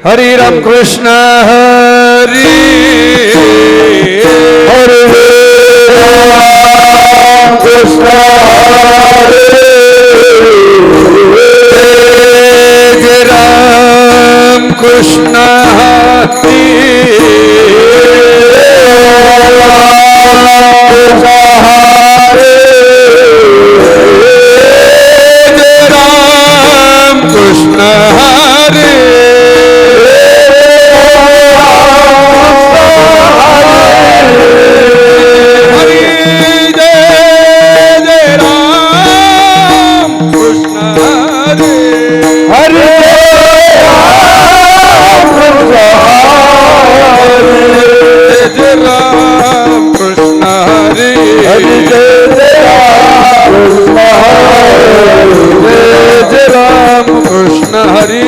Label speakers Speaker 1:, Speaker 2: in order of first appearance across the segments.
Speaker 1: हरे राम कृष्ण हरे
Speaker 2: हरे राम कृष्ण हरे
Speaker 1: जय राम कृष्ण हरे जय राम कृष्ण हरे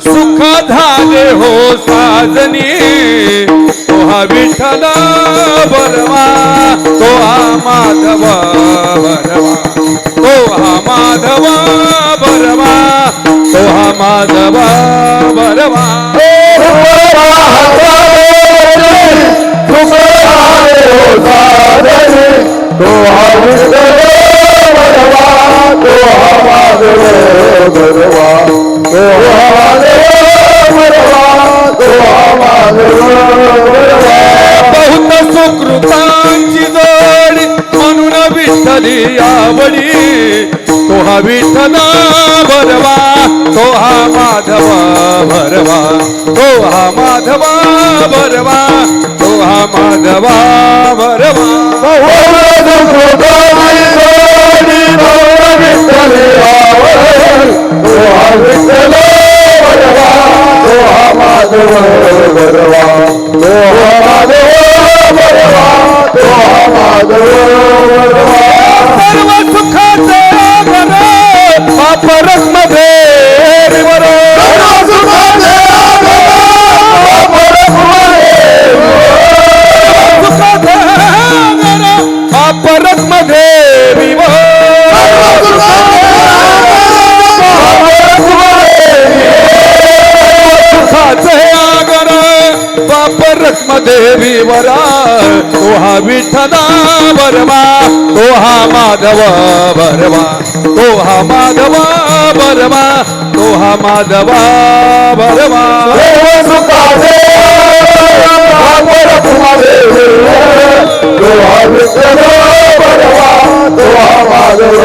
Speaker 1: सुख झाले हो साजनी तो हा विठ्ठल बरवा तो हा माधव बरवा तो हा माधव बरवा तो हा माधव बरवा
Speaker 2: तो हा विठ्ठल बरवा तो हा माधव बरवा तो हा
Speaker 1: बहुत सुकृतांची जोडी म्हणून विठ्ठली आवडी तो हा विठ्ठल बरवा तो हा माधव बरवा तो हा माधव बरवा तो हा माधव बरवा
Speaker 2: बहुत सुकृतांची जोडी म्हणून विठ्ठली आवडी तो हा विठ्ठल बरवा तो हा माधव बरवा तो हा माधव बरवा तो हा माधव बरवा
Speaker 1: सर्व सुखाचे घर पापरस मध्ये वर
Speaker 2: सर्व सुखाचे
Speaker 1: पापरस मध्ये देवी वरा तो हा विठ्ठल बरवा तो हा माधव बरवा तो हा माधव बरवा तो हा माधव बरवा
Speaker 2: सुखाचे तो हा विठ्ठल बरवा तो हा माधव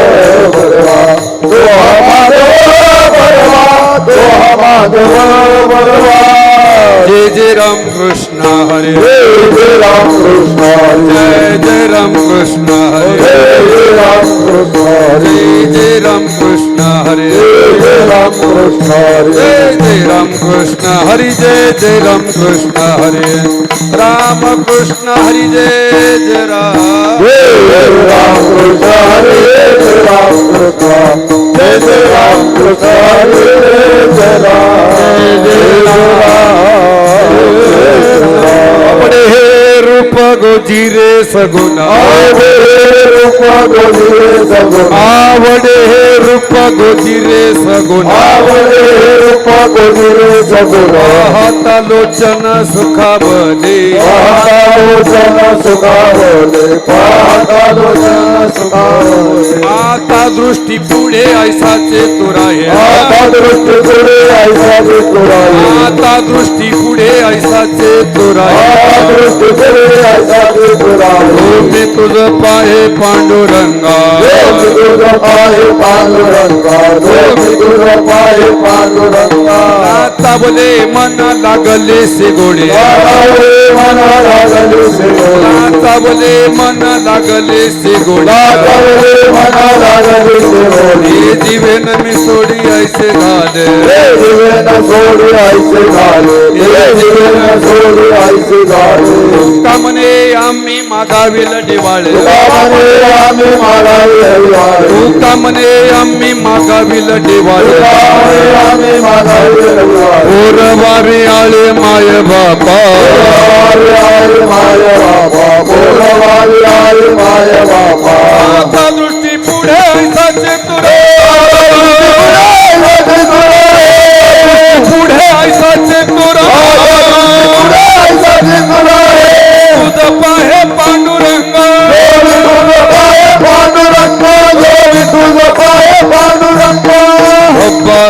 Speaker 2: बरवा तो हा माधव बरवा तो हा माधव बरवा
Speaker 1: जय जय राम कृष्ण हरे
Speaker 2: जय राम कृष्ण
Speaker 1: जय जय राम कृष्ण हरे
Speaker 2: जय राम कृष्ण
Speaker 1: जय जय राम कृष्ण हरे
Speaker 2: जय राम कृष्ण
Speaker 1: जय जय राम कृष्ण हरि जय जय राम कृष्ण हरे राम कृष्ण हरि जय जय राम
Speaker 2: कृष्ण हरे जय राम कृष्ण जय जय राम कृष्ण हरे जय राम
Speaker 1: अपने हे रूप गोजिरे सगुना आवडे हे रूप गोजिरे सगुना हाता लोचन सुखावले आता दृष्टी पुढे ऐसाचे तुराये आता दृष्टी पुढे ऐसाचे तुराये मी तुझ पाहे पांडुरंगा
Speaker 2: तुझ पाय पांडुरंगा मी तुझ पाय पांडुरंगा
Speaker 1: नाचावले मन लागले से गोडे
Speaker 2: मना लागले से
Speaker 1: नाचावले मन लागले से गोडे
Speaker 2: मना लागले से
Speaker 1: हे जीवन मी सोडी ऐसे झाले
Speaker 2: जीवन सोडी ऐसे झाले जीवन सोडी ऐसे झाले
Speaker 1: कामने आम्ही मागाविल दिवाळे
Speaker 2: आम्ही मागावी
Speaker 1: कामने आम्ही मागाविल दिवाळे
Speaker 2: आम्ही मागावी
Speaker 1: ओरवारी आळे माय बापा
Speaker 2: माय बाबा बोलवावी आई माय बाबा
Speaker 1: आता दृष्टी पुढे ऐसाचे तुरे पुढे ऐसाचे तुरा तुझ पाहे पांडुरंग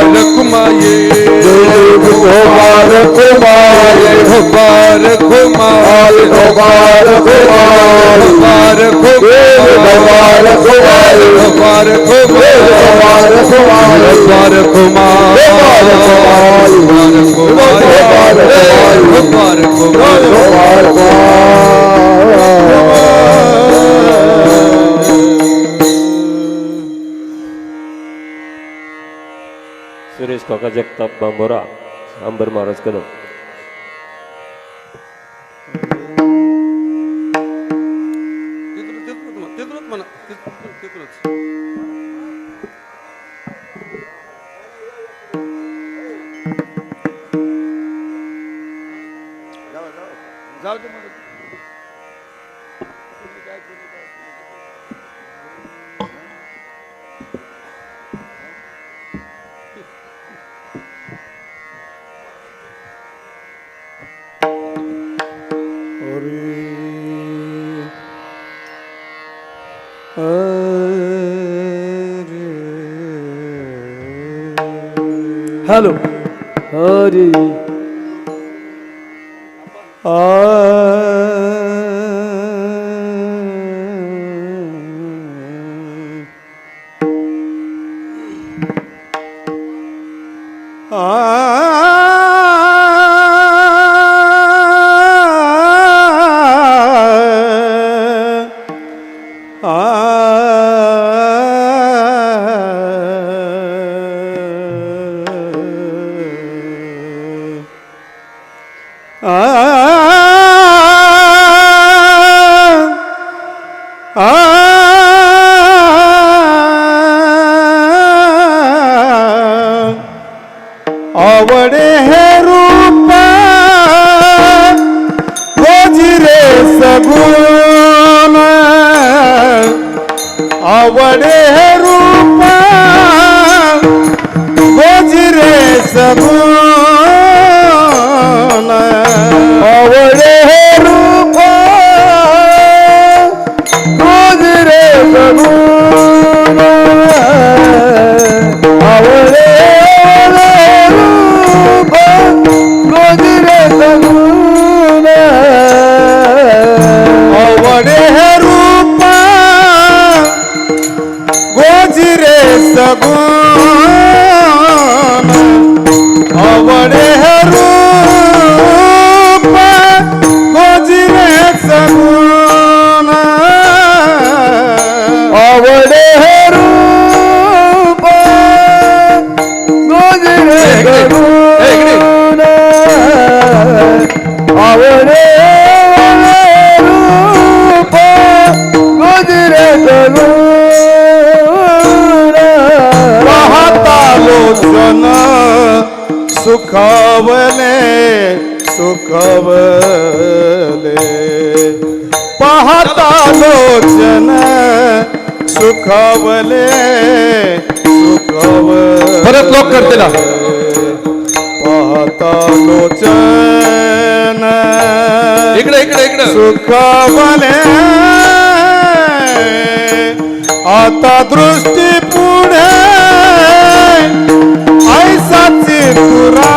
Speaker 1: बालकुमाये बालकुमाये बालकुमाये
Speaker 3: सुरेश काका जगताप बांबोरा अंबर महाराज कदम
Speaker 1: जाऊ दे
Speaker 2: हेलो हरी आवडे हे रूप गोजिरे सगुण आवडे हे रूप गोजिरे सगुण आवडे हे रूप गोजिरे सगुण आवडे गोजिरे सगुण आवडे हे रूप गोजिरे सगुण आवडे हे रूप गोजिरे सगुण आवडे हे रूप गोजिरे सगुण आवडे रूप गोजिरे सगुण पाहता लोचन सुखावले सुखावले पाहता लोचन सुखावले सुखावले
Speaker 1: परत लॉक कर त्याला.
Speaker 2: पाहता लोचन
Speaker 1: इकडे इकडे इकडे
Speaker 2: सुखावले आता दृष्टी पुढे ऐसाची तुरा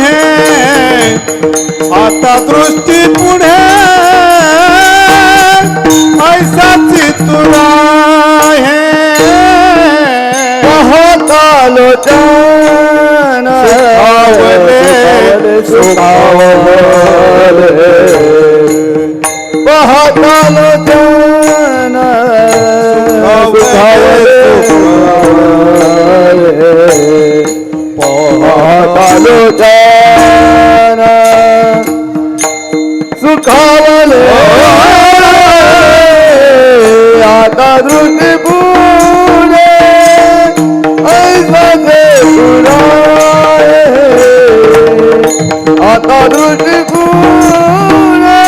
Speaker 2: है आता दृष्टी पुढे ऐसाची तुरा है लोचन सुखावले पाहता लोचन सुखावले पाहता लोचन सुखावले आता दृष्टी पुरे ऐसा से पुराए आता दृष्टी पुरे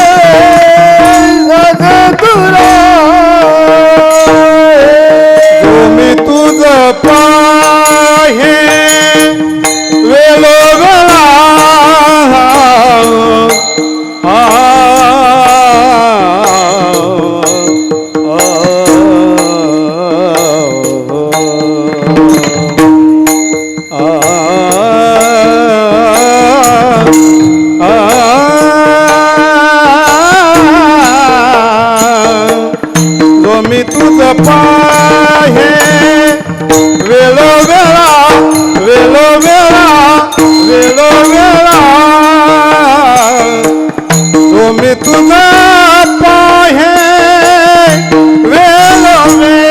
Speaker 2: ऐसा से पुराए
Speaker 1: तुम्ही तुझ पाहे वेलोगला मी तुझ पाहे वेलोगला वेलोगला वेलोगला तुम्ही तुझ पाहे वेलोगला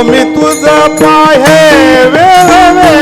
Speaker 1: मी तुझ पाहे वेळेला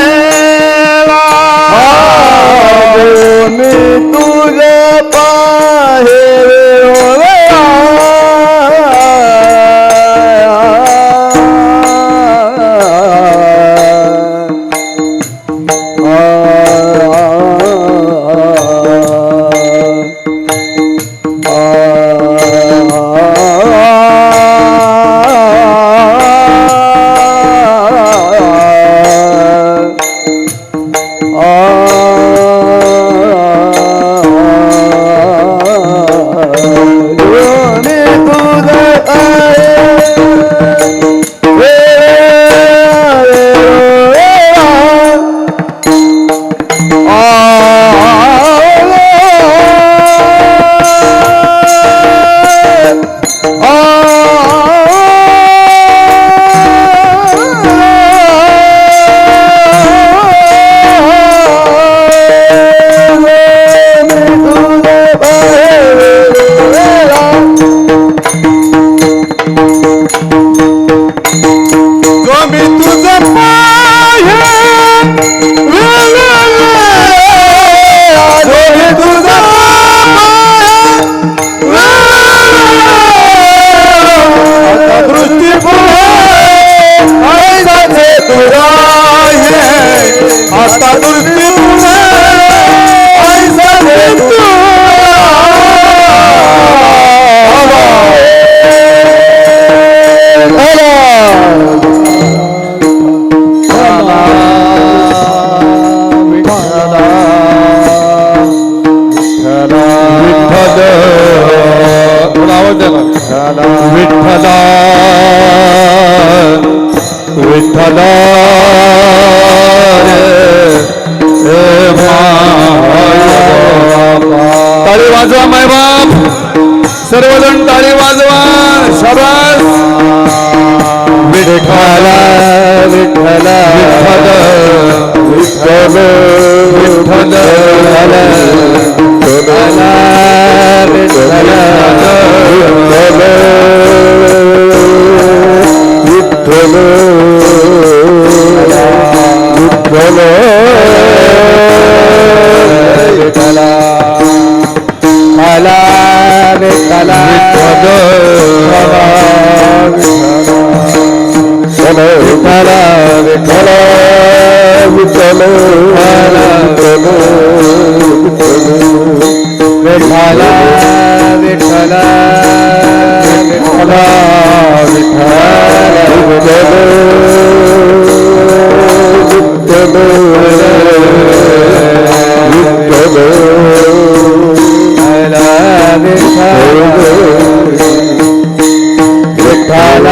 Speaker 2: मी तुझे पाहे विठ्ठला विठ्ठला
Speaker 1: ताळी वाजवा माय बाप, सर्वजण ताळी वाजवा. शाबास.
Speaker 2: विठ्ठला विठ्ठला विठ्ठल विठ्ठल विठ्ठल विठ्ठल विठ्ठल विठ्ठल मला विठ्ठल विठ्ठल विठ्ठल विठ्ठल विठ्ठल विठ्ठल विठ्ठल विठ्ठल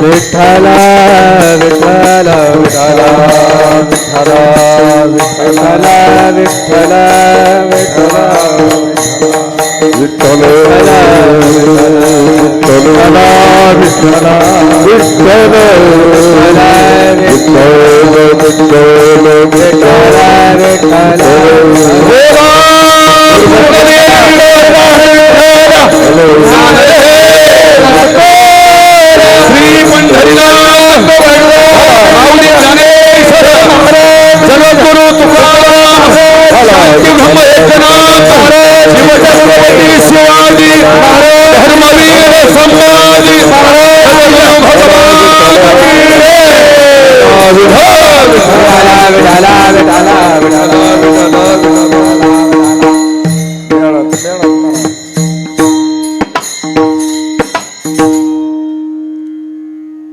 Speaker 1: विठ्ठल विठ्ठल विठ्ठल विठ्ठल श्री पंढरीनाथ माऊली ज्ञानेश्वर जगद्गुरु तुकाराम शांती ब्रह्म एकनाथ शिवछत्रपती शिवाजी धर्मवीर संभाजी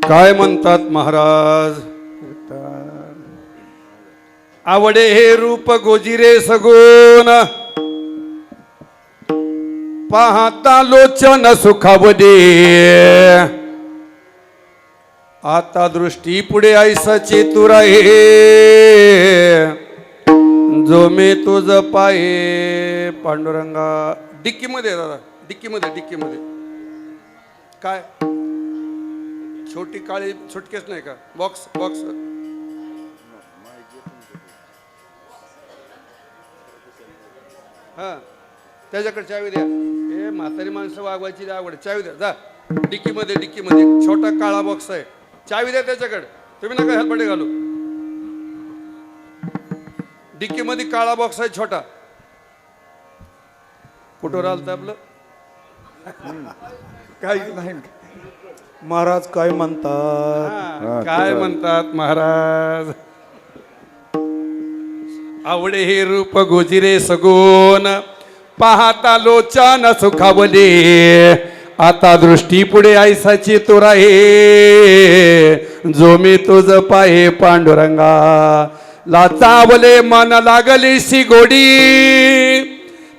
Speaker 1: काय म्हणतात महाराज, आवडे हे रूप गोजिरे सगुण, पाहता लोचन सुखावदे, आता दृष्टी पुढे ऐसाचे तू राहे, जो मी तुझ पाये पांडुरंगा. डिक्की मध्ये दादा, डिक्की मध्ये काय छोटी काळी सुटकेस नाही का, बॉक्स हा त्याच्याकडे चावी द्या. हे म्हातारी माणसं वागवायची आवड, चावी द्या जा. डिक्की मध्ये छोटा काळा बॉक्स आहे, चावी द्या त्याच्याकडे. तुम्ही नका हेल्पडे घालू. डिक्की मध्ये काळा बॉक्स आहे छोटा. कुठं राहिलं आपलं
Speaker 2: काही नाही महाराज. काय म्हणतात,
Speaker 1: काय म्हणतात महाराज, आवडे हे रूप गोजिरे सगुण, पाहता लोचन सुखावले, आता दृष्टी पुढे ऐसाची तू राहे, जो मी तुझ पाहे पांडुरंगा. लाचावले मन लागलीशी गोडी,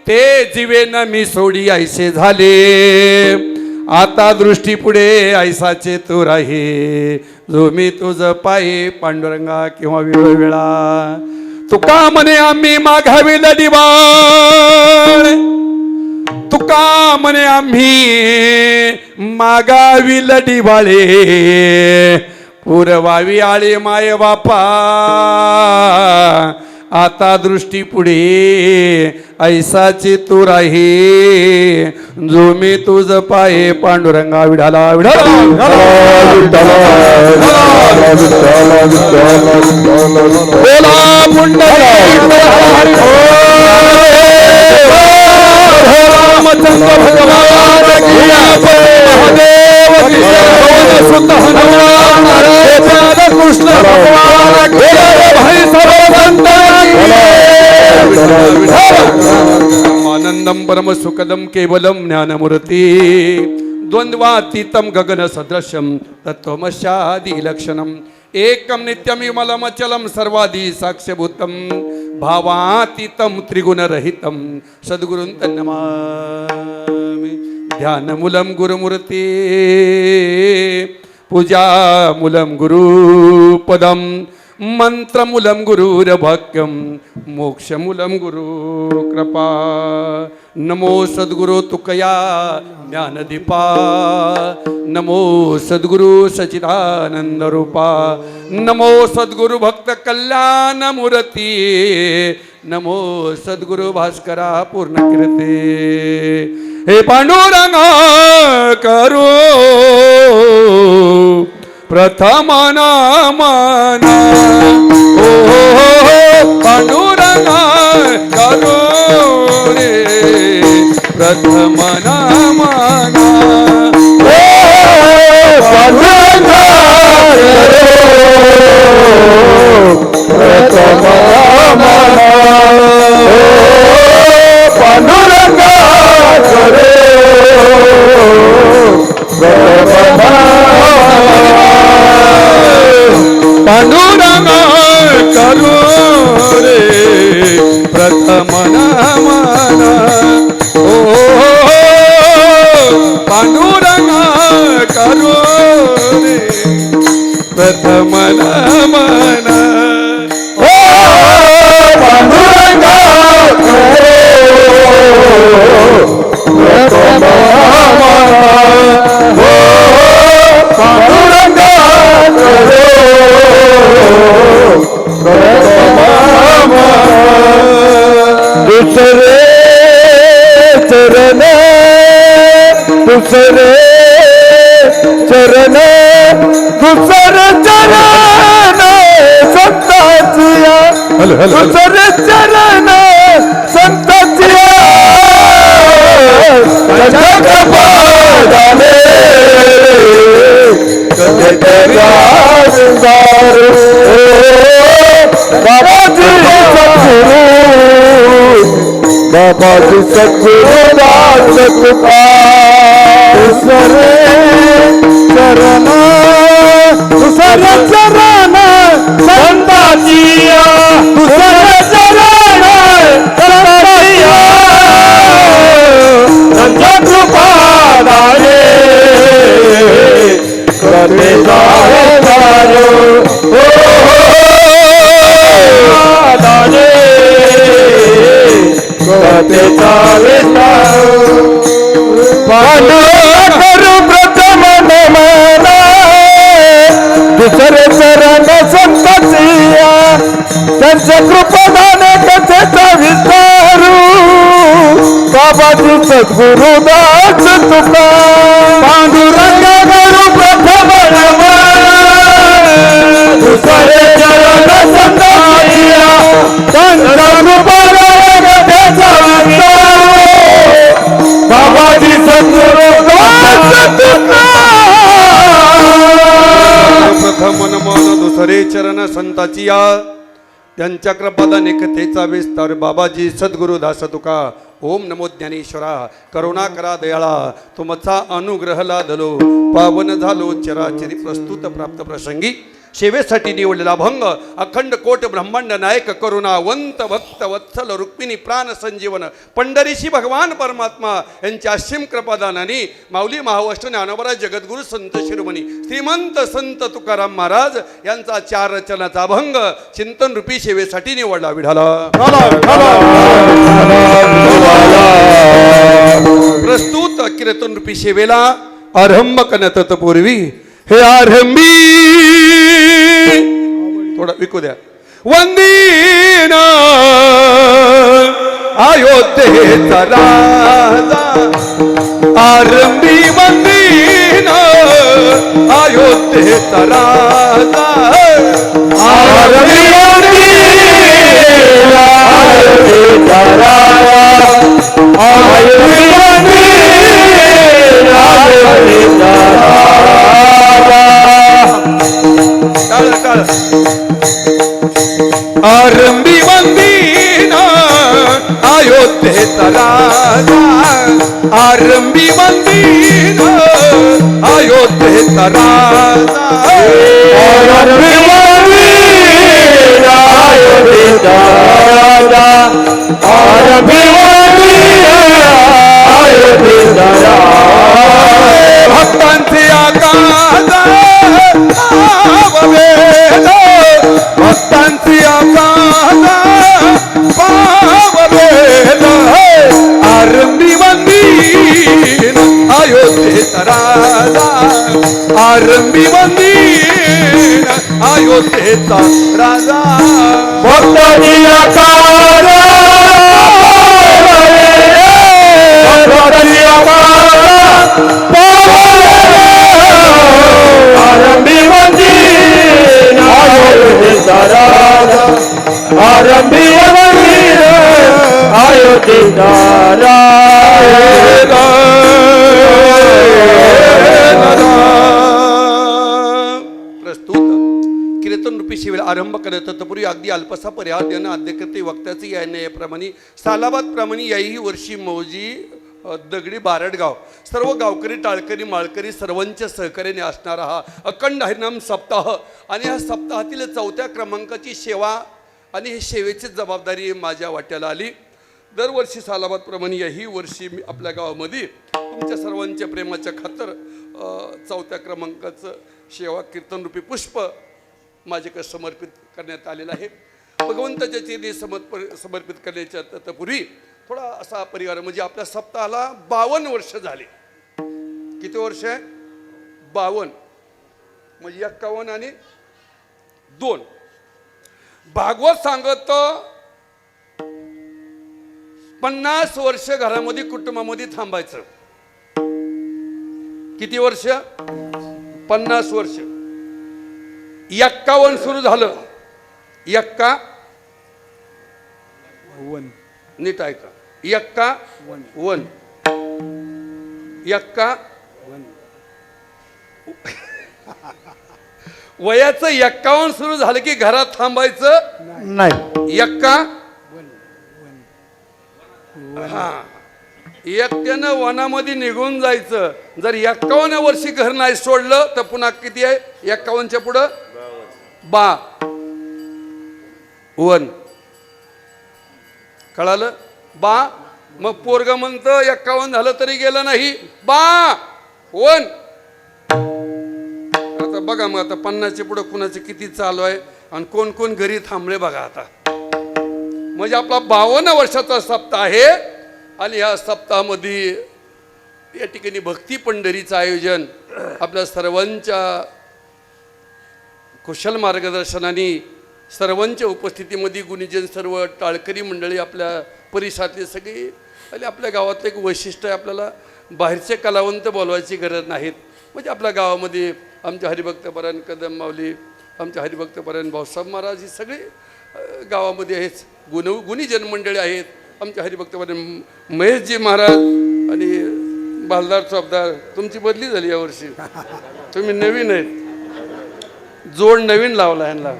Speaker 1: ते जीवेन मी सोडी ऐसे झाले, आता दृष्टी पुढे ऐसाचे तू राहे, जो मी तुझ पाहे पांडुरंगा. किंवा वेळोवेळा तुका म्हणे आम्ही मागावी दिवाळ, तुका म्हणे आम्ही मागावी दिवाळे, पुरवावी आळे माय बापा, आता दृष्टी पुढे ऐसाची तू राही, जो मी तुझ पाये पांडुरंगा. विढाला बोला रामचंद्र भगवान कृष्ण भगवान आनंदम परम सुखदम केवलम ज्ञानमूर्ती, द्वंद्वातीतम गगन सदृशम तत्वमशादी लक्षणम, एकम नित्यम विमलमचलम सर्वादी साक्ष्यभूतम, भावातीतम त्रिगुणरहितम सद्गुरुं तन्नमामि. ध्यानमूलं गुरुमूर्ती, पूजामूलं गुरुपदम, मंत्रमूलं गुरुर्भक्त्यं, मोक्षमूलं गुरुकृपा. नमो सद्गुरु तुकया ज्ञानदीपा, नमो सद्गुरु सच्चिदानंद रूपा, नमो सद्गुरु भक्त कल्याण मूर्ती, नमो सद्गुरु भास्करा पूर्णकीर्ती. हे पांडुरंगा करू प्रथम नामना, ओ पांडुरंगा करू रे प्रथम नामना, ओ पांडुरंगा
Speaker 2: प्रथम नामना, पांडुरंगा करे प्रथम
Speaker 1: पांडुरंगा करू रे प्रथम नामना, ओ मन मन
Speaker 2: हो पांडुरंगा प्रथम हो पांडुरंगा दुसरे चरण दुसरे चरण दुसरे चरण संताचिया दुसरे चरण संताचिया जगपादाने कधे त्यागार बाबाजी सद्गुरु बाबाजी सद्गुरु दास तुका दुसरे चरण दुसरे चरण संताचिया दुसरे चरण संताचिया जगपादाने कधे त्यागार दाने कधे करू प्रथम नमन दुसरे चरण संताचिया त्यांच्या कृपादाने कथेचा विस्तारू बाबाजी सद्गुरु दास तुका पांडुरंग करू प्रथम नमन दुसरे चरण संताचिया त्यांच्या कृपादाने कथेचा विस्तारू बाबाजी सद्गुरु दास तुका
Speaker 1: प्रथम मन दुसरे चरण संताची या त्यांच्या कृपादाने कथेचा विस्तार बाबाजी सद्गुरु दास तुका ओम नमो ज्ञानेश्वरा करुणा करा दयाळा तुमचा अनुग्रह लादलो पावन झालो चराचरी प्रस्तुत प्राप्त प्रसंगी सेवेसाठी निवडलेला भंग अखंड कोट ब्रह्मांड नायक करुणावंत भक्त वत्सल रुक्मिणी प्राण संजीवन पंढरीशी भगवान परमात्मा यांच्या असीम कृपादानाने माऊली महावष्ट ज्ञानोबा जगद्गुरु संत शिरोमणी श्रीमंत संत तुकाराम महाराज यांचा 4 रचनाचा भंग चिंतन रूपी सेवेसाठी निवडला विढाला प्रस्तुत कीर्तन रूपी सेवेला आरंभ करण्यात तत्पूर्वी हे आरंभी थोडा विकू द्या वंदीन अयोध्येचा राजा आरंभी वंदीन अयोध्येचा राजा
Speaker 2: आरंभी वंदीन अयोध्येचा राजा आरंभी वंदीन अयोध्येचा राजा
Speaker 1: आरंभी वंदीन अयोध्येचा राजा आरंभी वंदीन अयोध्येचा राजा
Speaker 2: आरंभी वंदीन अयोध्येचा राजा आरंभी वंदीन अयोध्येचा राजा
Speaker 1: भक्तांचे आकाश पाववेद भक्तांची आकाश पाववेद आरंभी वंदीन अयोध्येचा राजा आरंभी वंदीन अयोध्येचा राजा
Speaker 2: भक्तांची आकाश भक्तांची आकाश आरंभी वंदीन अयोध्येचा राजा आरंभी वंदीन अयोध्येचा राजा
Speaker 1: प्रस्तुत कीर्तन रूपी शिवेला आरंभ करत तत्पूर्वी अगदी अल्पसा पर्याय देणं आद्यकर्ते वक्त्याचे या न्यायाप्रमाणे सालाबाद प्रमाणे याही वर्षी मौजी दगडी बारडगाव सर्व गावकरी टाळकरी माळकरी सर्वांच्या सहकार्याने असणारा हा अखंड हरिनाम सप्ताह आणि या सप्ताहातील 4थ्या क्रमांकाची सेवा आणि ही सेवेची जबाबदारी माझ्या वाट्याला आली। दरवर्षी सालाबादप्रमाणे याही वर्षी मी आपल्या गावामध्ये तुमच्या सर्वांच्या प्रेमाच्या खातर 4थ्या क्रमांकाचं सेवा कीर्तन रूपी पुष्प माझ्याकडे समर्पित करण्यात आलेला आहे. भगवंताच्या चरणी समर्पित करण्याच्या तत्पूर्वी थोडा असा परिवार म्हणजे आपल्या सप्ताहाला 52 वर्ष झाले. किती वर्ष आहे? 52 म्हणजे 51 आणि 2. भागवत सांगत 50 वर्ष घरामध्ये कुटुंबामध्ये थांबायचं. किती वर्ष? 50 वर्ष. 51 सुरू झालं. 51 नीट ऐका. 51 वयाचं 51 सुरू झालं की घरात थांबायचं
Speaker 2: नाही.
Speaker 1: 51 वनामध्ये निघून जायचं. जर 51 वर्षी घर नाही सोडलं तर पुन्हा किती आहे? 51च्या पुढं 52. कळालं? मग पोरग म्हणतं 51 झालं तरी गेलं नाही. 52. आता बघा मग आता 50च्या पुढं कुणाचे किती चालू आहे आणि कोण कोण घरी थांबले बघा आता. म्हणजे आपला 52 वर्षाचा सप्ताह आहे आणि या सप्ताहामध्ये या ठिकाणी भक्ती पंढरीचं आयोजन आपल्या सर्वांच्या कुशल मार्गदर्शनाने सर्वांच्या उपस्थितीमध्ये गुणीजन सर्व टाळकरी मंडळी आपल्या परिसरातले सगळे आणि आपल्या गावातलं एक वैशिष्ट्य आहे. आपल्याला बाहेरचे कलावंत बोलवायची गरज नाहीत. म्हणजे आपल्या गावामध्ये आमचे हरिभक्तपरायण कदम माऊली, आमचे हरिभक्तपरायण भाऊसाहेब महाराज ही सगळे गावामध्ये आहेत. गुणीजन मंडळी आहेत. आमचे हरिभक्तपरायण महेशजी महाराज आणि बालदार चौबदार. तुमची बदली झाली यावर्षी, तुम्ही नवीन आहेत. जोड नवीन लावला ह्यांना,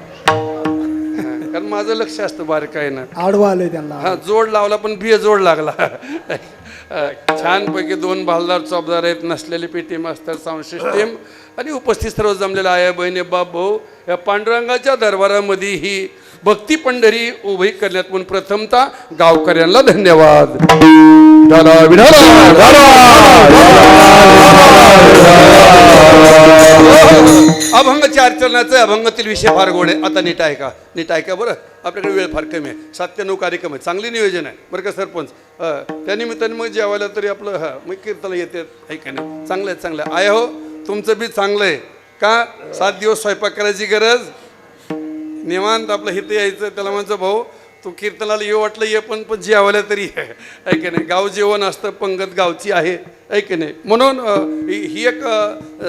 Speaker 1: कारण माझं लक्ष असतं बारीक आहे ना.
Speaker 2: आडवा आले त्यांना.
Speaker 1: हा जोड लावला पण बिय जोड लागला. छानपैकी 2 बालदार चौबदार आहेत. नसलेली पेटी मास्तर साऊंड सिस्टीम आणि उपस्थित सर्व जमलेला आया बहिणी बाप भाऊ. या पांडुरंगाच्या दरबारामध्ये ही भक्ती पंढरी उभी करण्यात म्हणून प्रथमतः गावकऱ्यांना धन्यवाद. अभंगाच्या आचरणाचं अभंगातील विषय फार गोड आहे. आता नीट ऐका बरं. आपल्याकडे वेळ फार कमी आहे. 97 कार्यक्रम आहे. चांगले नियोजन आहे बरं का सरपंच. त्यानिमित्ताने मग जेवायला तरी आपलं मग कीर्तन येते ऐका नाही. चांगलं आहे. आय हो तुमचं बी चांगलं आहे का? 7 दिवस स्वयंपाक करायची गरज. निवांत आपलं हित यायचं. त्याला म्हणचं भाऊ तू कीर्तनाला ये वाटलं ये पण जेवायला तरी ऐक नाही. गाव जेवण असतं. पंगत गावची आहे ऐक नाही. म्हणून ही एक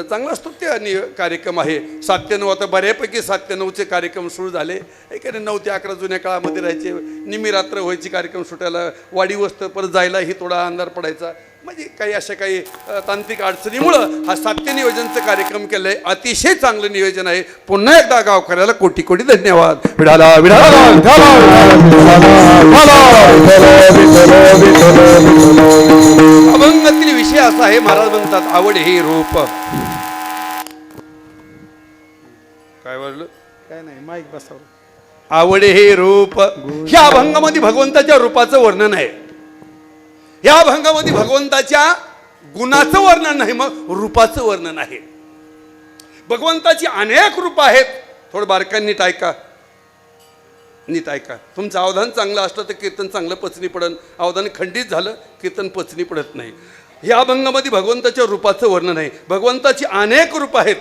Speaker 1: चांगला स्तुत्य आणि कार्यक्रम आहे. 97 आता बऱ्यापैकी 97चे कार्यक्रम सुरू झाले ऐक नाही. 9 ते 11 जुन्या काळामध्ये राहायचे. निमिरात्र व्हायची कार्यक्रम सुटायला. वाडी वस्त्र परत जायलाही थोडा अंधार पडायचा. म्हणजे काही अशा काही तांत्रिक अडचणीमुळं हा 7 नियोजनचं कार्यक्रम केलं आहे. अतिशय चांगलं नियोजन आहे. पुन्हा एकदा गावकऱ्याला कोटी कोटी धन्यवाद. विढाला अभंगातील विषय असा आहे. महाराज म्हणतात आवड हे रूप. काय वाटलं?
Speaker 2: काय नाही माईक बसवलं.
Speaker 1: आवड हे रूप. ह्या अभंगामध्ये भगवंताच्या रूपाचं वर्णन आहे. या अभंगामध्ये भगवंताच्या गुणाचं वर्णन नाही, मग रूपाचं वर्णन आहे. भगवंताची अनेक रूप आहेत. थोडं बारकाईने नीट ऐका. तुमचं अवधान चांगलं असलं तर कीर्तन चांगलं पचनी पडन. अवधान खंडित झालं कीर्तन पचनी पडत नाही. या अभंगामध्ये भगवंताच्या रूपाचं वर्णन आहे. भगवंताची अनेक रूप आहेत.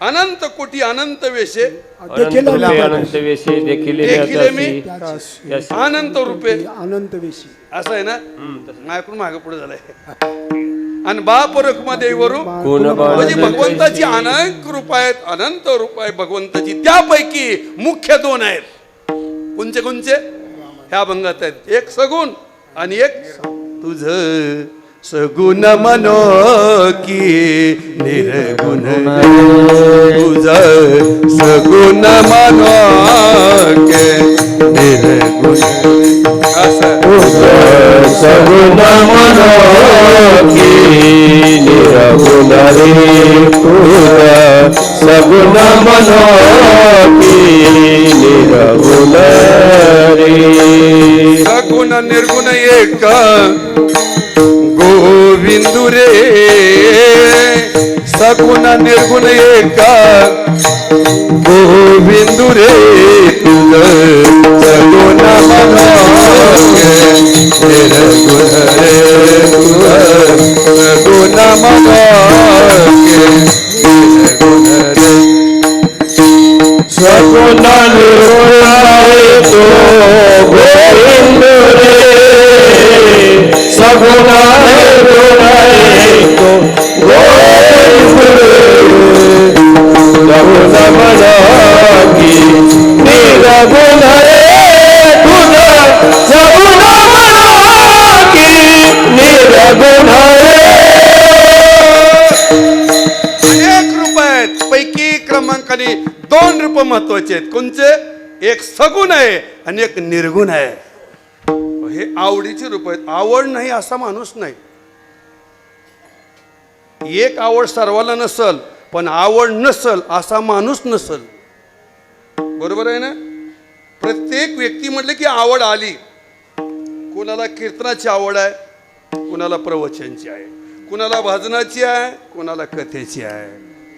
Speaker 1: अनंत कोटी अनंत वेशे
Speaker 3: अनंत वेशी देखील
Speaker 1: मी अनंत रूपे
Speaker 2: अनंत वेशी
Speaker 1: असं आहे ना. ऐकून मागं पुढे झालंय. आणि बाप रुक्मादेवीवरू म्हणजे भगवंताची अनेक रूप आहेत. अनंत रूप आहे भगवंताची. त्यापैकी मुख्य 2 आहेत. कोणचे ह्या अभंगात आहेत. एक सगुण आणि एक तुझ सगुण मनो की निर्गुण. तुझ सगुण मनो के निर्गुण.
Speaker 3: सगुण मनो की निर्गुण रे. सगुण मनो की निर्गुण रे.
Speaker 1: सगुण निर्गुण एक गोविंदू रे. सगुण निर्गुण एका गोविंदू रे तुझ सगुण मनोगे निर्गुण रे तुझ सगुण मनोगे निर्गुण रे
Speaker 3: सगुण निर्गुण तो गोविंद रे सगुण निर्गुण तो गोविंद रे सगुण मनोगी निर्गुण रे तुझ सगुण मनोगी निर्गुण रे.
Speaker 1: अनेक रूप आहेत, पैकी क्रमांकाने 2 रूप महत्वाचे आहेत. कोणचे? एक सगुण आहे आणि एक निर्गुण आहे. हे आवडीचे रूप आहेत. आवड नाही असा माणूस नाही. एक आवड सर्वाला नसल, पण आवड नसल असा माणूस नसल. बरोबर आहे ना? प्रत्येक व्यक्ती म्हटलं की आवड आली. कुणाला कीर्तनाची आवड आहे, कुणाला प्रवचनाची आहे, कुणाला भजनाची आहे, कुणाला कथेची आहे.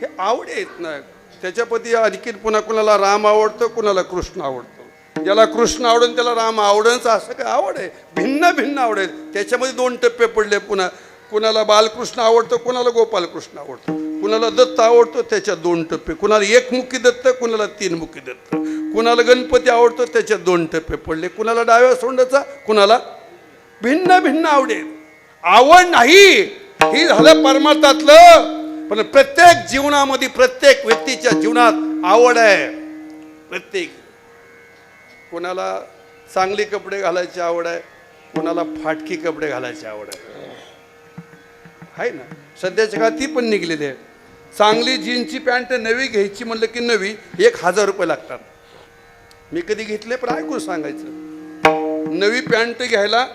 Speaker 1: हे आवड आहेत ना. त्याच्यापती आणखी पुन्हा कुणाला राम आवडतो, कुणाला कृष्ण आवडतो. ज्याला कृष्ण आवडून त्याला राम आवडणं असं काय आवड आहे. भिन्न भिन्न आवड आहेत. त्याच्यामध्ये 2 टप्पे पडले. पुन्हा कुणाला बालकृष्ण आवडतो, कुणाला गोपालकृष्ण आवडतो, कुणाला दत्त आवडतो, त्याच्यात 2 टप्पे. कुणाला एकमुखी दत्त, कुणाला 3 मुखी दत्त. कुणाला गणपती आवडतो, त्याच्यात 2 टप्पे पडले. कुणाला डाव्या सोंडाचा, कुणाला भिन्न भिन्न आवडे. आवड नाही ही झालं परमार्थातलं. पण प्रत्येक जीवनामध्ये प्रत्येक व्यक्तीच्या जीवनात आवड आहे. प्रत्येक कोणाला चांगली कपडे घालायची आवड आहे, कोणाला फाटकी कपडे घालायची आवड आहे ना. सध्याच्या काळात ती पण निघलेली आहे. चांगली जीन्सची पॅन्ट नवी घ्यायची म्हणलं की नवी 1000 रुपये लागतात. मी कधी घेतले पण ऐकून सांगायचं. नवी पॅन्ट घ्यायला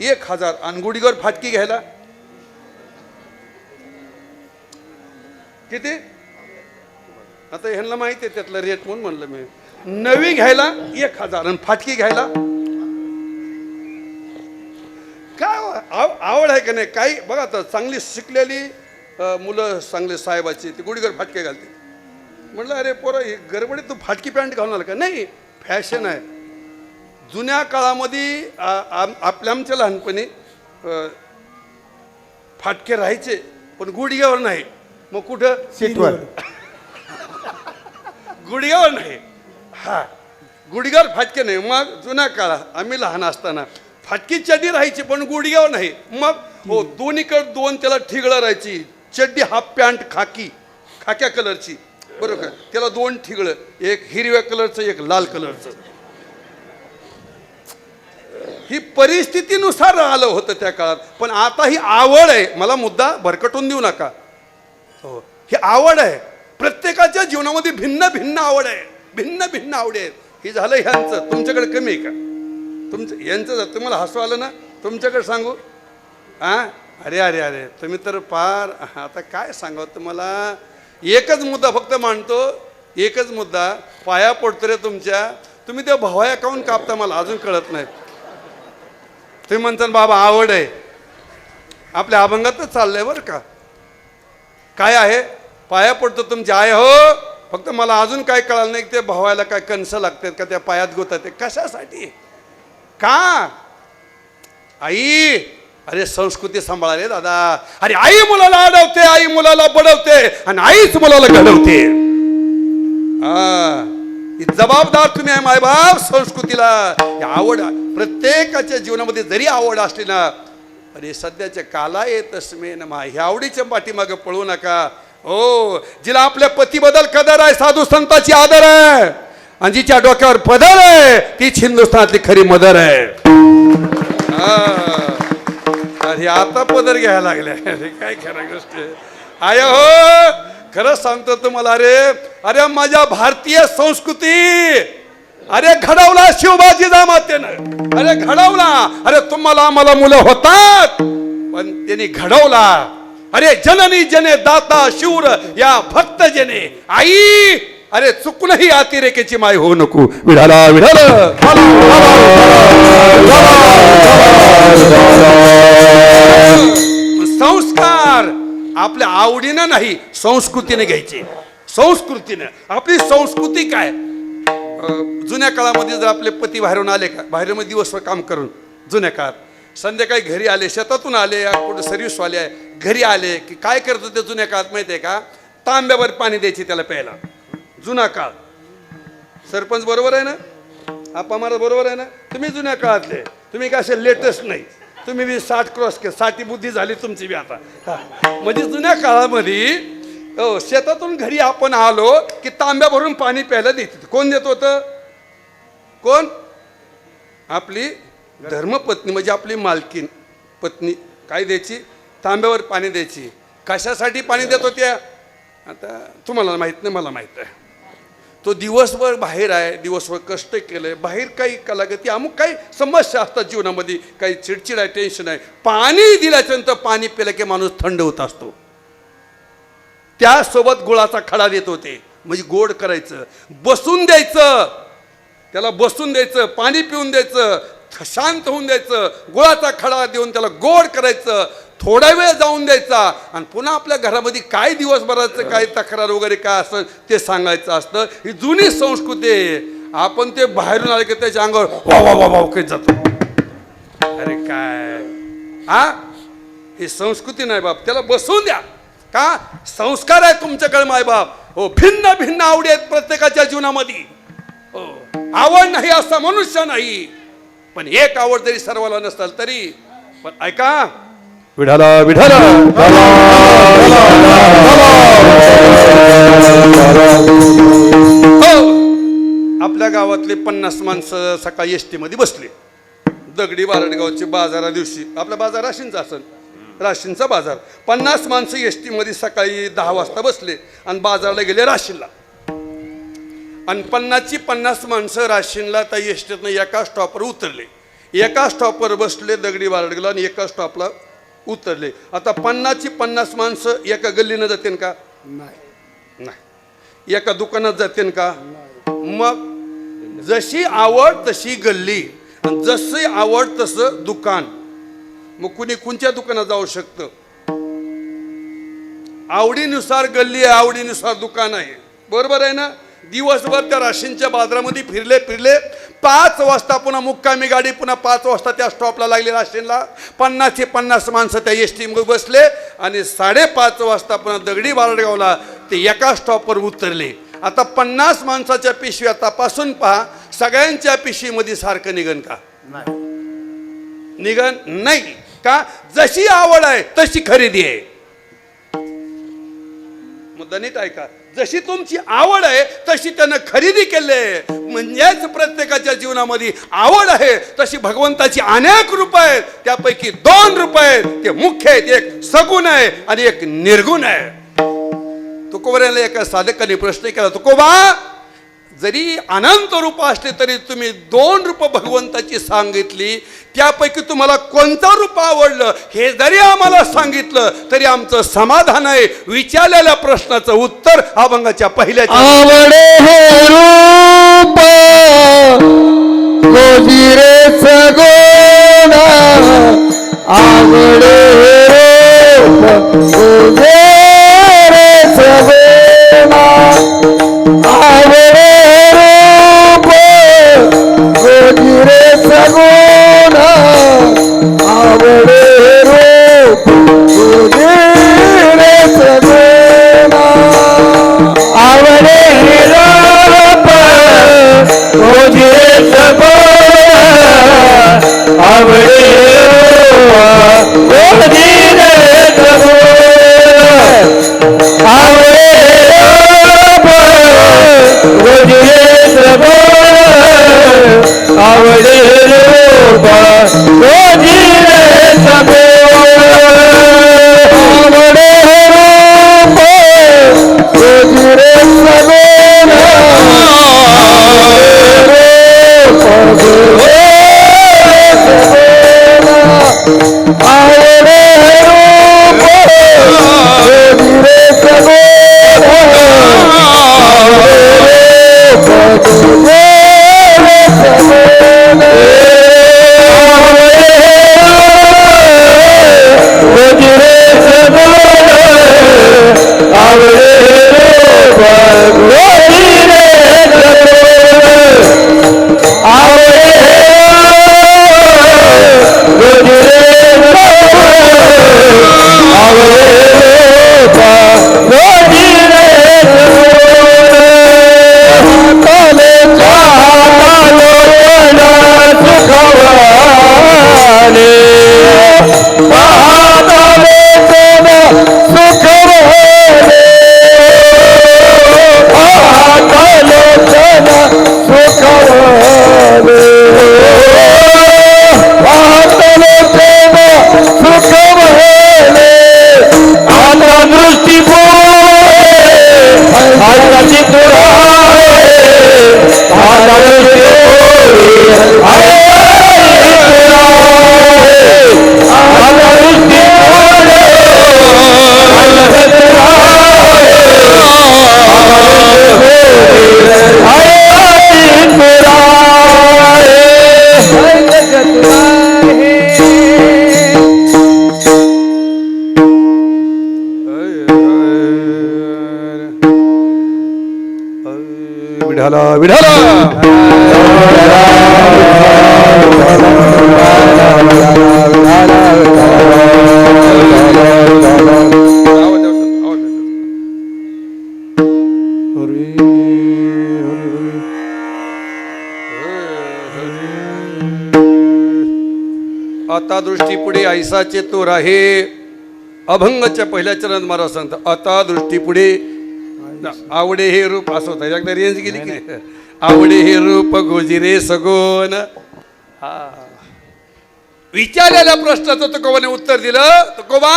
Speaker 1: 1000 आणि गुडीवर फाटकी घ्यायला किती? आता ह्यांना माहिती आहे त्यातलं रेट म्हणून म्हणलं मी. नवी घ्यायला 1000 आणि फाटकी घ्यायला काय आवड आहे का नाही. काही बघा आता चांगली शिकलेली मुलं चांगले साहेबाची ती गुडीवर फाटके घालते. म्हटलं अरे पोरं ही गडबडीत तू फाटकी पॅन्ट घालून आला का? नाही, फॅशन आहे. जुन्या काळामध्ये आमच्या लहानपणी फाटके राहायचे पण गुडघ्यावर नाही. मग कुठं?
Speaker 2: सीटवर.
Speaker 1: गुडघ्यावर नाही. हा, गुडघ्यावर फाटके नाही. मग जुन्या काळात आम्ही लहान असताना फाटकी चड्डी राहायची पण गुडघ्यावर नाही. मग हो, दोन्हीकडे 2 त्याला ठिगळं राहायची. चड्डी हाफ पॅन्ट खाक्या कलरची, बरोबर. त्याला 2 ठिगळं, एक हिरव्या कलरचं, एक लाल कलरचं. ही परिस्थितीनुसार आलं होतं त्या काळात. पण आता ही आवड आहे. मला मुद्दा भरकटून देऊ नका. हो, ही आवड आहे. प्रत्येकाच्या जीवनामध्ये भिन्न भिन्न आवड आहे. भिन्न भिन्न आवड आहेत. हे झालं ह्यांचं. तुमच्याकडे कमी आहे का? तुमचं यांचं तुम्हाला हसू आलं ना. तुमच्याकडे सांगू? अरे अरे अरे तुम्ही तर पार. आता काय सांगावं तुम्हाला. एकच मुद्दा फक्त मांडतो. एकच मुद्दा. पाया पडतो रे तुमच्या. तुम्ही त्या भवाया काऊन कापता मला अजून कळत नाही. तुम्ही म्हणता बाबा आवड आहे. आपल्या अभंगातच चाललंय बरं का. काय आहे? पाया पडतो तुमच्या आहे हो. फक्त मला अजून काय कळालं नाही ते भवायला काय कणसं लागतात का त्या पायात गोतात. ते कशासाठी? का? आई, अरे संस्कृती सांभाळा रे दादा. अरे आई मुलाला अडवते, आई मुलाला बडवते आणि आईच मुलाला घडवते. जबाबदार तुम्ही आहे मायबाप संस्कृतीला. आवड प्रत्येकाच्या जीवनामध्ये जरी आवड असली ना, अरे सध्याच्या काला येत अस्मे नमा. ह्या आवडीच्या पाठीमागे पळू नका. हो, जिला आपल्या पतीबद्दल कदर आहे, साधू संतांची आदर आहे आणि जिच्या डोक्यावर पदर आहे तीच हिंदुस्थानातली खरी मदर आहे. अरे आता पदर घ्यायला लागले. अरे काय खरं गोष्ट आय हो. खरंच सांगतो तुम्हाला. अरे माझ्या भारतीय संस्कृती अरे घडवला शिवबाजी मातेनं. अरे घडवला. अरे तुम्हाला आम्हाला मुलं होतात पण त्यांनी घडवला. अरे जननी जने दाता शूर या भक्त जने. आई अरे चुकूनही अतिरेकेची माय होऊ नको. विढाला विढाल. संस्कार आपल्या आवडीनं नाही, संस्कृतीने घ्यायचे. संस्कृतीनं. आपली संस्कृती काय? जुन्या काळामध्ये जर आपले पती बाहेरून आले का, बाहेरमध्ये दिवसभर काम करून जुन्या काळात संध्याकाळी घरी आले, शेतातून आले या कुठं सर्व्हिसवाले आहे, घरी आले की काय करत होते जुन्या काळात माहिती आहे का? तांब्यावर पाणी द्यायचे त्याला प्यायला. जुना काळ. सरपंच बरोबर आहे ना? आपा महाराज बरोबर आहे ना? तुम्ही जुन्या काळातले, तुम्ही काय असे लेटेस्ट नाही. तुम्ही बी 60 क्रॉस के 60 बुद्धी झाली तुमची बी आता. म्हणजे जुन्या काळामध्ये शेतातून घरी आपण आलो की तांब्या भरून पाणी प्यायला देत. कोण देत होतं? कोण? आपली धर्मपत्नी, म्हणजे आपली मालकीन पत्नी काय द्यायची? तांब्यावर पाणी द्यायची. कशासाठी पाणी देत होत्या? आता तुम्हाला माहीत नाही, मला माहीत आहे. तो दिवसभर बाहेर आहे, दिवसभर कष्ट केलं, बाहेर काही कलागती अमुक काही समस्या असतात जीवनामध्ये, काही चिडचिड आहे, टेन्शन आहे. पाणी दिल्याच्यानंतर पाणी पिलं की माणूस थंड होत असतो. त्यासोबत गुळाचा खडा देत होते, म्हणजे गोड करायचं, बसून द्यायचं, त्याला बसून द्यायचं, पाणी पिऊन द्यायचं, शांत होऊन द्यायचं, गुळाचा खडा देऊन त्याला गोड करायचं, थोडा वेळ जाऊन द्यायचा आणि पुन्हा आपल्या घरामध्ये काय दिवसभराचं काय तक्रार वगैरे काय असतं ते सांगायचं असतं. ही जुनी संस्कृती आहे. आपण ते बाहेरून आले की त्याच्या अंगावर वा वा वा वा काही जातो. अरे काय हा, ही संस्कृती नाही बाप. त्याला बसवून द्या. का? संस्कार आहे तुमच्याकडे मायबाप. हो, भिन्न भिन्न आवडी आहेत प्रत्येकाच्या जीवनामध्ये. हो, आवड नाही असा मनुष्य नाही, पण एक आवड जरी सर्वाला नसेल तरी पण ऐका,
Speaker 3: विठाला विठाला
Speaker 1: हो, आपल्या गावातले 50 माणसं सकाळी एसटी मध्ये बसले. दगडी बारडगावचे बाजारा दिवशी, आपला बाजार राशींचा असेल, राशींचा बाजार. 50 माणसं एसटी मध्ये सकाळी 10 वाजता बसले आणि बाजारला गेले राशीनला. आणि 50 माणसं राशीनला त्या एसटीतनं एका स्टॉपवर उतरले, एका स्टॉपवर बसले दगडी बारडगावला आणि एका स्टॉपला उतरले. आता 50 माणसं एका गल्लीनं जाते का? नाही. एका दुकानात जाते का? मग जशी आवड तशी गल्ली, जशी आवड तसं दुकान. मग कुणी कोणत्या दुकानात जाऊ शकतं? आवडीनुसार गल्ली आहे, आवडीनुसार दुकान आहे. बरोबर आहे ना? दिवसभर त्या राशींच्या बाजारामध्ये फिरले 5 वाजता पुन्हा मुक्कामी गाडी, पुन्हा 5 वाजता त्या स्टॉपला लागली राशीनला. 50 माणसं त्या एसटी मध्ये बसले आणि 5:30 वाजता पुन्हा दगडी बारडगावला ते एका स्टॉपवर उतरले. आता 50 माणसाच्या पिशव्या तपासून पहा, सगळ्यांच्या पिशवीमध्ये सारखं निघन का? निघन नाही. का? जशी आवड आहे तशी खरेदी आहे. मुद्दा नीट ऐका. जशी तुमची आवड आहे तशी त्यानं खरेदी केले. म्हणजेच प्रत्येकाच्या जीवनामध्ये आवड आहे तशी भगवंताची अनेक रूप आहेत. त्यापैकी 2 रूप आहेत ते मुख्य आहेत. एक सगुण आहे आणि एक निर्गुण आहे. तुकोबाला एका साधकाने प्रश्न केला, तुकोबा, जरी अनंत रूप असले तरी तुम्ही 2 रूप भगवंताची सांगितली, त्यापैकी तुम्हाला कोणतं रूप आवडलं हे जरी आम्हाला सांगितलं तरी आमचं समाधान आहे. विचारलेल्या प्रश्नाचं उत्तर अभंगाच्या पहिल्या
Speaker 3: आवडे हे रूप गोजिरे सगोना, आवडे हे रूप गोजिरे सगोना, आवडे रूप गोजिरे सगोना, आवडे रूप गोजिरे सगोना, आवडे रूप गोजिरे सगोना, आवडे रूप गोजिरे सगोना, आवडे रूप गोजिरे सगोना, आवडे रूप गोजिरे सगोना, आवडे रूप गोजिरे सगोना, आवडे रूप गोजिरे सगोना, आवडे रूप गोजिरे सगोना,
Speaker 1: विढाला विढाला आता दृष्टी पुढे ऐसाचे तो राहे अभंगच्या पहिल्या चरणात महाराज सांगतात आता दृष्टी पुढे आवडे हे रूप असं होतं एकदा रेंज गेली की आवडे हे रूप गोजिरे सगोन हा विचारलेल्या प्रश्नाचं तुकोबाने उत्तर दिलं तुकोबा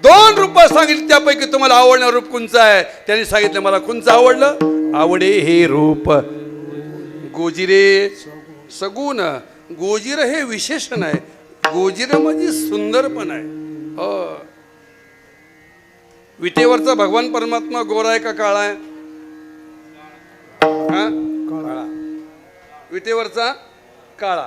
Speaker 1: 2 रूप सांगितली त्यापैकी तुम्हाला आवडणारं रूप कोणचं आहे त्यांनी सांगितलं मला कोणचं आवडलं आवडे हे रूप गोजिरे सगुण गोजिर हे विशेषण आहे गोजिर म्हणजे सुंदर पण आहे हो विटेवरचा भगवान परमात्मा गोरा आहे का काळा आहे हा काळा विटेवरचा काळा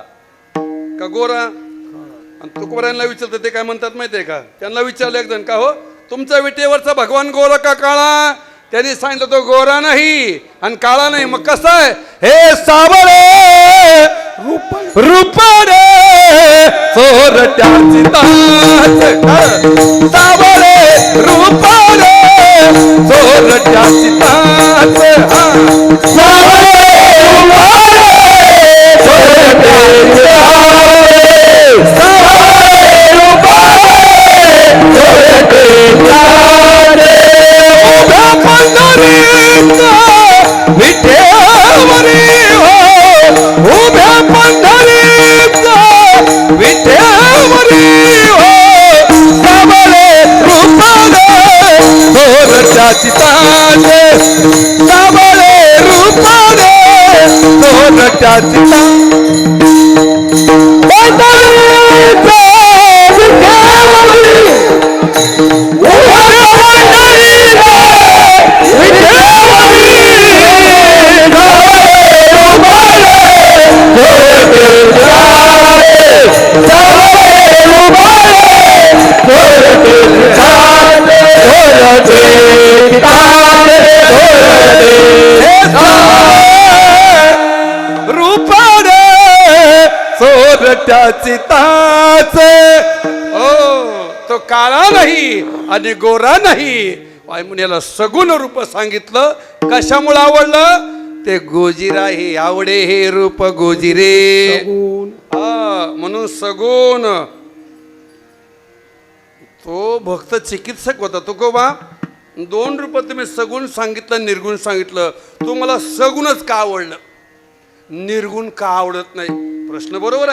Speaker 1: का गोरा आणि तुकोबारांना विचारतं ते काय म्हणतात माहितीये का त्यांना विचारलं एक जण का हो तुमचा विटेवरचा भगवान गोरा का काळा त्यांनी सांगितलं तो गोरा नाही आणि काळा नाही मग कसा आहे हे सावळे रूपाने चोरट्याची ताच सावळे रूपाने चोरट्याची ताच सावळे त्याची ताच तो काळा नाही आणि गोरा नाही वायुमुनीला सगुण रूप सांगितलं कशामुळे आवडलं ते गोजिरा हे आवडे हे रूप गोजिरे म्हणून सगुण तो भक्त चिकित्सक होता तुकोबा 2 रूप तुम्ही सगुण सांगितलं निर्गुण सांगितलं तो मला सगुणच का आवडलं निर्गुण का आवडत नाही प्रश्न बरोबर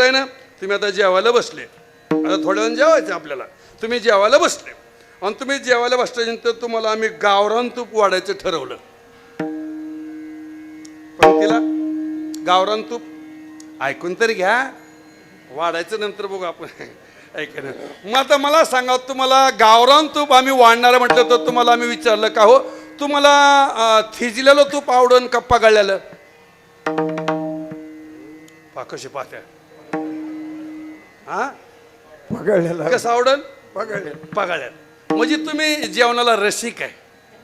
Speaker 1: आहे ना तुम्ही आता जेवायला बसले आता थोड्या वेळ जेवायचं आपल्याला तुम्ही जेवायला बसले आणि तुम्ही जेवायला बसल्यानंतर तुम्हाला आम्ही गावरान तूप वाढायचं ठरवलं पण तिला गावरान तूप ऐकून तरी घ्या वाढायचं नंतर बघू आपण ऐक ना मग आता मला सांगा तुम्हाला गावरान तूप आम्ही वाढणार म्हटलं तर तुम्हाला आम्ही विचारलं का हो तुम्हाला थिजलेलं तूप आवडन का पगाळलेलं कशी पाहत्या हा
Speaker 2: पकडलेला
Speaker 1: कसं आवडन
Speaker 2: पकडले
Speaker 1: पगाळ्यात म्हणजे तुम्ही जेवणाला रसिक आहे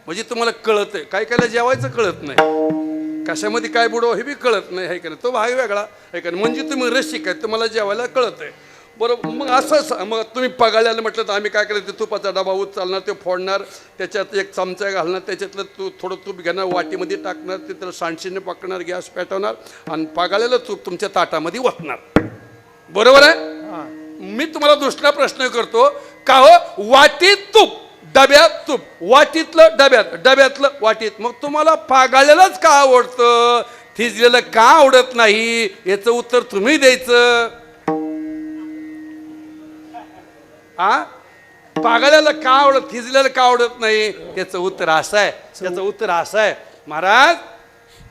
Speaker 1: म्हणजे तुम्हाला कळत आहे काय कायला जेवायचं कळत नाही कशामध्ये काय बुडव हे बी कळत नाही आहे का नाही तो भाग वेगळा आहे का नाही म्हणजे तुम्ही रसिक आहे तुम्हाला जेवायला कळत आहे बरोबर मग असं मग तुम्ही पगाळ्याला म्हटलं तर आम्ही काय करायचं ते तुपाचा डबा उचलणार ते फोडणार त्याच्यात एक चमचा घालणार त्याच्यातलं थोडं तूप घेणार वाटीमध्ये टाकणार ते त्याला सांडशीने पकडणार गॅस पेटवणार आणि पगाळ्याला तूप तुमच्या ताटामध्ये ओतणार बरोबर आहे मी तुम्हाला दुसरा प्रश्न करतो का हो वाटीत तूप डब्यात तूप वाटीतलं डब्यातलं वाटीत मग तुम्हाला पागाळलेलंच का आवडतं थिजलेलं का आवडत नाही याचं उत्तर तुम्ही द्यायचं हा पागाळ्याला का आवडत थिजलेलं का आवडत नाही त्याचं उत्तर असं आहे महाराज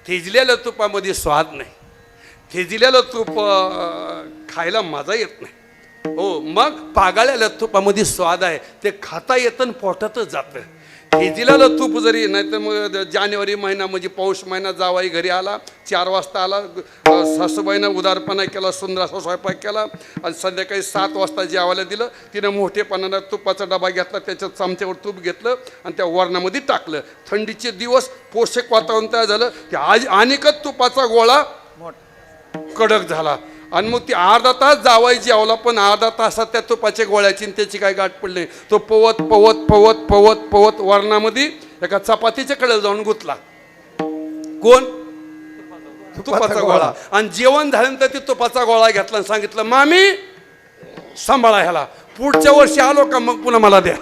Speaker 1: थिजलेल्या तुपामध्ये स्वाद नाही थिजलेलं तूप खायला मजा येत नाही हो मग पागाळ्याला तुपामध्ये स्वाद आहे ते खाता येतं आणि पोटातच जातं हे दिलेलं तूप जरी नाही तर मग जानेवारी महिना म्हणजे पौष महिना जावाई घरी आला 4 वाजता आला, सासूबाईनं उदारपणा केला, सुंदर असा स्वयंपाक केला आणि संध्याकाळी 7 वाजता जेवायला दिलं. तिनं मोठेपणानं तुपाचा डबा घेतला, त्याच्यात चमच्यावर तूप घेतलं आणि त्या वरणामध्ये टाकलं. थंडीचे दिवस, पोषक वातावरण तयार झालं. ते आज अनेकच तुपाचा गोळा कडक झाला आणि मग ती अर्धा तास जावाई जेवला, पण अर्धा तासात त्या तुपाच्या गोळ्याची त्याची काय गाठ पडली. तो पवत पवत पवत पवत पवत वरणामध्ये एका चपातीच्या कडेला जाऊन गुतला. कोण? तुपाचा गोळा. आणि जेवण झाल्यानंतर ती तुपाचा गोळा घेतला आणि सांगितलं, मामी सांभाळा ह्याला, पुढच्या वर्षी आलो का मग पुन्हा मला द्या.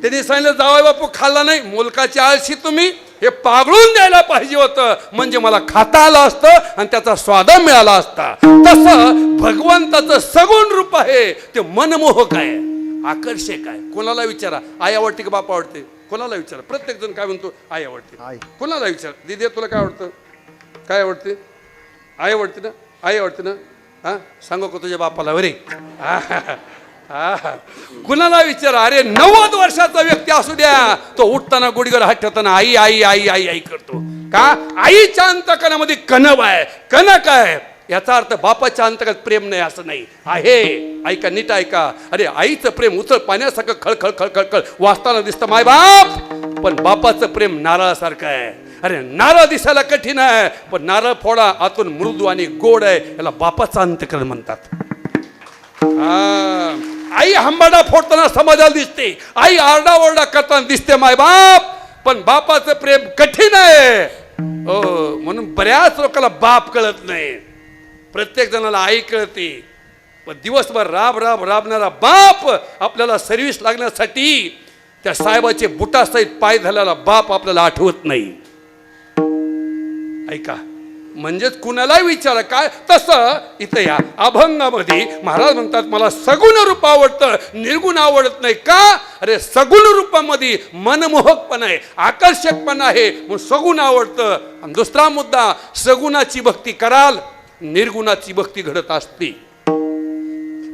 Speaker 1: त्यांनी सांगितलं, जावाई बापू खाल्ला नाही, मुलकाची आळशी तुम्ही, हे पागळून द्यायला पाहिजे होतं, म्हणजे मला खाता आलं असतं आणि त्याचा स्वाद मिळाला असता. तसं भगवंताचं सगुण रूप आहे, ते मनमोहक आहे, आकर्षक आहे. कोणाला विचारा, आई आवडते का बाप आवडते? कोणाला विचारा, प्रत्येक जण काय म्हणतो आई आवडते. कोणाला विचार, दिदी तुला काय आवडतं? काय आवडते? आई आवडते ना? आई आवडते ना? हा, सांगू का तुझ्या बापाला? बरे कुणाला विचार, अरे 90 वर्षाचा व्यक्ती असू द्या, तो उठताना गुडघ्यावर हात ठेवताना आई आई आई आई आई करतो. का? आईच्या अंतकणामध्ये कणव आहे, कणक आहे. याचा अर्थ बापाच्या अंतकणात प्रेम नाही असं नाही आहे. ऐका, नीट ऐका. अरे आईचं प्रेम उचल पाण्यासारखं खळखळ खळखळ खळ वाचताना दिसतं माय बाप, पण बापाचं प्रेम नारळासारखं आहे. अरे नारळ दिसायला कठीण आहे, पण नारळ फोडा आतून मृदू आणि गोड आहे, याला बापाचं अंतकरण म्हणतात. आई हंबाडा फोडताना समाजाला दिसते, आई आरडाओरडा करताना दिसते माय बाप, पण बापाचं प्रेम कठीण आहे. म्हणून बऱ्याच लोकांना बाप कळत नाही. प्रत्येक जणाला आई कळते, पण दिवसभर राबणारा बाप आपल्याला सर्व्हिस लागण्यासाठी त्या साहेबाचे बुटासहित पाय झालेला बाप आपल्याला आठवत नाही. ऐका, म्हणजेच कुणालाही विचारा काय. तसं इथं या अभंगामध्ये महाराज म्हणतात, मला सगुण रूप आवडतं, निर्गुण आवडत नाही. का? अरे सगुण रूपामध्ये मनमोहकपण आहे, आकर्षकपण आहे, म्हणून सगुण आवडतं. आणि दुसरा मुद्दा, सगुणाची भक्ती कराल, निर्गुणाची भक्ती घडत असते.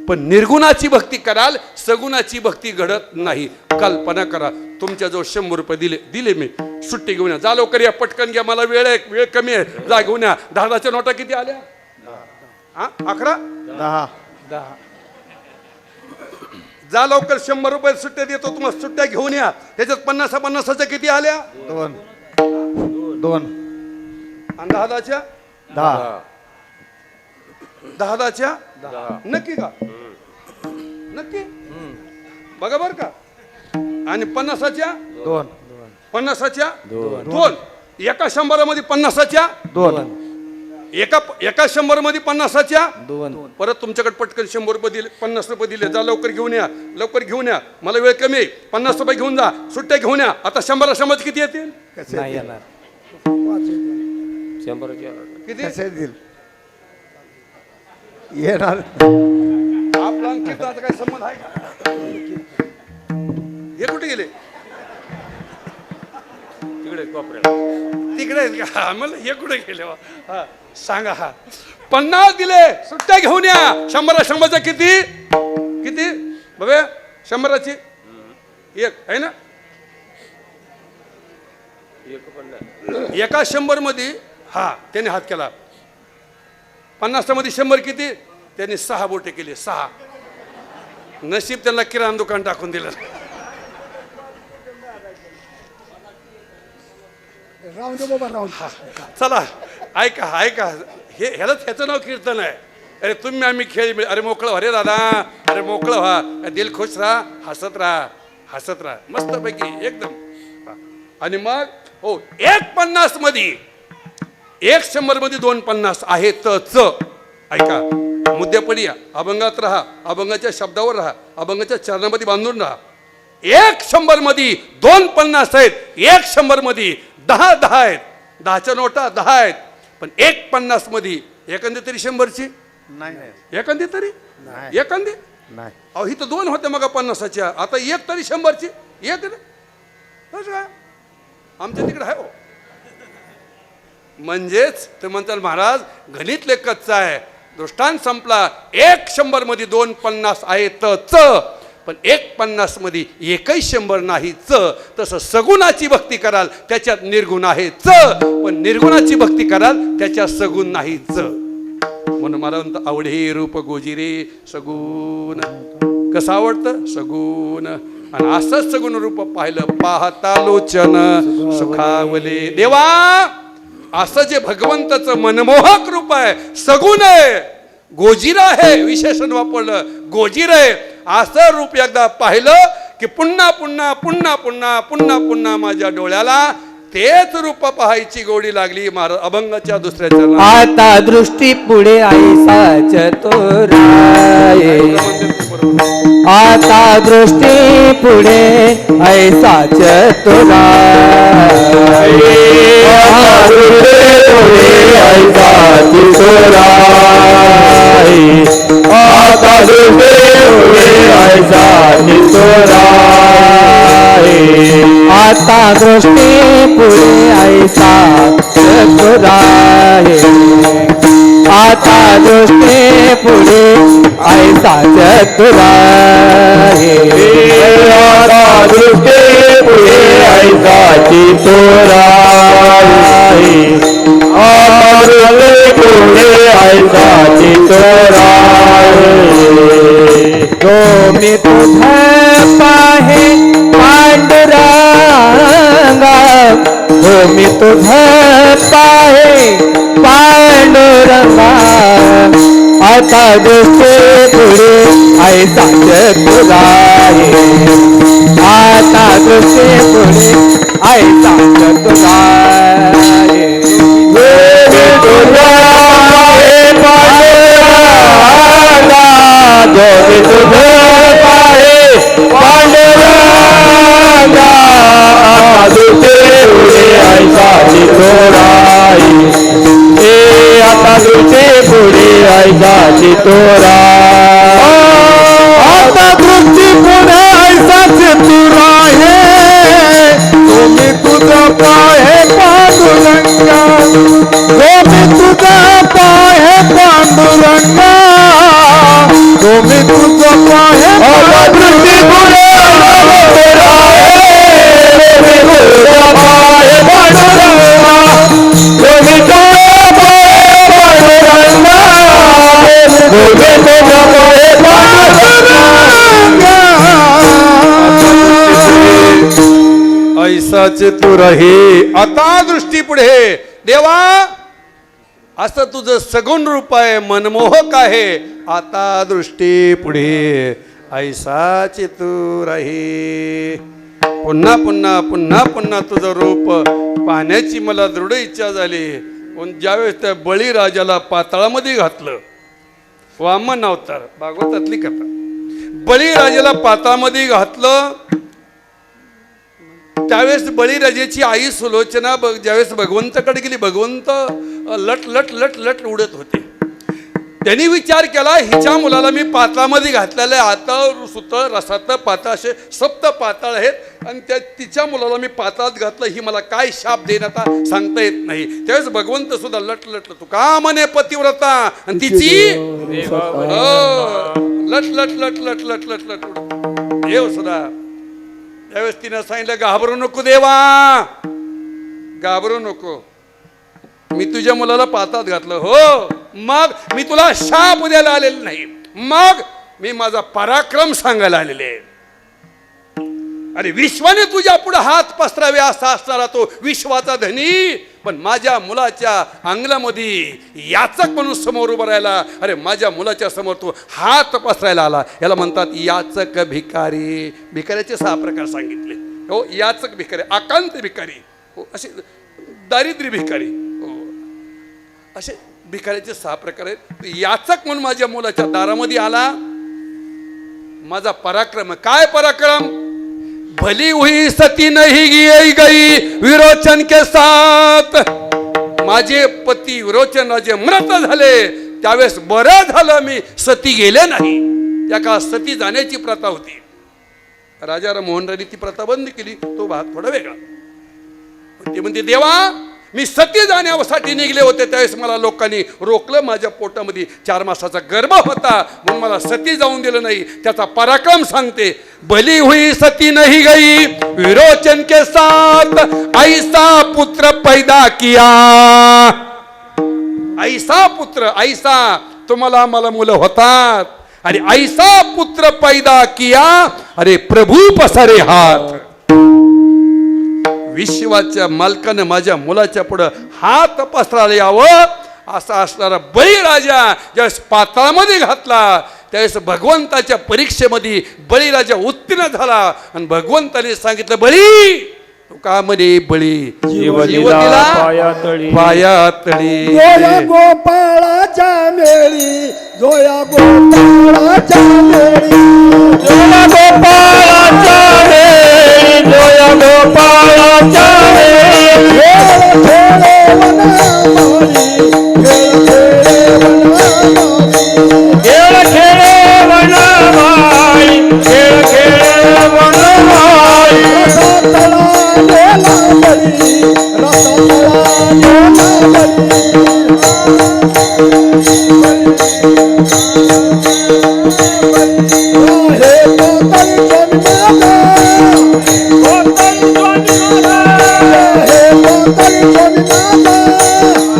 Speaker 1: पण निर्गुणाची भक्ती कराल, सगुणाची भक्ती घडत नाही. कल्पना करा, तुमच्याजवळ 100 रुपये दिले मी, सुट्टी घेऊन या, जा लवकर या, पटकन घ्या, मला वेळ कमी आहे, जा घेऊन या. 10च्या नोटा किती आल्या? 11? 10. जा लवकर, 100 रुपये सुट्ट्या देतो तुम्हाला, सुट्ट्या घेऊन या. त्याच्यात 50 किती आल्या?
Speaker 3: 2.
Speaker 1: आणि 10च्या 10 नक्की का? नक्की बघा बर का. आणि 50च्या
Speaker 3: 2.
Speaker 1: 50च्या 2. एका 100 मध्ये 50च्या
Speaker 3: 2.
Speaker 1: एका 100 मध्ये 50च्या 2. परत तुमच्याकडे पटकन 100 रुपये दिले, 50 रुपये दिले, जा लवकर घेऊन या, लवकर घेऊन या, मला वेळ कमी आहे, 50 रुपये घेऊन जा, सुट्ट्या घेऊन या. आता 100 किती येतील?
Speaker 3: नाही येणार.
Speaker 2: 100
Speaker 1: किती
Speaker 3: येणार?
Speaker 1: आपला कीर्तनाचा काय संबंध आहे का? हे कुठे गेले? तिकडे आम्हाला हे कुठे गेले? सांगा. 50 दिले, सुट्ट्या घेऊन या. 100 किती किती बघा? 100ची 1 आहे ना? एका 100 मध्ये त्याने हात केला. 50 मध्ये 100 किती? त्यांनी 6 बोटे केले. 6. नशीब त्यांना किराणा दुकान टाकून दिलं. चला ऐका, ह्याचं नाव कीर्तन आहे. अरे तुम्ही आम्ही खेळ, अरे मोकळं व्हा रे दादा, अरे मोकळं व्हा, दिल खुश राहा, हसत राहा, मस्त पैकी एकदम. आणि मग हो, 1 मध्ये 100 मध्ये 2 50 आहे. ऐका, मुद्द्यापडी या, अभंगात राहा, अभंगाच्या शब्दावर राहा, अभंगाच्या चरणामध्ये बांधून राहा. 100 मध्ये 2 50 आहेत, 100 मध्ये 10 आहेत, 10च्या नोटा 10 आहेत. पण 1 मध्ये एखादी तरी 100ची
Speaker 3: नाही.
Speaker 1: एखादी तरी एखादी
Speaker 3: नाही.
Speaker 1: अहो ही तर 2 होत्या मग 50च्या, आता 1 तरी 100ची 1 काय आमच्या तिकडे आहे हो. म्हणजेच ते म्हणतात महाराज गणित कच्चा आहे, दृष्टांत संपला. 100 मध्ये 2 50 आहे. पण 1:50 मध्ये एकही 100 नाही च. तसं सगुणाची भक्ती कराल त्याच्यात निर्गुण आहे च, पण निर्गुणाची भक्ती कराल त्याच्यात सगुण नाही च. म्हणून मला म्हणतं आवडे रूप गोजिरे सगुण. कसं आवडतं? सगुण. आणि असंच सगुण रूप पाहिलं पाहता लोचन सुखावले. देवा असं जे भगवंताचं मनमोहक रूप आहे, सगुण आहे, गोजिरा आहे, विशेषण वापरलं गोजिर आहे, असं रूप एकदा पाहिलं की पुन्हा पुन्हा पुन्हा पुन्हा पुन्हा पुन्हा माझ्या डोळ्याला तेच रूप पाहायची गोडी लागली. महाराज अभंगाच्या दुसऱ्या चरणात
Speaker 4: आता दृष्टी पुढे ऐसा चतुराय, आता दृष्टी पुढे ऐसा चतुराय,
Speaker 2: आता दृष्टी पुढे ऐसा चतुराय, आता दृष्टी पुढे ऐसा चतुराय,
Speaker 4: आता दृष्टी पुढे ऐसा चतुराय, आता दृष्टी पुढे ऐसा चतुराय,
Speaker 2: आता दृष्टी पुढे ऐसा चतुराय, आता दृष्टी पुढे ऐसा चतुराय.
Speaker 4: तो मी तुझा पाहे पांडुरंगा, तो मी तुझा पाहे पांडुरंगा, आता दृष्टी पुढे ऐसा चतुराय, आता दृष्टी पुढे ऐसा चतुराय.
Speaker 2: तुझा पाहे पांडुरंगा, जो मी तुझा पाहे पांडुरंगा, आता दृष्टी पुढे ऐसा चतुराय, आता दृष्टी पुढे ऐसा चतुराय, आता दृष्टी पुढे ऐसा चतुराय, तुम्ही तुझा पाहे पांडुरंगा, तुम्ही तुझा पाहे पांडुरंगा, तुम्ही तुझा पाहे दृष्टी पुढे
Speaker 1: ऐसा चतुर आहे. आता दृष्टी पुढे देवा असं तुझं सगुण रूप आहे, मनमोहक आहे, आता दृष्टी पुढे ऐसा चतुर आहे. पुन्हा पुन्हा पुन्हा पुन्हा तुझं रूप पाहण्याची मला दृढ इच्छा झाली. पण ज्यावेळेस त्या बळीराजाला पाताळामध्ये घातलं, वामन अवतार भागवतातली कथा, बळीराजाला पाताळामध्ये घातलं, त्यावेळेस बळीराजाची आई सुलोचना ज्यावेळेस भगवंताकडे गेली, भगवंत लट लट लट लट उडत होते. त्यांनी विचार केला हिच्या मुलाला मी पाताळामध्ये घातलेलं आहे, आता सुत रसात पाताळ असे सप्त पाताळ आहेत, आणि त्या तिच्या मुलाला मी पाताळात घातलं, ही मला काय शाप देईन आता सांगता येत नाही. त्यावेळेस भगवंत सुद्धा लट लट तू का म्हणे पतिव्रता, आणि तिची लट लट लट लट लट लट लट देव सुद्धा. त्यावेळेस तिनं सांगितलं घाबरू नको देवा, घाबरू नको, मी तुझ्या मुलाला पाताळात घातलं, हो मग मी तुला शाप द्यायला आलेलं नाही, मग मी माझा पराक्रम सांगायला आलेले. अरे विश्वाने तुझ्या पुढे हात पसरावे असा असणारा तो विश्वाचा धनी, पण माझ्या मुलाच्या अंगलामध्ये याचक म्हणून समोर उभं राहिला. अरे माझ्या मुलाच्या समोर तो हात पसरायला आला. याला म्हणतात याचक भिकारी. भिकाऱ्याचे 6 प्रकार सांगितले. हो, याचक भिकारी, आकांत भिकारी, हो, असे दारिद्र्य भिकारी, हो, असे भिकाऱ्याचे 6 प्रकार आहेत. याचक म्हणून माझ्या मुलाच्या दारामध्ये आला. माझा पराक्रम, काय पराक्रम, भली हुई सती नहीं गई विरोचन के साथ. माझे पती विरोचनाचे मृत झाले, त्यावेळेस बरं झालं मी सती गेले नाही. त्या काळात सती जाण्याची प्रथा होती. राजा मोहन राणी ती प्रथा बंद केली, तो भाग थोडा वेगळा. ते म्हणते देवा मी सती जाण्यासाठी निघले होते त्यावेळेस मला लोकांनी रोखलं. माझ्या पोटामध्ये 4 मासाचा गर्भ होता म्हणून मला सती जाऊन दिलं नाही. त्याचा पराक्रम सांगते. बली हुई सती नहीं गई विरोचन के साथ, ऐसा पुत्र पैदा किया. ऐसा पुत्र, ऐसा तुम्हाला मला मुलं होतात आणि ऐसा पुत्र पैदा किया. अरे प्रभू पसारे हात. विश्वाच्या मालकानं माझ्या मुलाच्या पुढं हात पसरायला यावं असा असणारा बळीराजा ज्यावेळेस पाताळामध्ये घातला त्यावेळेस भगवंताच्या परीक्षेमध्ये बळीराजा उत्तीर्ण झाला आणि भगवंताने सांगितलं बळी तू का म्हणे बळी
Speaker 4: जीव
Speaker 1: जीव
Speaker 4: दिला
Speaker 1: दिला
Speaker 4: पायातळी.
Speaker 1: पायातळी.
Speaker 2: जोया गोपाळाच्या मेळी, जोया गोपाळाच्या मेळी,
Speaker 4: जोया गोपाळाच्या वेळी, जोया गोपाळाच्या वेळी.
Speaker 2: खेळ खेळे वनमाळी, खेळ खेळे वनमाळी,
Speaker 4: खेळ खेळे वनमाळी, खेळ खेळे वनमाळी.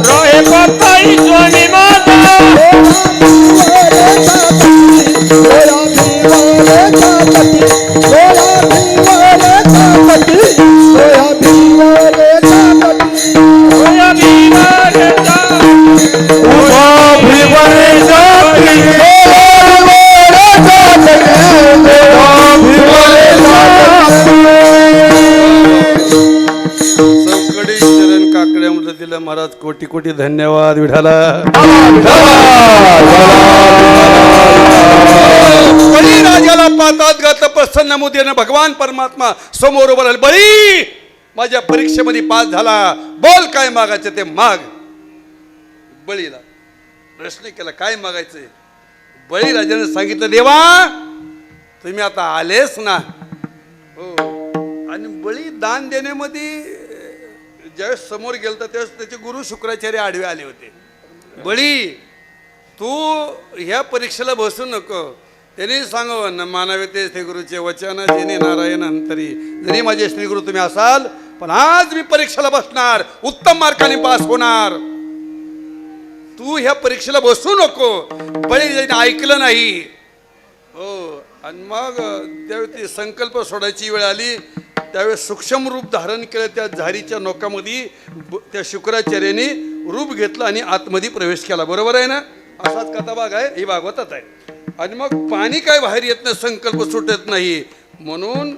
Speaker 4: रोहे पताई स्वामी माता. रोया भीमारे उभा भीमारे जाती.
Speaker 1: चौकडी चरण काकड्यामध्ये दिलं महाराज. कोटी कोटी धन्यवाद विठाला. बळीराजाला पातात घातलं. प्रसन्न मुद्देनं भगवान परमात्मा समोर उभं राहिलं. बळी माझ्या परीक्षेमध्ये पास झाला, बोल काय मागायचं ते माग. बळीला प्रश्न केला काय मागायचंय. बळीराजाने सांगितलं देवा तुम्ही आता आलेच ना. हो. आणि बळी दान देण्यामध्ये ज्यावेळेस समोर गेलता त्यावेळेस त्याचे गुरु शुक्राचार्य आडवे आले होते. बळी तू ह्या परीक्षेला बसू नको. त्यांनी सांगावं न मानावे ते श्री गुरुचे वचन जेणे नारायण अंतरी. जरी माझे श्री गुरु तुम्ही असाल पण आज मी परीक्षेला बसणार, उत्तम मार्काने पास होणार. तू ह्या परीक्षेला बसू नको. बळी ऐकलं नाही. हो. आणि मग त्यावेळी ती संकल्प सोडायची वेळ आली त्यावेळेस सूक्ष्म रूप धारण केलं. त्या झारीच्या नौकामध्ये त्या शुक्राचार्याने रूप घेतलं आणि आतमध्ये प्रवेश केला. बरोबर आहे ना. असाच कथा भाग आहे, ही भागवतात आहे. आणि मग पाणी काय बाहेर येत नाही, संकल्प सुटत नाही म्हणून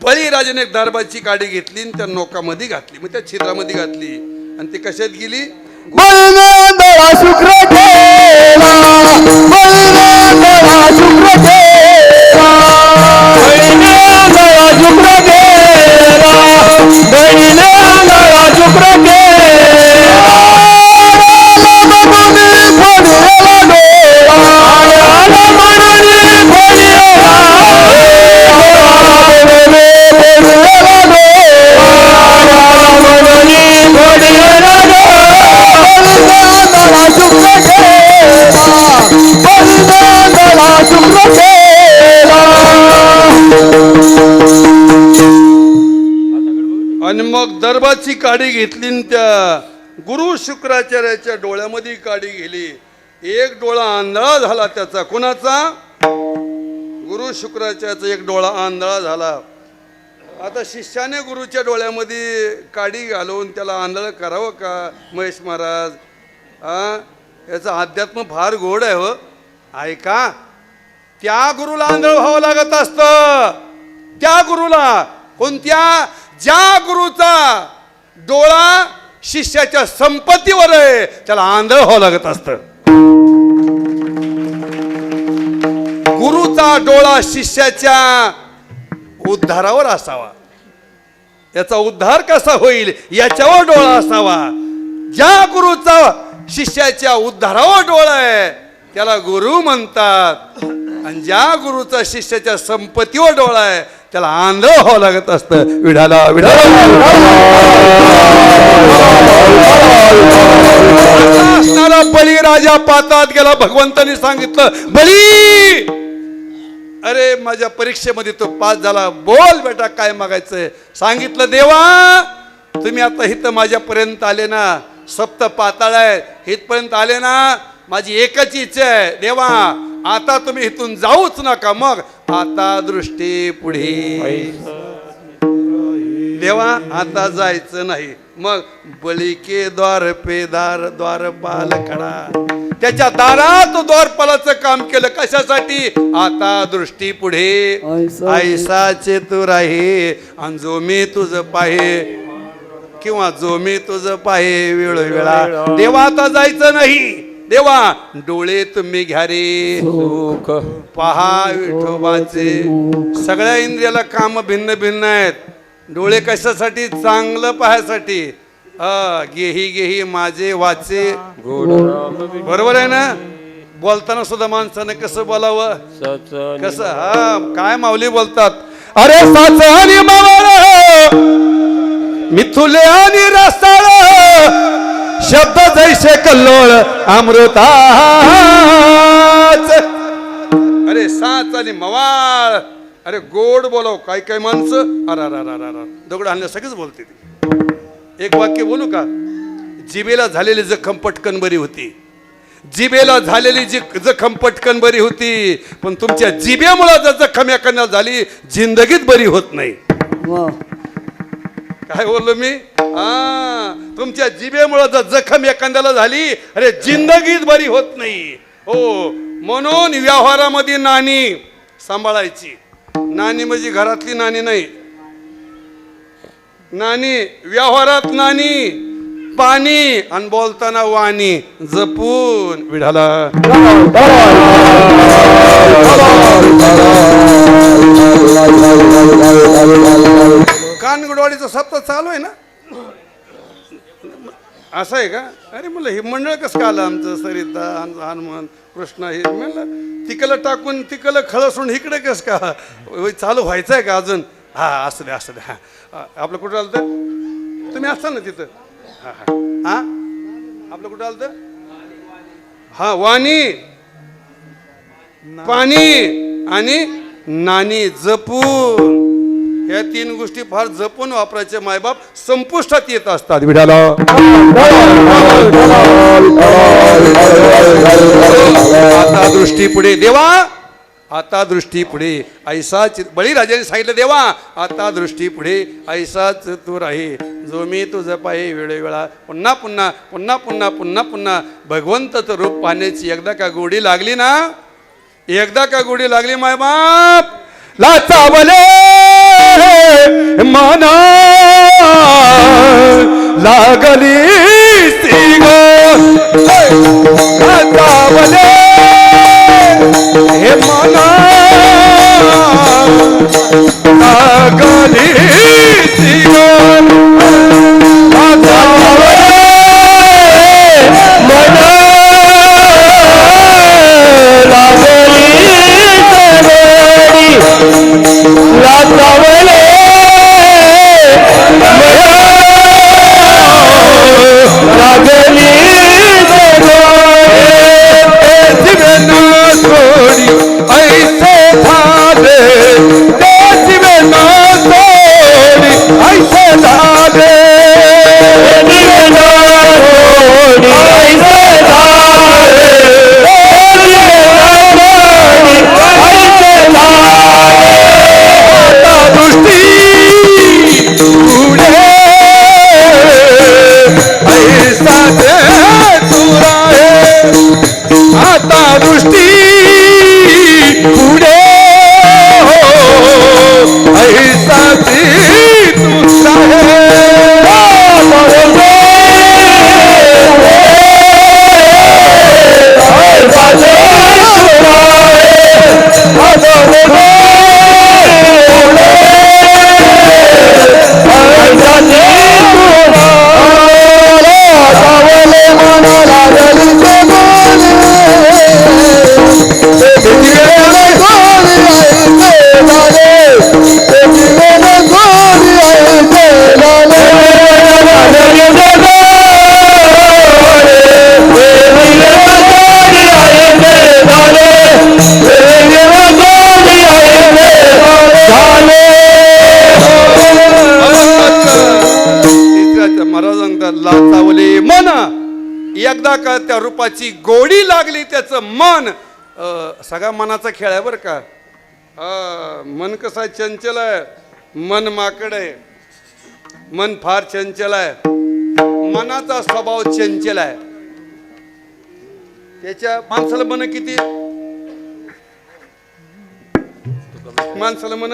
Speaker 1: बळीराजाने एक दरबारची काडी घेतली आणि त्या नौकामध्ये घातली. मग त्या छिद्रामध्ये घातली आणि ती कशात गेली.
Speaker 2: बळीनांदळा शुक्र केला, बळीनांदळा शुक्र केला, बळीनांदळा शुक्र केला, बळीनांदळा शुक्र केला.
Speaker 1: आणि मग दरबारची काडी घेतली आणि त्या गुरु शुक्राचार्याच्या डोळ्यामध्ये काडी गेली. एक डोळा आंधळा झाला त्याचा. कोणाचा. गुरु शुक्राचार्याचा एक डोळा आंधळा झाला. आता शिष्याने गुरुच्या डोळ्यामध्ये काडी घालून त्याला आंधळ करावं का महेश महाराज. याचं अध्यात्म फार गोड आहे हो. ऐका त्या गुरुला आंधळ व्हावं लागत असतं. त्या गुरुला. कोणत्या. ज्या गुरुचा डोळा शिष्याच्या संपत्तीवर आहे त्याला आंधळ व्हावं लागत असतं. गुरुचा डोळा शिष्याच्या उद्धारावर असावा. याचा उद्धार कसा होईल याच्यावर डोळा असावा. ज्या गुरुचा शिष्याच्या उद्धारावर डोळा आहे त्याला गुरु म्हणतात. आणि ज्या गुरुचा शिष्याच्या संपत्तीवर डोळा आहे त्याला आंधळ व्हावं लागत असतं. विढाला विढाला असा असणारा बळी राजा पाताळात गेला. भगवंतानी सांगितलं, बळी अरे माझ्या परीक्षेमध्ये तो पास झाला, बोल बेटा काय मागायचंय. सांगितलं, देवा तुम्ही आता इथं माझ्यापर्यंत आले ना, सप्त पाताळ आहे इथपर्यंत आले ना, माझी एकच इच्छा आहे देवा, आता तुम्ही इथून जाऊच नका. मग आता दृष्टी पुढे देवा, आता जायचं नाही. मग बळी के द्वार पे दार द्वारपाल खडा, त्याच्या दारात द्वारपालाचं काम केलं. कशासाठी? आता दृष्टी पुढे ऐसाचे तू राही, आणि जो मी तुझ पाहे किंवा जो मी तुझ पाहे वेळोवेळा. देवा आता जायचं नाही. देवा डोळे तुम्ही घ्या रे, पहा विठोबाचे. सगळ्या इंद्रियाला काम भिन्न भिन्न आहेत. डोळे कशासाठी? चांगलं पाहायसाठी. गेही गेही माझे वाचे, बरोबर आहे ना. बोलताना सुद्धा माणसाने कसं बोलावं, कसं? हा काय माऊली बोलतात, अरे साच आणि मावळ मिथुले आणि रसाळ, शब्द जैसे कल्लोळ अमृताच. अरे साच आणि मवाळ, अरे गोड बोलाव. काही काही माणसं अरा दगड आणल्या सगळीच बोलते. एक वाक्य बोलू का? जिबेला झालेली जखम पटकन बरी होती. जिबेला झालेली जखम पटकन बरी होती, पण तुमच्या जिबेमुळे जर जखम एखाद्याला झाली, जिंदगीत बरी होत नाही. काय बोललो मी? तुमच्या जिबेमुळे जर जखम एखाद्याला झाली, अरे जिंदगीत बरी होत नाही. हो, म्हणून व्यवहारामध्ये नाणी सांभाळायची. नाणी म्हणजे घरातली नाणी नाही, नाणी व्यवहारात नाणी, पाणी आणि बोलताना वाणी जपून. विढाला कानगडवाडीचा सप्ताह चालू आहे ना, असं आहे का? अरे म्हणलं हे मंडळ कसं का आलं आमचं? सरिता हनुमान कृष्ण हे म्हणलं तिकडं टाकून तिकडं खळसून इकडे कसं का चालू व्हायचं आहे का अजून? हा असं द्या असं द्या. आपलं कुठं आलं तर तुम्ही असता ना तिथं? हा हा हा आपलं कुठं आलं तर? हा वाणी, पाणी आणि नाणी जपून. या तीन गोष्टी फार जपून वापरायचे. मायबाप संपुष्टात येत असतात. विढाला आता दृष्टी पुढे देवा, आता दृष्टी पुढे ऐसाच. बळीराजाने सांगितलं, देवा आता दृष्टी पुढे ऐसाच तू राही, जो मी तुझं पाहे वेळोवेळा. पुन्हा पुन्हा पुन्हा पुन्हा पुन्हा पुन्हा भगवंताचं रूप पाहण्याची एकदा का गोडी लागली ना, एकदा का गोडी लागली मायबाप, लाचावले मना लागली सिंग, लाचावले हे मना लागली सिंग, लाचावले मना लागली का त्या रूपाची गोडी लागली त्याचं मन. सगळा मनाचा खेळ आहे बरं का. मन कसं आहे, चंचल आहे. मन माकड आहे. मन फार चंचल आहे. मनाचा स्वभाव चंचल आहे. त्याच्या माणसाला मन किती, माणसाला मन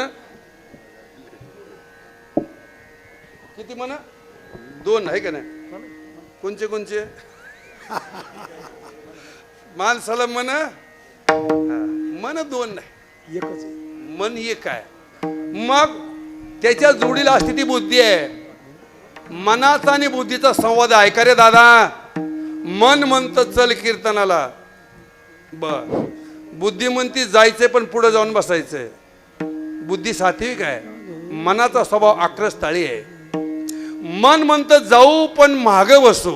Speaker 1: किती, मन 2 आहे का नाही? कोणचे कोणचे माणसाला मन 2 नाही,
Speaker 3: एकच आहे.
Speaker 1: मन एक आहे. मग त्याच्या जोडीला असते ती बुद्धी आहे. मनाचा आणि बुद्धीचा संवाद आहे का रे दादा? मन म्हणतं चल कीर्तनाला, बर. बुद्धी म्हणती जायचंय पण पुढे जाऊन बसायचंय. बुद्धी सात्विक आहे. मनाचा स्वभाव आक्रस्ताळी आहे. मन म्हणतं जाऊ पण मागे बसू.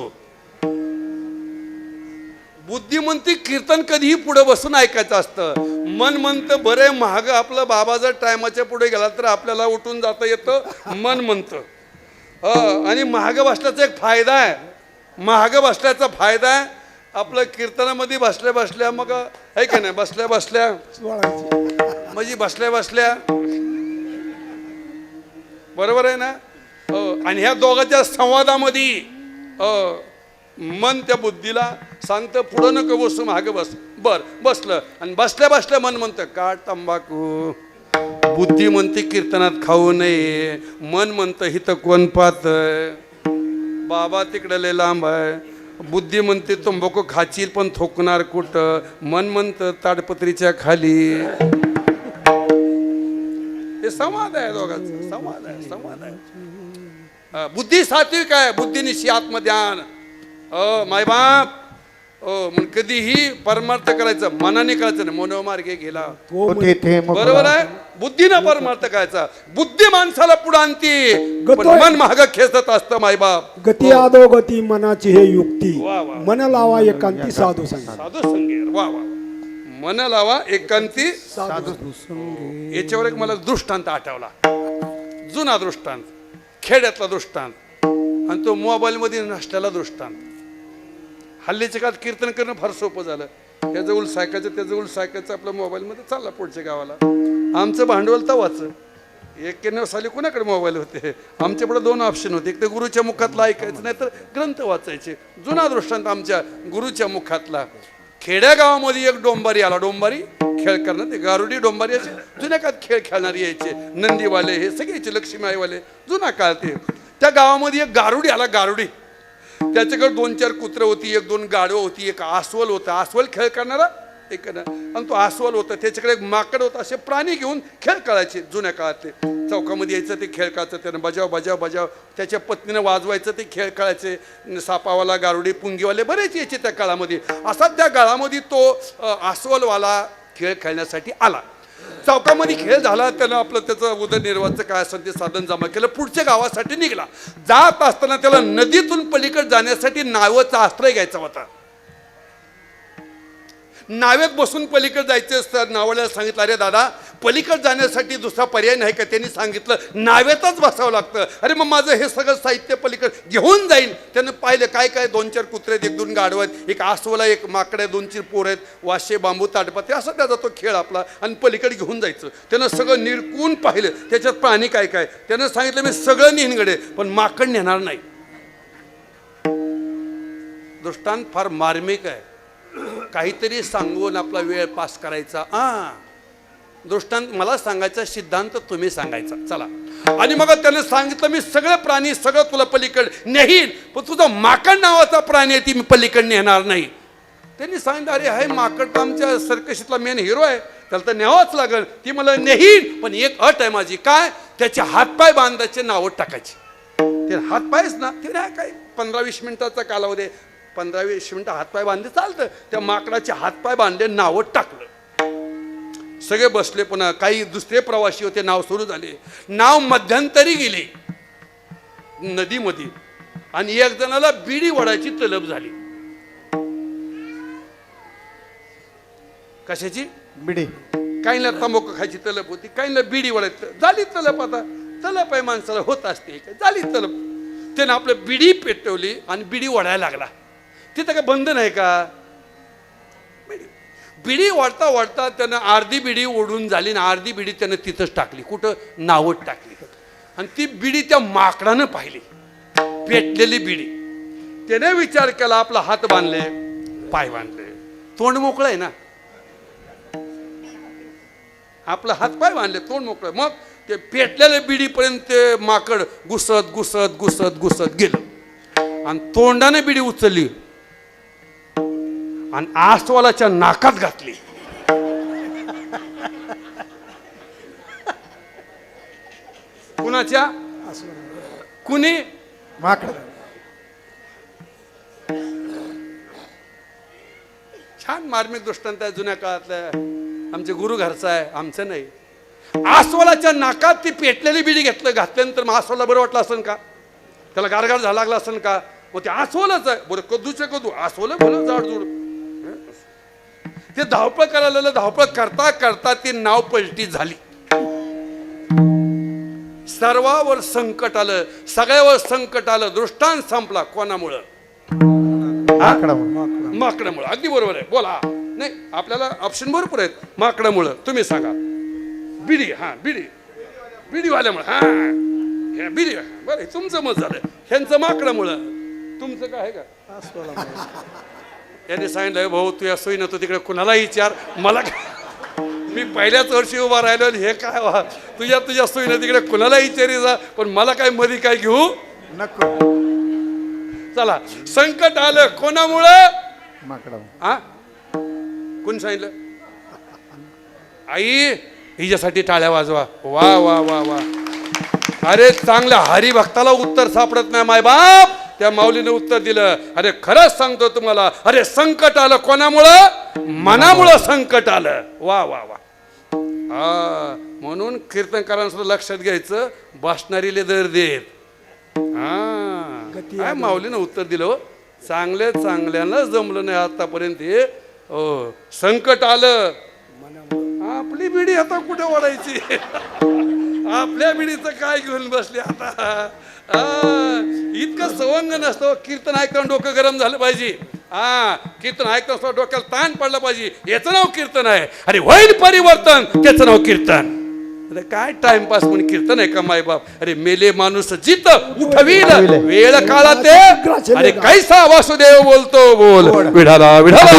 Speaker 1: बुद्धी म्हणती कीर्तन कधीही पुढे बसून ऐकायचं असतं. मन म्हणतं बरे महाग आपलं बाबा जर टायमाच्या पुढे गेला तर आपल्याला उठून जाता येतं, मन म्हणतं. आणि महाग बसल्याचा एक फायदा आहे. महाग बसल्याचा फायदा आहे आपलं कीर्तनामध्ये बसल्या बसल्या, मग आहे का नाही, बसल्या बसल्या म्हणजे बसल्या बसल्या, बरोबर आहे ना. आणि ह्या दोघांच्या संवादामध्ये मन त्या बुद्धीला सांगतं पुढं नको बसू, मागे बस. बर बसलं आणि बसल्या बसल्या मन म्हणतं काढ तंबाखू. बुद्धी म्हणते कीर्तनात खाऊ नये. मन म्हणतं हिथं कोण पाहत, बाबा तिकडे लय लांब आहे. बुद्धी म्हणते तंबाखू खाचील पण थोकणार कुठं. मन म्हणतं ताडपत्रीच्या खाली. हे संवाद आहे दोघांचा, संवाद आहे, संवाद आहे. बुद्धी सात्विक आहे. बुद्धीनिशी आत्मध्यान. माय बाप मग कधीही परमार्थ करायचं, मनाने करायचं नाही. मनोमार्गे गेला, बरोबर आहे. बुद्धीनं परमार्थ करायचा. बुद्धी माणसाला पुढे आणती, पण मन महाग खेचत असतं. मायबाप
Speaker 5: गती आदो गती मनाची हे युक्ती.
Speaker 1: वा वा.
Speaker 5: मन लावा एकांती साधू संग.
Speaker 1: साधू संगे. वा वा. मन लावा एकांती
Speaker 5: साधू संगे.
Speaker 1: याच्यावर एक मला दृष्टांत आठवला, जुना दृष्टांत, खेड्यातला दृष्टांत, आणि तो मोबाईल मध्ये नसलेला दृष्टांत. हल्लीच्या काळात कीर्तन करणं फार सोपं झालं. त्याजवळ सायकायचं, त्याजवळ सायकायचं, आपल्या मोबाईलमध्ये चालला पुढच्या गावाला. आमचं भांडवल तवाचं 91 साली कुणाकडे मोबाईल होते. आमच्याकडे 2 ऑप्शन होते. एक तर गुरुच्या मुखातला ऐकायचं, नाही तर ग्रंथ वाचायचे. जुना दृष्टांत आमच्या गुरुच्या मुखातला. खेड्या गावामध्ये एक डोंबारी आला. डोंबारी खेळ करणं, ते गारुडी डोंबारी असे जुन्या काळात खेळ खेळणारे यायचे. नंदीवाले हे सगळे यायचे, लक्ष्मीआईवाले, जुना काळ ते. त्या गावामध्ये एक गारुडी आला. गारुडी, त्याच्याकडे 2-4 कुत्रं होती, 1-2 गाढवं होती, एक अस्वल होता. अस्वल खेळ करणारा एक, आणि तो अस्वल होता. त्याच्याकडे एक माकड होता. असे प्राणी घेऊन खेळ खेळायचे जुन्या काळातले. चौकामध्ये यायचं, ते खेळ खेळायचं. त्यानं बजाव बजाव बजाव, त्याच्या पत्नीनं वाजवायचं, ते खेळ खेळायचे. सापावाला, गारुडी, पुंगीवाले बरेच यायचे त्या काळामध्ये. असा त्या काळामध्ये तो अस्वलवाला खेळ खेळण्यासाठी आला. चौकामध्ये खेळ झाला. त्यानं आपलं त्याचं उदरनिर्वाहाचं काय असेल ते साधन जमा केलं. पुढच्या गावासाठी निघाला. जात असताना त्याला नदीतून पलीकडे जाण्यासाठी नावेचा आश्रय घ्यायचा होता. नावेत बसून पलीकडे जायचं असतं. नावाला सांगितलं अरे दादा पलीकडे जाण्यासाठी दुसरा पर्याय नाही का? त्यांनी सांगितलं नावेतच बसावं लागतं. अरे मग माझं हे सगळं साहित्य पलीकडे घेऊन जाईल. त्यानं पाहिलं काय काय 2-4 कुत्रे आहेत, 1-2 गाढवं आहेत, एक अस्वल, एक माकड आहे, 2-4 पोर आहेत, वाशे, बांबू, ताडपत्रे, असं त्याचा तो खेळ आपला. आणि पलीकडे घेऊन जायचं. त्यानं सगळं निरकून पाहिलं. त्याच्यात प्राणी काय काय. त्यानं सांगितलं मी सगळं नेहनगडे पण माकड नेणार नाही. दृष्टांत फार मार्मिक आहे. काहीतरी सांगून आपला वेळ पास करायचा. दृष्टांत मला सांगायचा, सिद्धांत तुम्ही सांगायचा. चला. आणि मग त्याने सांगितलं मी सगळे प्राणी सगळं तुला पलीकडे नेहीन, पण तुझा माकड नावाचा प्राणी आहे ती मी पलीकडे नेणार नाही. त्यांनी सांगितलं अरे हाय माकड तर आमच्या सर्कशीतला मेन हिरो आहे, त्याला तर न्यावाच लागेल. ती मला नेहीन, पण एक अट आहे माझी. काय? त्याचे हातपाय बांधायचे, नावं टाकायचे. ते हातपायच ना, ते नाही काय 15-20 मिनिटाचा कालावधी, 15-20 मिनिटं हातपाय बांधले चालतं. त्या माकडाचे हातपाय बांधले, नावं टाकलं. सगळे बसले. पुन्हा काही दुसरे प्रवासी होते, नाव सुरू झाले. नाव मध्यंतरी गेले नदीमध्ये, आणि एक जणाला बिडी वडायची तलब झाली. कशाची?
Speaker 3: बिडी.
Speaker 1: काहींना तंबाखू खायची तलब होती, काहींना बिडी वडायची झाली तलब. आता तलब आहे माणसाला, होत असते, झाली तलब. त्यानं आपलं बिडी पेटवली आणि बिडी वडायला लागला. तिथं काय बंधन आहे का? बिडी वाढता वाढता त्यानं अर्धी बिडी ओढून झाली ना, अर्धी बिडी त्यानं तिथंच टाकली. कुठं? नावत टाकली. आणि ती बिडी त्या माकडानं पाहिली, पेटलेली बिडी. त्याने विचार केला, आपला हात बांधले, पाय बांधले, तोंड मोकळं आहे ना, आपला हात पाय बांधले, तोंड मोकळं. मग ते पेटलेल्या बिडीपर्यंत ते माकड घुसत घुसत घुसत घुसत गेलं आणि तोंडाने बिडी उचलली आणि आसवालाच्या नाकात घातली. कुणाच्या? कुणी?
Speaker 3: माकड.
Speaker 1: छान मार्मिक दृष्टांत आहे जुन्या काळातल्या. आमचे गुरु घरचा आहे, आमचं नाही. आसवालाच्या नाकात ती पेटलेली बिडी घातल्यानंतर मग आसवाला बरं वाटलं असेल का? त्याला गारगार झाला लागला असेल का? मग ते आसवलंच आहे, बरं कदूचे कदू, आसवलं भलं जाडजूड. ते धावपळ करायला, धावपळ करता करता ती नाव पलटी झाली. सर्वावर संकट आलं, सगळ्यावर संकट आलं. दृष्टांत संपला. कोणामुळं? माकडामुळं. अगदी बरोबर आहे. बोला. नाही, आपल्याला ऑप्शन भरपूर आहेत. माकडामुळं. तुम्ही सांगा. बिडी. हा, बिडी, बिडीवाल्यामुळं. हा, ह्या बिडी. बरं, तुमचं मत झालं. ह्यांचं माकडामुळं. तुमचं काय आहे का? यांनी सांगितलं, भाऊ तू या सोयीनं तू तिकडे कुणाला विचार, मला मी पहिल्याच वर्षी उभा राहिलो. हे काय वा, तुझ्या सोयीनं तिकडे कुणाला विचारी जा, पण मला काय मध्ये काय घेऊ
Speaker 3: नको.
Speaker 1: चला. संकट आलं कोणामुळं?
Speaker 3: माकड.
Speaker 1: हा, कोण सांगितलं? आई, हिच्यासाठी टाळ्या वाजवा. वा वा वा वा. अरे चांगल्या हरिभक्ताला उत्तर सापडत नाही माय बाप. त्या माऊलीने उत्तर दिलं. अरे खरंच सांगतो तुम्हाला, अरे संकट आलं कोणामुळं? मनामुळं संकट आलं. वा वा वा. हा, म्हणून कीर्तनकारांचं लक्षात घ्यायचं, बसणारीले दर देत. हा, काय माऊलीनं उत्तर दिलं. चांगल्या चांगल्याला जमलं नाही आतापर्यंत. हे संकट आलं. आपली बिडी आता कुठे ओढायची? आपल्या बिडीचं काय घेऊन बसले आता? इतकं सवंग नसतं. कीर्तन ऐकताना डोकं गरम झालं पाहिजे. हा, कीर्तन ऐकताना डोक्याला ताण पडला पाहिजे. याचं नाव कीर्तन आहे. अरे होईल परिवर्तन, त्याचं नाव कीर्तन. अरे काय टाइमपास म्हणून कीर्तन आहे का माय बाप? अरे मेले माणूस जित उठवील वेळ काळा ते. अरे कैसा वासुदेव बोलतो, बोल विढाला विढाला.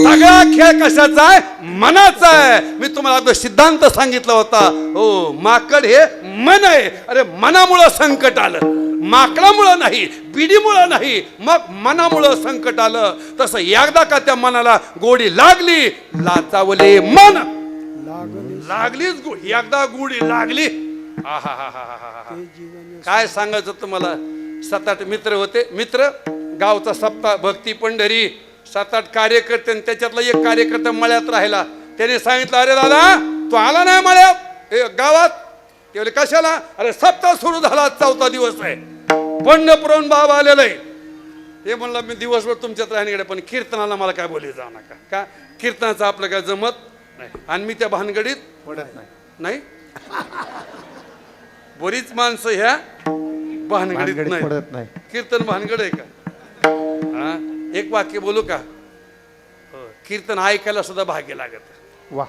Speaker 1: सगळा खेळ कशाचा आहे? मनाचा आहे. मी तुम्हाला अगदी सिद्धांत सांगितला होता. हो, माकड हे मन आहे. अरे मनामुळं संकट आलं, माकडामुळं नाही, बिडीमुळं नाही, मग मनामुळं संकट आलं. तसं एकदा का त्या मनाला गोडी लागली, लाचावले मन. लागलीच गोडी, एकदा गोडी लागली. काय सांगायचं तुम्हाला. 7-8 मित्र होते. मित्र गावचा सप्ताह, भक्ती पंढरी, 7-8 कार्यकर्ते. त्याच्यातला एक कार्यकर्ता मळ्यात राहिला. त्याने सांगितलं, अरे दादा तू आला नाही मळ्यात गावात? ते बोले कशाला? अरे सप्ताह सुरू झाला, 4था दिवस आहे, पंढरपुराहून बाबा आलेलं आहे. हे म्हणलं मी दिवसभर तुमच्यात राहण्याकडे, पण कीर्तनाला मला काय बोलले जाऊ नका. का कीर्तनाचं आपलं काय जमत नाही. आणि मी त्या भानगडीत
Speaker 3: पडत नाही.
Speaker 1: बरीच माणसं ह्या भानगडीत
Speaker 3: पडत नाही.
Speaker 1: कीर्तन भानगड आहे का? हा, एक वाक्य बोलू का? कीर्तन ऐकायला सुद्धा भाग्य लागत.
Speaker 3: वा.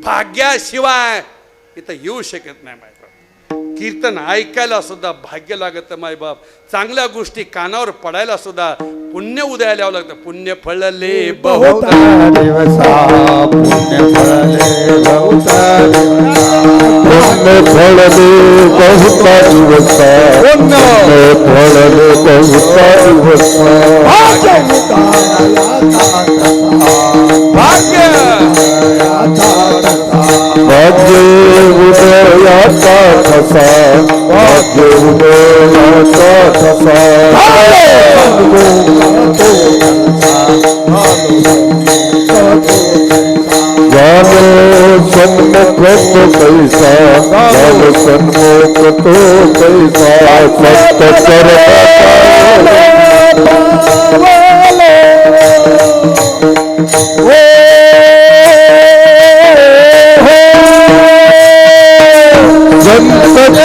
Speaker 1: भाग्याशिवाय इथं येऊ शकत नाही मायबाप. कीर्तन ऐकायला सुद्धा भाग्य लागत मायबाप. चांगल्या गोष्टी कानावर पडायला सुद्धा पुण्य उदयाला यावं लागतं. पुण्य फळले बहुत
Speaker 2: दिवसा, पुण्य फळले बहुता दिवसा, पुण्य फळले बहुता दिवसा, पुण्य फळले बहुता दिवसा.
Speaker 1: भाग्य
Speaker 2: भाग्य उदयाचा ठसा, भाग्य उदयाचा ठसा. जानो सन्मुख तो कैसा, जानो सन्मुख तो कैसा, सत्य संत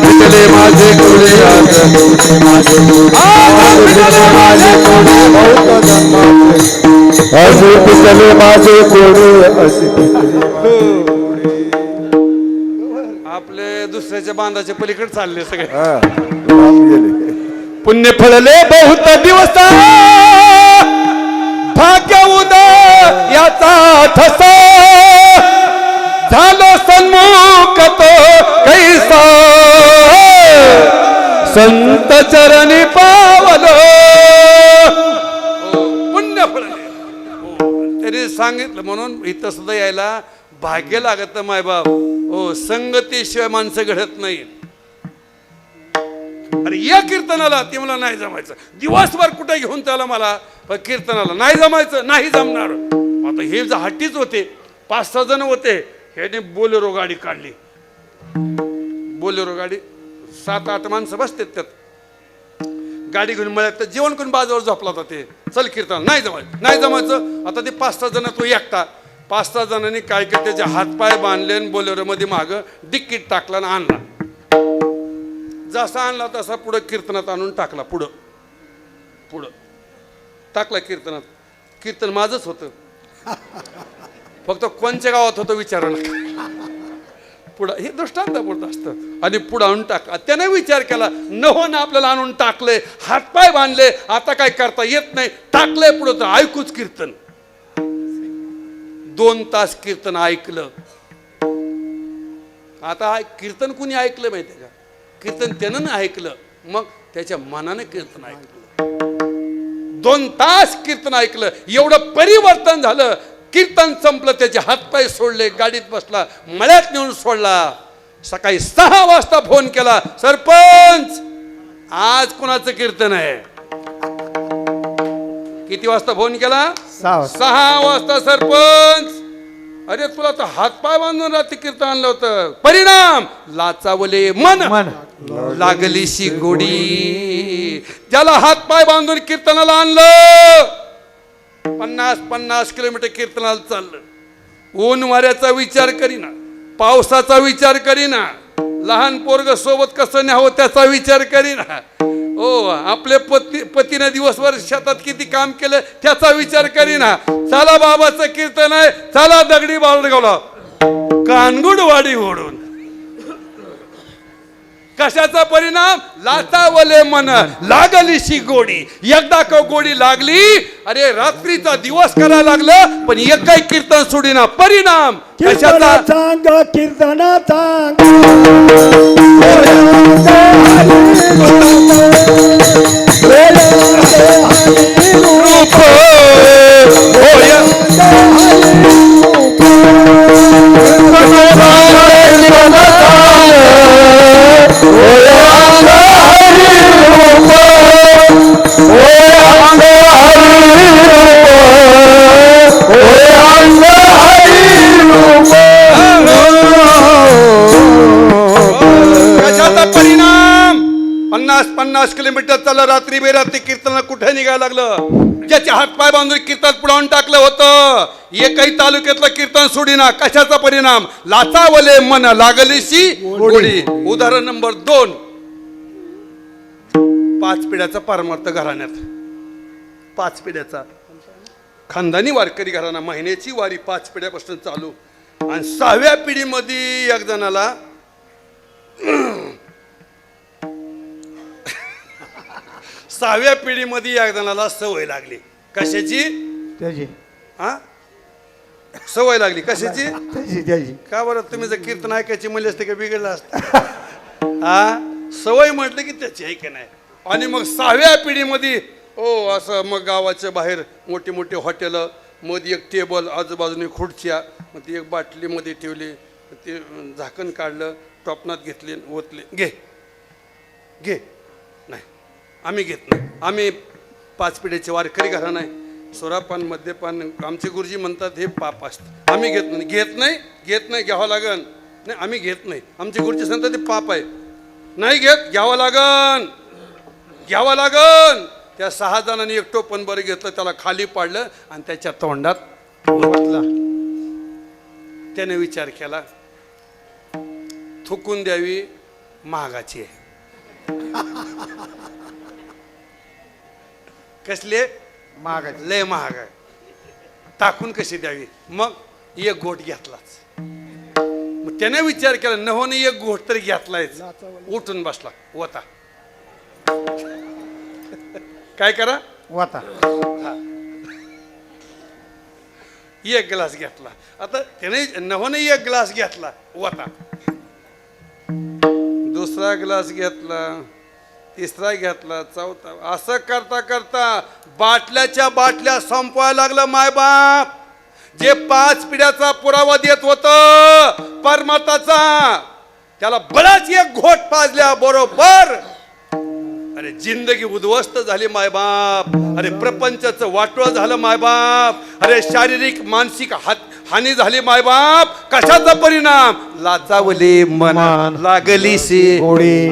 Speaker 2: पिकले माझे कोडे आज पिकले माझे कोडे बहुत जन्माचे आज पिकले माझे कोडे असे पिकले
Speaker 1: आपले दुसऱ्याच्या बांधाच्या पलीकडे चालले सगळे
Speaker 2: राम गेले
Speaker 1: पुण्य फळले बहुत दिवस भाग्य उदय याचा ठसा झालो सन्मुख तो कैसा संत चरणी पावलो पुण्य फळले तरी सांगितलं म्हणून इथं सुद्धा यायला भाग्य लागत मायबाप हो संगतीशिवाय माणसं घडत नाही अरे या कीर्तनाला ते मला नाही जमायचं दिवसभर कुठे घेऊन त्याला मला पण कीर्तनाला नाही जमायचं नाही जमणार आता हे हट्टीच होते 5-6 जण होते ह्याने बोलेरो गाडी काढली बोलेरो गाडी 7-8 माणसं बसतात त्यात गाडी घेऊन मिळत तर जेवण करून बाजूवर झोपला होता ते चल कीर्तन नाही जमायचं आता ते 5-6 जण तो एकटा 5-6 जणांनी काय केलं त्याचे हातपाय बांधले आणि बोलेरो मध्ये मागं डिक्कीट टाकला आणि आणला जसा आणला तसा पुढं कीर्तनात आणून टाकला पुढं टाकला कीर्तनात कीर्तन माझंच होतं फक्त कोणत्या गावात होतं विचारा नका पुढं हे दृष्टांतापुरतं असतं आणि पुढं आणून टाकला त्याने विचार केला न हो ना आपल्याला आणून टाकले हातपाय बांधले आता काय करता येत नाही टाकलंय पुढं तर ऐकूच कीर्तन 2 तास कीर्तन ऐकलं आता कीर्तन कुणी ऐकलं माहितीये का कीर्तन त्यानं ऐकलं मग त्याच्या मनाने कीर्तन ऐकलं 2 तास कीर्तन ऐकलं एवढं परिवर्तन झालं कीर्तन संपलं त्याचे हातपाय सोडले गाडीत बसला मळ्यात नेऊन सोडला सकाळी 6 वाजता फोन केला सरपंच आज कुणाचं कीर्तन आहे किती वाजता फोन केला 6 वाजता सरपंच अरे तुला तर हातपाय बांधून रात्री कीर्तन आणलं होतं परिणाम लाचावले मन लागलीशी गोडी ज्याला हातपाय बांधून कीर्तनाला आणलं 50 किलोमीटर कीर्तनाला चाललं ऊन वाऱ्याचा विचार करीना पावसाचा विचार करीना लहान पोरग सोबत कसं न्यावं त्याचा विचार करीना हो आपले पतीने दिवसभर शेतात किती काम केलं त्याचा विचार करीना चला बाबाचं कीर्तन आहे चला दगडी बाळगावला कानगुडवाडी ओढून कशाचा परिणाम लाचावले मन लागलीशी गोडी एकदा का गोडी लागली अरे रात्रीचा दिवस करायला लागलं पण एकही कीर्तन सोडीना परिणाम कशाचा
Speaker 5: सांग कीर्तना सांग
Speaker 1: रूप होय कशाचा परिणाम 50 किलोमीटर चाललं रात्री बेरात्री कीर्तन कुठे निघायला लागलं ज्याचे हातपाय बांधून कीर्तन पुढावून टाकलं होतं एकही तालुक्यातलं कीर्तन सोडीना कशाचा परिणाम लाचावले मन लागलीशी गोडी उदाहरण नंबर 2 5 पिढ्याचा परमार्थ घराण्यात 5 पिढ्याचा खानदानी वारकरी घराणा महिन्याची वारी 5 पिढ्यापासून चालू आणि 6व्या पिढीमध्ये एक जणाला 6व्या पिढीमध्ये एक जणाला सवय लागली कशाची
Speaker 3: त्याची
Speaker 1: हा सवय लागली कशाची
Speaker 3: त्याची
Speaker 1: का बरं तुम्ही जर कीर्तन ऐकायची म्हणले असते का बिघडलं असतं हा सवय म्हटलं की त्याची ऐक नाही आणि मग 6व्या पिढीमध्ये ओ असं मग गावाच्या बाहेर मोठी मोठी हॉटेलं मध्ये एक टेबल आजूबाजूने खुर्च्या मग ती एक बाटलीमध्ये ठेवली ते झाकण काढलं टोपणात घेतले ओतले घे घे नाही आम्ही घेत नाही आम्ही 5 पिढीचे वारकरी घराणं आहे सोरापान मद्यपान आमचे गुरुजी म्हणतात हे पाप असतं आम्ही घेत नाही घ्यावं लागन नाही आम्ही घेत नाही आमचे गुरुजी सांगतात ते पाप आहे नाही घेत घ्यावं लागन त्या 6 जणांनी एक टोपण बरं घेतलं त्याला खाली पाडलं आणि त्याच्या तोंडात ओतला त्याने विचार केला थुकून द्यावी महागाची आहे. कसले?
Speaker 3: मागायचं.
Speaker 1: लय महाग आहे. टाकून कशी द्यावी? मग एक घोट घेतलाच. मग त्याने विचार केला नव्हने एक घोट तरी घेतलायच. उठून बसला वता. काय करा?
Speaker 3: वाता.
Speaker 1: एक ग्लास घेतला. आता त्याने नव्हने एक ग्लास घेतला वता. दुसरा ग्लास घेतला, तिसरा घेतला, चौथा. असं करता करता बाटल्याच्या बाटल्या संपवायला लागलं मायबाप. जे 5 पिढ्याचा पुरावा देत होत परमाताचा त्याला बराच एक घोट पाजल्या बरोबर. अरे जिंदगी उद्ध्वस्त झाली मायबाप. अरे प्रपंचाचं वाटोळ झालं मायबाप. अरे शारीरिक मानसिक हानी झाली मायबाप. कशाचा परिणाम? लाचावली मन लागली सी
Speaker 2: गोडी.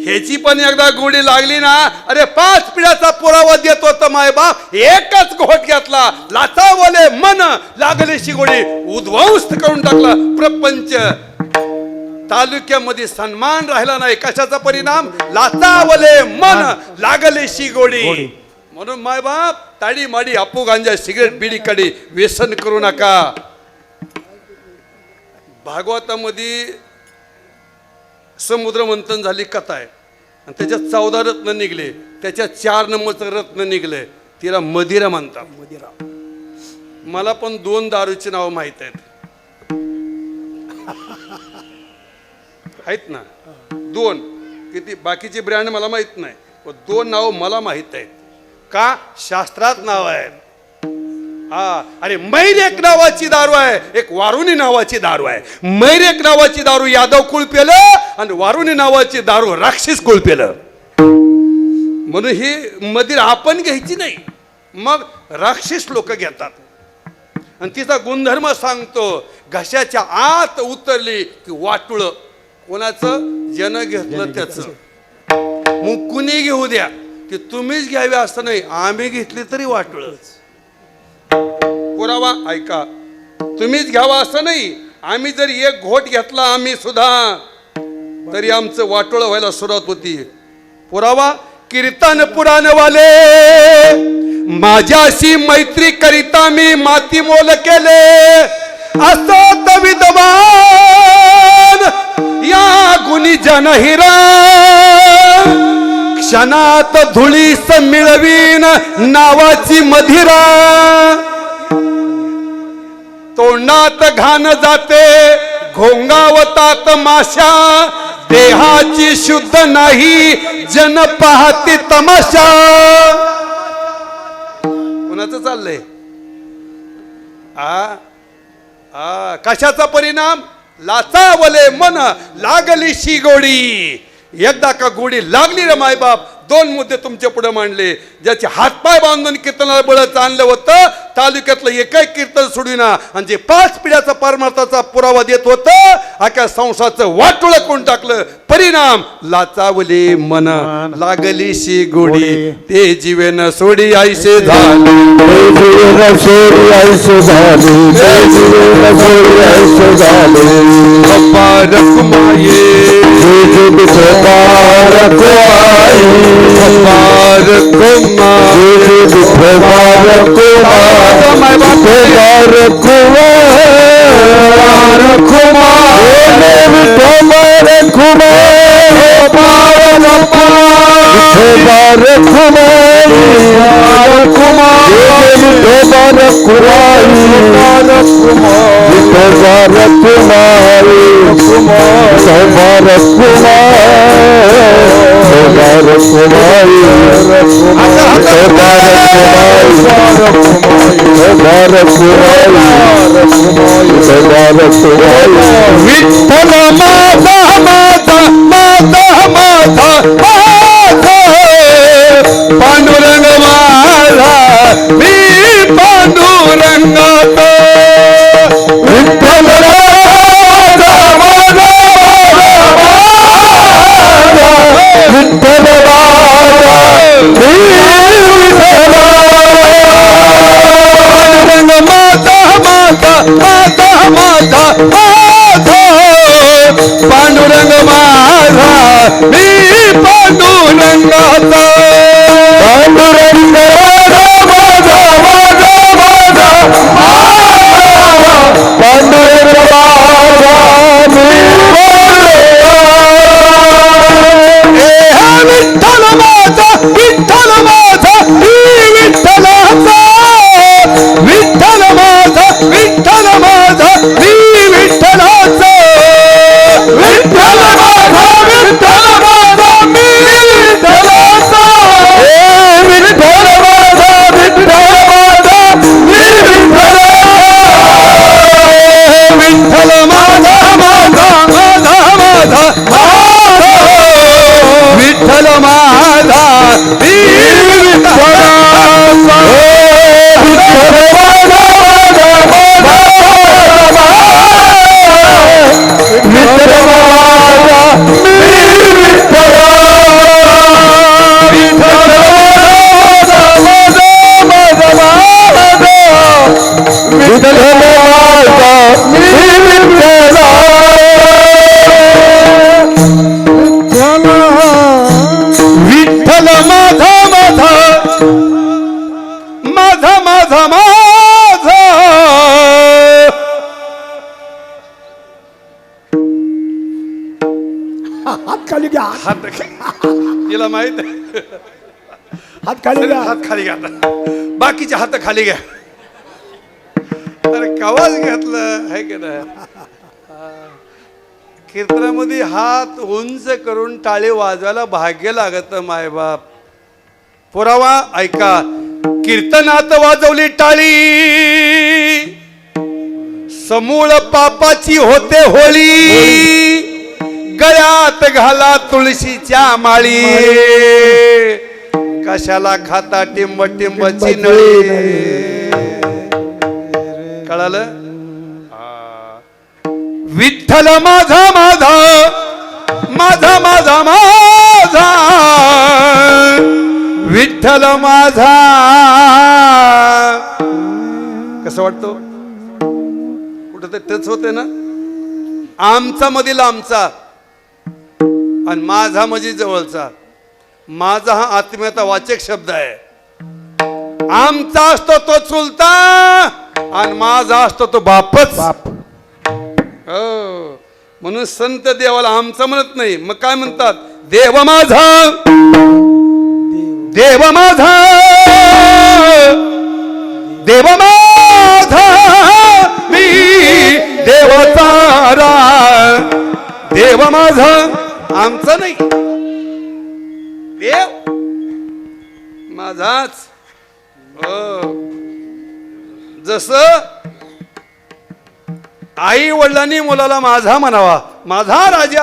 Speaker 1: ह्याची पण एकदा गोडी लागली ना. अरे 5 पिढ्याचा पुरावा देत होता मायबाप. एकच घोट घेतला. लाचावले मन लागली शी गोडी. उद्ध्वस्त करून टाकला प्रपंच. तालुक्यामध्ये सन्मान राहिला नाही. कशाचा परिणाम? लाचावले मन लागले शी गोडी. म्हणून मायबाप ताडी माडी आपू गांजा सिगरेट बिडी कडे व्यसन करू नका. भागवतामध्ये समुद्र मंथन झाली कथा आहे आणि त्याच्यात 14 रत्न निघले. त्याच्यात 4 नंबरचं रत्न निघले. तिला मदिरा म्हणतात. मला पण 2 दारूची नाव माहित आहेत ना. 2 किती बाकीचे ब्रँड मला माहित नाही. 2 नाव मला माहित आहेत. का? शास्त्रात नाव आहे. हा. अरे मैर एक नावाची दारू आहे, एक वारुणी नावाची दारू आहे. मैर एक नावाची दारू यादव कुळ पेलं आणि वारुणी नावाची दारू राक्षस कुळ पेलं. म्हणून ही मदिरा आपण घ्यायची नाही. मग राक्षस लोक घेतात. आणि तिचा गुणधर्म सांगतो. घशाच्या आत उतरली की वाटुळ. कोणाचं? जन घेतलं त्याचं. मग कुणी घेऊ द्या की तुम्हीच घ्यावी असं नाही. आम्ही घेतली तरी वाटुळच. पुरावा ऐका. तुम्हीच घ्यावा असं नाही. आम्ही जरी एक घोट घेतला आम्ही सुद्धा तरी आमचं वाटोळ व्हायला सुरुवात होती. पुरावा कीर्तन पुराणवाले माझ्याशी मैत्री करिता मी माती मोल केले. असत विद्वान या गुणी जनहिरा क्षणात धुळीस मिळवीन नावाची मधिरा. तोंडात घाण जाते घोंगावतात माशा. देहाची शुद्ध नाही जन पाहती तमाशा. कोणाचं चाललंय? कशाचा परिणाम? लाचावले मन लागली शी गोडी. एकदा का गोडी लागली रे मायबाप. 2 मुद्दे तुमच्या पुढे मांडले. ज्याचे हातपाय बांधून कीर्तनाला बळच आणलं होतं तालुक्यातलं एकही कीर्तन सोडविना. आणि जे 5 पिढ्याचा परमार्थाचा पुरावा देत होतं अख्या संसाराचं वाटोळ करून टाकलं. परिणाम लाचावली मन लागली शी गोडी. ते जीवन सोडी आईसे झाले.
Speaker 2: जीवन सोडी आईसे झाले. जीवन सोडी आईसे झाले.
Speaker 1: बाप्पा रखुमाये
Speaker 2: बाप्पा रखुमाये. विठ्ठल माता माता माता माता पांडुरंग माझा मी पांडुरंगात. विठ्ठल विठ्ठल माता माता माता माता पांडुरंग मा विठ्ठल माझा विठ्ठल माझा विठ्ठलाचा विठ्ठल माझा विठ्ठल माझा विठ्ठलाचा विठ्ठल माझा विठ्ठल माझा विठ्ठलाचा विठ्ठल माझा विठ्ठल माझा विठ्ठल माझा माझा माझा माझा विठ्ठल माझा विठ्ठल माझा माझा माझा माझा माझा
Speaker 5: हात खाली घ्या
Speaker 1: हात तिला माहित आहे.
Speaker 5: हात खाली घ्या
Speaker 1: हात खाली घ्या आता. बाकीचे हात खाली घ्या. अरे कवाच घातलं आहे की नाही. कीर्तनामध्ये हात उंच करून टाळे वाजवायला भाग्य लागत मायबाप. पुरावा ऐका. कीर्तनात वाजवली टाळी समूळ पापाची होते होळी. गळ्यात घाला तुळशीच्या माळी. कशाला खाता टिंब टिंबची नळी. कळालं. विठ्ठल माझा माझा माझा माझा माझा विठ्ठल माझा. कसं वाटतो कुठं ते टच होते ना. आमचा मधील आमचा आणि माझा म्हणजे जवळचा. माझा हा आत्मीयता वाचक शब्द आहे. आमचा असतो तो चुलता आणि माझा असतो तो बापच. हो म्हणून संत देवाला आमचा म्हणत नाही. मग काय म्हणतात. देव माझा देव माझा देव माझा मी देवतारा. देव माझा आमचा नाही. देव माझाच. हो जसं आई वडिलांनी मुलाला माझा म्हणावा. माझा राजा.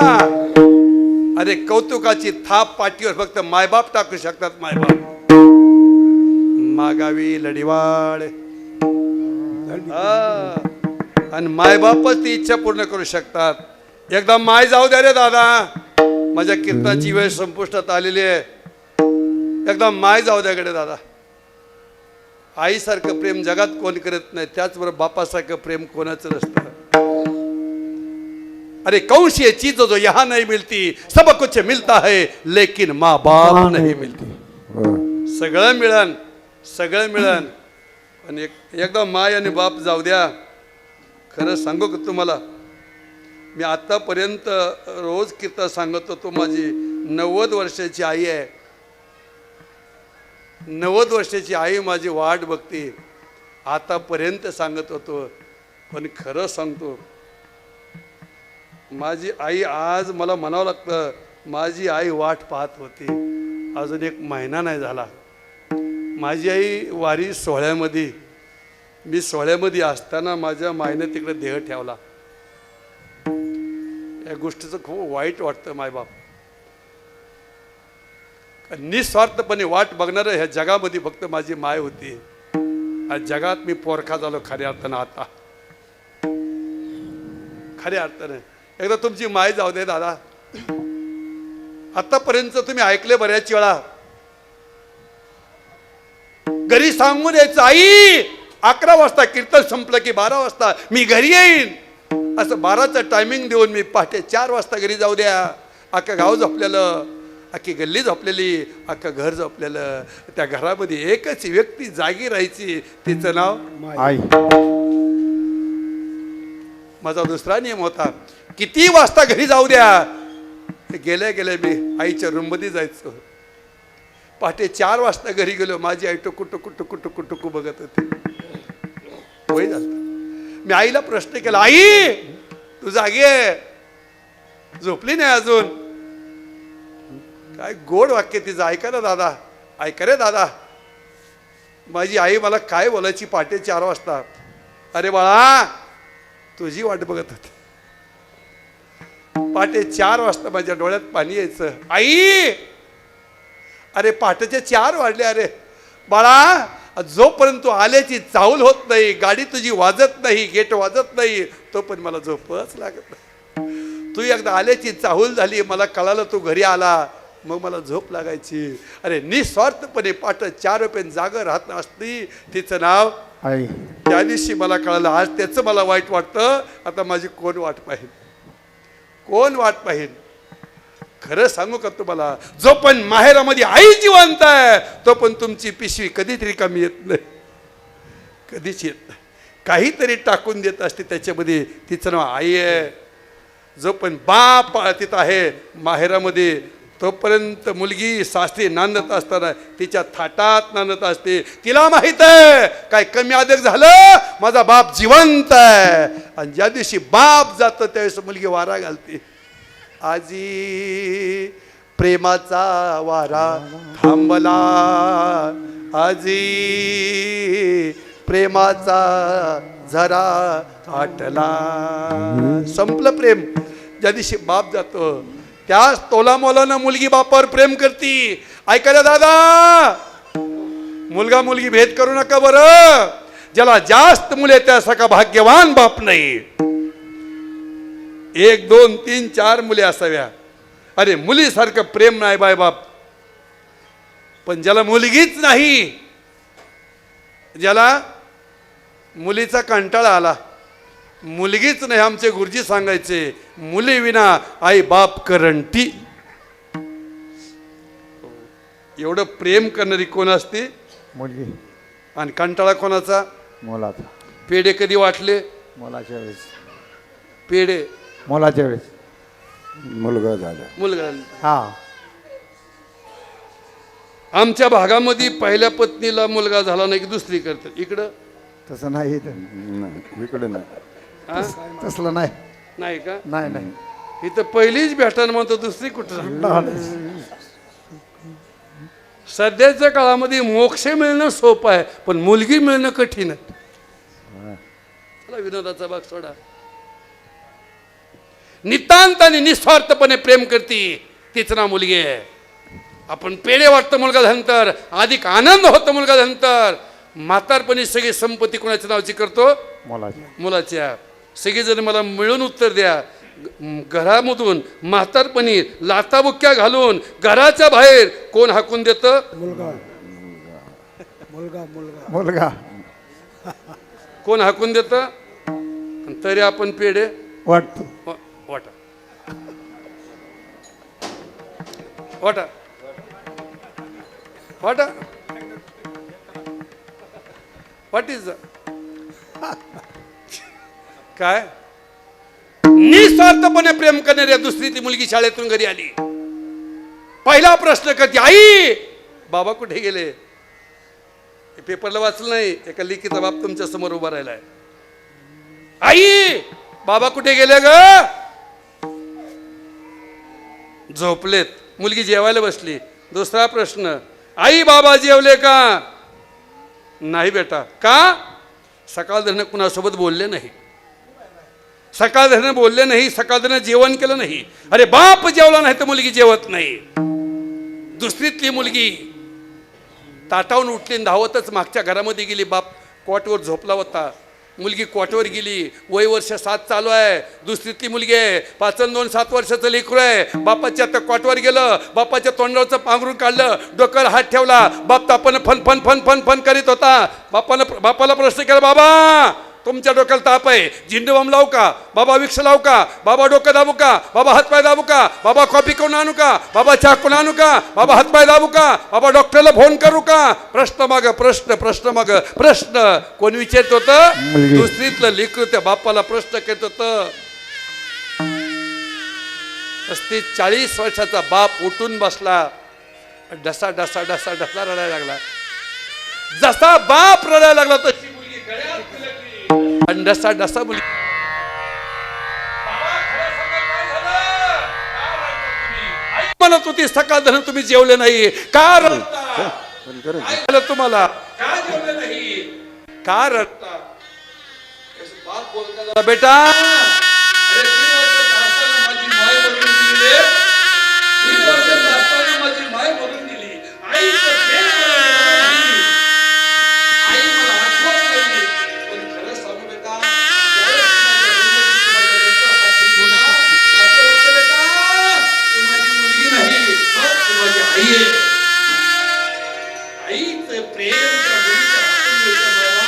Speaker 1: अरे कौतुकाची थाप पाठीवर फक्त मायबाप टाकू शकतात. मायबाप मागावी लढीवाळ. आणि मायबापच ती इच्छा पूर्ण करू शकतात. एकदा माय जाऊ द्या रे दादा. माझ्या कीर्तनाची वेळ संपुष्टात आलेली आहे. एकदा माय जाऊ द्या कडे दादा. आईसारखं प्रेम जगात कोण करत नाही. त्याचबरोबर बापासारखं प्रेम कोणाचं नसतं. अरे कौन सी ये चीज जो यहाँ नहीं मिलती. सब कुछ मिलता है लेकिन माँ बाप नहीं मिलती. सगळं मिळन सगळं मिळन पण एकदा माय आणि बाप जाऊ द्या. खरं सांगू का तुम्हाला. मी आतापर्यंत रोज कीर्तन सांगत होतो. माझी 90 वर्षाची आई आहे. 90 वर्षाची आई माझी वाट बघते. आतापर्यंत सांगत होतो पण खरं सांगतो माझी आई आज मला म्हणावं लागतं. माझी आई वाट पाहत होती. अजून 1 महिना नाही झाला. माझी आई वारी सोहळ्यामध्ये. मी सोहळ्यामध्ये असताना माझ्या मायने तिकडे देह ठेवला. या गोष्टीचं खूप वाईट वाटतं. मायबाप निस्वार्थपणे वाट बघणारं ह्या जगामध्ये फक्त माझी माय होती. आज जगात मी पोरखा झालो खऱ्या अर्थानं. आता खऱ्या अर्थानं एकदा तुमची माय जाऊ दे दादा. आतापर्यंत तुम्ही ऐकले बऱ्याच वेळा. घरी सांगून यायचं आई 11 वाजता कीर्तन संपलं की 12 वाजता मी घरी येईन. असं 12चं टायमिंग देऊन मी पहाटे 4 वाजता घरी जाऊ द्या. अख्खं गाव झोपलेलं. अख्खी गल्ली झोपलेली. अख्खं घर झोपलेलं. त्या घरामध्ये एकच व्यक्ती जागी राहायची. तिचं नाव
Speaker 3: आई.
Speaker 1: माझा दुसरा नियम होता. किती वाजता घरी जाऊ द्या. गेल्या गेल्या मी आईच्या रूममध्ये जायचो. पहाटे 4 वाजता घरी गेलो, माझी आई टुकू टुकू टुकू टुकू टुकू बघत होती. वय झालं. मी आईला प्रश्न केला, आई तू जागी आहे, झोपली नाही अजून? काय गोड वाक्य तिचं, ऐका ना दादा, ऐका रे दादा. माझी आई मला काय बोलायची पहाटे 4 वाजता, अरे बाळा तुझी वाट बघत होती. पहाटे 4 वाजता माझ्या डोळ्यात पाणी यायचं, आई अरे पहाटेचे 4 वाजले, अरे बाळा जोपर्यंत तू आल्याची चाहूल होत नाही, गाडी तुझी वाजत नाही, गेट वाजत नाही, तोपर्यंत मला झोपच लागत नाही. तू एकदा आल्याची चाहूल झाली, मला कळालं तू घरी आला, मग मला झोप लागायची. अरे निस्वार्थपणे पहाटे 4 रुपये जागा राहत असती, तिचं नाव
Speaker 3: आई.
Speaker 1: त्या दिवशी मला कळालं, आज त्याचं मला वाईट वाटतं. आता माझी कोण वाट पाहिल, कोण वाट पाहिल? खरं सांगू का तुम्हाला, जो पण माहेरामध्ये आई जिवंत आहे तो पण तुमची पिशवी कधीच रिकामी येत नाही, कधीच येत नाही. काहीतरी टाकून देत असते त्याच्यामध्ये, तिचं नाव आई आहे. जो पण बाप तिथं आहे माहेरामध्ये, तोपर्यंत मुलगी सासरी नांदत असताना तिच्या थाटात नांदत असते. तिला माहित आहे काय कमी अधिक झालं, माझा बाप जिवंत आहे. आणि ज्या दिवशी बाप जातो त्यावेळेस मुलगी वारा घालते, आजी प्रेमाचा वारा थांबला, आजी प्रेमाचा झरा आटला. संपलं प्रेम. ज्या दिवशी बाप जातो त्याच तोलामोलानं मुलगी बापावर प्रेम करती. ऐकायला दादा, मुलगा मुलगी भेद करू नका बरं. ज्याला जास्त मुले त्यासारखा भाग्यवान बाप नाही. 1 2 3 4 मुले असाव्या. अरे मुलीसारखं प्रेम नाही बाय बाप. पण ज्याला मुलगीच नाही, ज्याला मुलीचा कंटाळा आला, मुलगीच नाही, आमचे गुरुजी सांगायचे मुली विना आई बाप करंटी. एवढं प्रेम करणारी कोण असते?
Speaker 3: मुलगी.
Speaker 1: आणि कंटाळा कोणाचा?
Speaker 3: मुलाचा.
Speaker 1: पेढे कधी वाटले?
Speaker 3: मुलाच्या वेळेस.
Speaker 1: पेढे
Speaker 3: मुलाच्या वेळेस.
Speaker 2: मुलगा झाला.
Speaker 1: मुलगा.
Speaker 3: हा.
Speaker 1: आमच्या भागामध्ये पहिल्या पत्नीला मुलगा झाला नाही की दुसरी करतात. इकडं
Speaker 3: तसं नाही इथं.
Speaker 2: नाही इकडे नाही.
Speaker 1: हा?
Speaker 3: तसलं नाही.
Speaker 1: नाही का?
Speaker 3: नाही नाही.
Speaker 1: इथं पहिलीच भेटायला म्हणतो, दुसरी कुठं? सध्याच्या काळामध्ये मोक्ष मिळणं सोपं आहे, पण मुलगी मिळणं कठीण आहे. चला विनोदाचा भाग सोडा. नितांत आणि निस्वार्थपणे प्रेम करती, तीच ना मुलगी आहे. आपण पेढे वाटतं मुलगा झाल्यानंतर, अधिक आनंद होतो मुलगा झाल्यानंतर. म्हातारपणी सगळी संपत्ती कोणाच्या नावाची करतो?
Speaker 3: मुलाची.
Speaker 1: मुलाच्या. सगळेजण मला मिळून उत्तर द्या. घरामधून म्हातारपणी लाताबुक्या घालून घराच्या बाहेर कोण हाकून देतं?
Speaker 5: मुलगा मुलगा मुलगा
Speaker 3: मुलगा.
Speaker 1: कोण हाकून देतं? तरी आपण पेढे
Speaker 3: वाटतो.
Speaker 1: वाटा वाटा वाटा. व्हॉट इज काय? निस्वार्थपणे प्रेम करणाऱ्या दुसरी ती मुलगी शाळेतून घरी आली. पहिला प्रश्न करते, आई बाबा कुठे गेले? पेपरला वाचलं नाही, एका लेकीचा बाप तुमच्या समोर उभा राहिलाय. आई बाबा कुठे गेले ग? झोपलेत. मुलगी जेवायला बसली. दुसरा प्रश्न, आई बाबा जेवले का? नाही बेटा. का? सकाळ धरणं कुणासोबत बोलले नाही, सकाळ धरणं बोलले नाही, सकाळ धरणं जेवण केलं नाही. अरे बाप जेवला नाही तर मुलगी जेवत नाही. दुसरीतली मुलगी ताटावून उठली, धावतच मागच्या घरामध्ये गेली. बाप कॉटवर झोपला होता. मुलगी कॉटवर गेली. वय वर्ष 7 चालू आहे. दुसरीतली मुलगी आहे, 5 2 7 वर्षाचं लेकरू आहे. बापाच्या आता कॉटवर गेलं, बापाच्या तोंडावरचं पांघरून काढलं, डोक्यावर हात ठेवला. बाप तापानं फन फन फन फन फन करीत होता. बापाला प्रश्न केला, बाबा तुमच्या डोक्याला ताप आहे, झिंडू बम लावू का? बाबा विक्स लावू का? बाबा डोकं दाबू का? बाबा हातपाय दाबू का? बाबा कॉफी करून आणू का? बाबा चहा करून आणू का? बाबा हातपाय दाबू का? बाबा डॉक्टरला फोन करू का? प्रश्न माग प्रश्न, प्रश्न माग प्रश्न. कोण विचारत होतं? दुसरीतलं लेकरू त्या बापाला प्रश्न करत होतं. 35 40 वर्षाचा बाप उठून बसला. डसा डसा डसा डसा रडायला लागला. जसा बाप रडायला लागला तशी मुलगी गळ्यात फिरकली आणि डसा डसा मुलगी. बाबा, खरं सांगा, काय झालं? का रडता तुम्ही? आई म्हणत होती सकाळ धरण तुम्ही जेवले नाही, का रडता? काय झालं तुम्हाला? का जेवले नाही? का रडता? बाप बोलता जरा, बेटा अरे 3 वर्षाचा असताना माझी माय मरून गेली. 3 वर्षाचा असताना माझी माय मरून गेली. आईचं प्रेम मला मिळालं नाही. आई मला आठवत नाही. पण खरं सांगू बेटा, ज्यावेळेस माझ्या मुलीने माझ्या डोक्यावर हात ठेवला, असं वाटतं बेटा तू माझी मुलगी नाही, तू माझी आई आहे. आईचं प्रेम त्या मुलीच्या हातून मिळतं बाबा.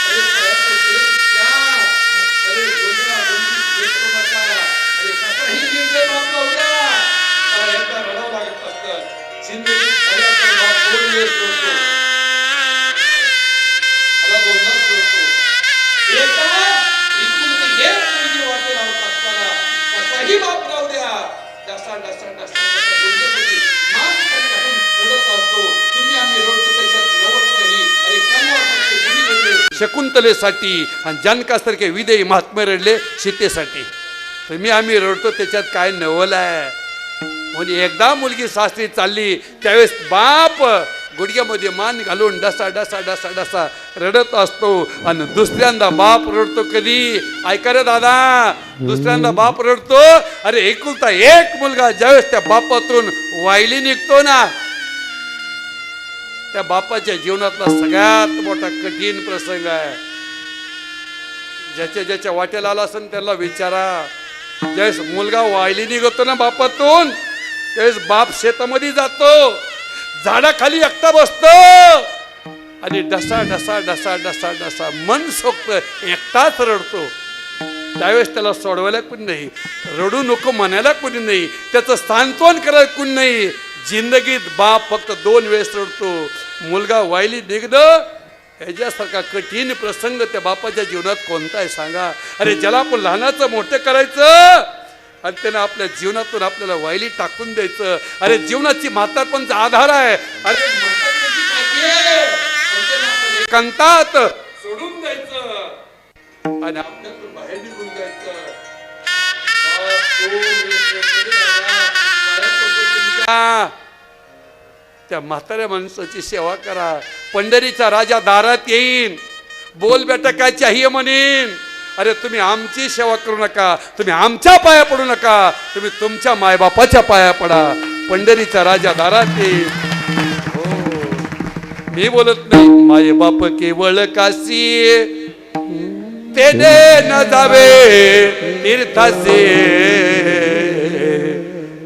Speaker 1: अरे पाया पडतो तुझ्या. अरे गोंधळा गोंधळी घेतो नका. अरे कसाही निर्णय बाप लावला त्याला एकदा रडावं लागत असतं. जिंदगीत खऱ्या तर बाप 2 वेळेस रडतो. मला 2दाच रडतो. एकदा एकुलती एक मुलगी वाटे लावत असताना कसाही बाप राहू द्या, डसा डसा डसा डसा गुंगेमध्ये मान खाली घालून रडत असतो. तुम्ही आम्ही रडतो त्याच्यात नवत नाही. अरे कन्वासारखे मुली रडले शकुंतलेसाठी आणि जानकासारखे विदेही महात्मे रडले सीतेसाठी. तुम्ही आम्ही रडतो त्याच्यात काय नवल आहे? म्हणजे एकदा मुलगी सासरी चालली त्यावेळेस बाप गुडघ्यामध्ये मान घालून डसा डसा डसा डसा रडत असतो. आणि दुसऱ्यांदा बाप रडतो कधी? ऐका रे दादा, दुसऱ्यांदा बाप रडतो. अरे एकुलता एक मुलगा ज्यावेळेस त्या बापातून वायली निघतो ना, त्या बापाच्या जीवनातला सगळ्यात मोठा कठीण प्रसंग आहे. ज्याच्या ज्याच्या वाटेला आला असेल त्याला विचारा. ज्यावेळेस मुलगा वायली निघतो ना बापातून, त्यावेळेस बाप शेतामध्ये जातो, झाडाखाली एकटा बसतो आणि डसा डसा डसा डसा डसा मन सोक्त एकटाच रडतो. त्यावेळेस त्याला सोडवायला कोणी नाही, रडू नको म्हणायला कोणी नाही, त्याचं सांत्वन करायला कोणी नाही. जिंदगीत बाप फक्त 2 वेळेस रडतो. मुलगा वायली निघणं ह्याच्यासारखा कठीण प्रसंग त्या बापाच्या जीवनात कोणता आहे सांगा? अरे ज्याला आपण लहानाचं मोठं करायचं आणि त्यानं आपल्या जीवनातून आपल्याला वायली टाकून द्यायचं. अरे जीवनाची म्हातारपणचा आधार आहे. अरे एकांतात सोडून द्यायचं आणि आपल्यातून बाहेर निघून जायचं. त्या म्हाताऱ्या माणसाची सेवा करा. पंढरीचा राजा दारात येईन, बोल बेटा काय चाहिए म्हणेन. अरे तुम्ही आमची सेवा करू नका, तुम्ही आमच्या पाया पडू नका, तुम्ही तुमच्या मायबापाच्या पाया पडा. पंढरीचा राजा दारात येईल. हो, मी बोलत नाही. मायबाप केवळ काशी तेने न जावे तीर्थाचे,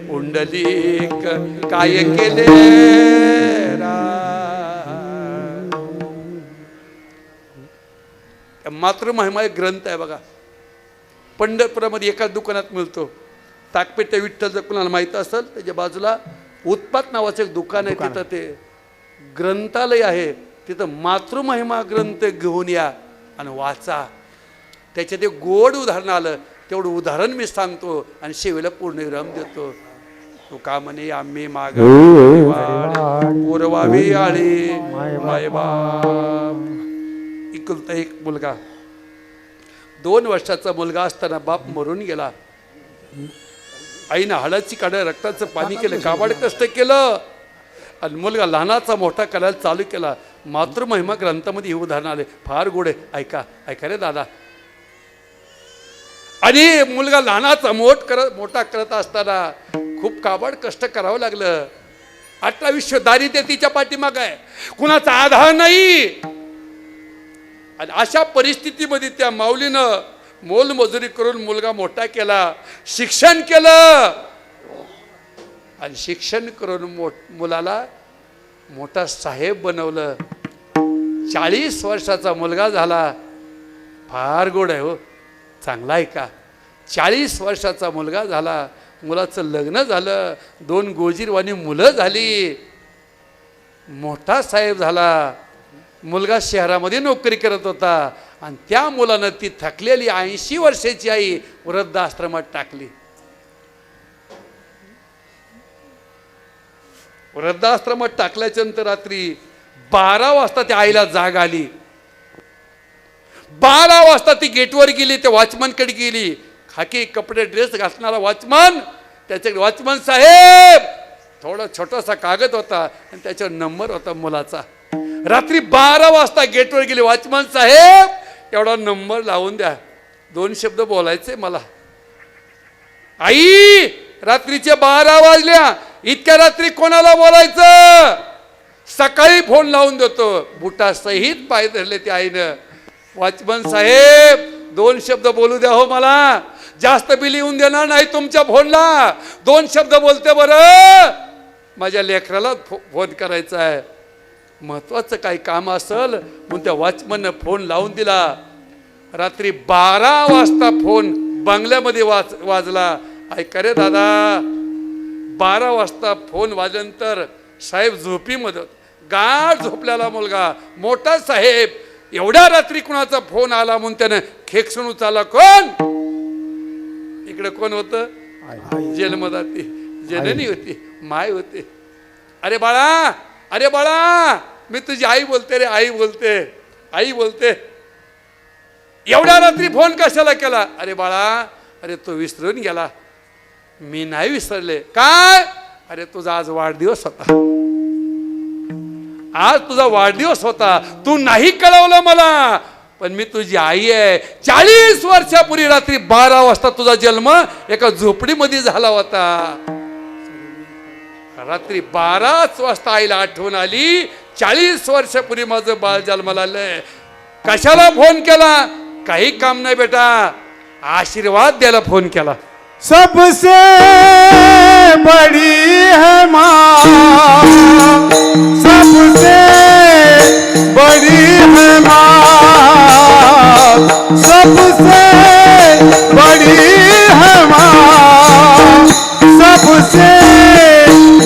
Speaker 1: पुंडलिक काय केले मातृमहिमा एक ग्रंथ आहे बघा. पंढरपुरामध्ये एकाच दुकानात मिळतो. ताकपेट्या विठ्ठलचं कुणाला माहीत असेल त्याच्या बाजूला उत्पात नावाचं एक दुकान आहे. तिथं ते ग्रंथालय आहे. तिथं मातृमहिमा ग्रंथ घेऊन या आणि वाचा. त्याच्यात एक गोड उदाहरण आलं, तेवढं उदाहरण मी सांगतो आणि शेवेला पूर्णविराम देतो. तो का म्हणे आम्ही माग पुरवावी आळे मायबाप. इकुलता एक मुलगा, 2 वर्षाचा मुलगा असताना बाप मरून गेला. आईनं हाडाची काढा रक्ताचं पाणी केलं, काबाड कष्ट केलं आणि मुलगा लहानाचा मोठा करायला चालू केला. मातृमहिमा ग्रंथामध्ये हे उदाहरण आले, फार गोड आहे. ऐका ऐका रे दादा. आणि मुलगा लहानाचा मोठा करत असताना खूप काबाड कष्ट करावं लागलं. 28 दारिद्र्य तिच्या पाठीमाग आहे, कुणाचा आधार नाही. आणि अशा परिस्थितीमध्ये त्या माऊलीनं मोलमजुरी करून मुलगा मोठा केला, शिक्षण केलं आणि शिक्षण करून मुलाला मोठा साहेब बनवलं. 40 वर्षाचा मुलगा झाला. फार गोड आहे हो, चांगला आहे का? 40 वर्षाचा मुलगा झाला, मुलाचं लग्न झालं, 2 गोजीरवाणी मुलं झाली, मोठा साहेब झाला. मुलगा शहरामध्ये नोकरी करत होता आणि त्या मुलानं ती थकलेली 80 वर्षाची आई वृद्धाश्रमात टाकली. वृद्धाश्रमात टाकल्याच्या नंतर रात्री 12 वाजता त्या आईला जाग आली. 12 वाजता ती गेटवर गेली, त्या वॉचमनकडे गेली. खाकी कपडे ड्रेस घालणारा वॉचमन, त्याच्याकडे वॉचमन साहेब थोडा छोटासा कागद होता आणि त्याच्यावर नंबर होता मुलाचा. रात्री 12 वाजता गेटवर गेली. वॉचमन साहेब एवढा नंबर लावून द्या, 2 शब्द बोलायचे मला. आई रात्रीचे 12 वाजल्या, इतक्या रात्री कोणाला बोलायचं? सकाळी फोन लावून देतो. बुटा सहित पाय धरले त्या आईनं. वॉचमन साहेब 2 शब्द बोलू द्या हो मला, जास्त बिल येऊन देणार नाही तुमच्या फोनला. 2 शब्द बोलते बरं, माझ्या लेकराला फोन करायचा आहे, महत्वाचं काही काम असेल. म्हणून त्या वॉचमननं फोन लावून दिला. रात्री 12 वाजता फोन बंगल्यामध्ये वाजला. ऐका रे दादा, 12 वाजता फोन वाजल्यानंतर साहेब झोपीमध्ये, गाढ झोपलेला मुलगा, मोठा साहेब, एवढ्या रात्री कुणाचा फोन आला म्हणून त्यानं खेकसून उचलला. कोण? इकडे कोण होतं? जेलमध्ये ती जननी होती, माय होते. अरे बाळा, अरे बाळा, मी तुझी आई बोलते रे, आई बोलते, आई बोलते. एवढ्या रात्री फोन कशाला केला? अरे बाळा, अरे तो विसरून गेला. मी नाही विसरले. काय? अरे तुझा आज वाढदिवस होता, आज तुझा वाढदिवस होता, तू नाही कळवलं मला, पण मी तुझी आई आहे. 40 वर्षापूर्वी रात्री 12 वाजता तुझा जन्म एका झोपडीमध्ये झाला होता. रात्री 12 वाजता आईला आठवण आली, 40 वर्षापूर्वी माझं बाळ जन्माला आलंय. कशाला फोन केला? काही काम नाही बेटा, आशीर्वाद द्यायला फोन केला.
Speaker 4: सबसे बड़ी है माँ, सबसे बड़ी है माँ, सबसे बड़ी है माँ, सबसे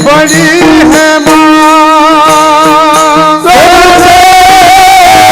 Speaker 4: बड़ी है माँ, सबसे बड़ी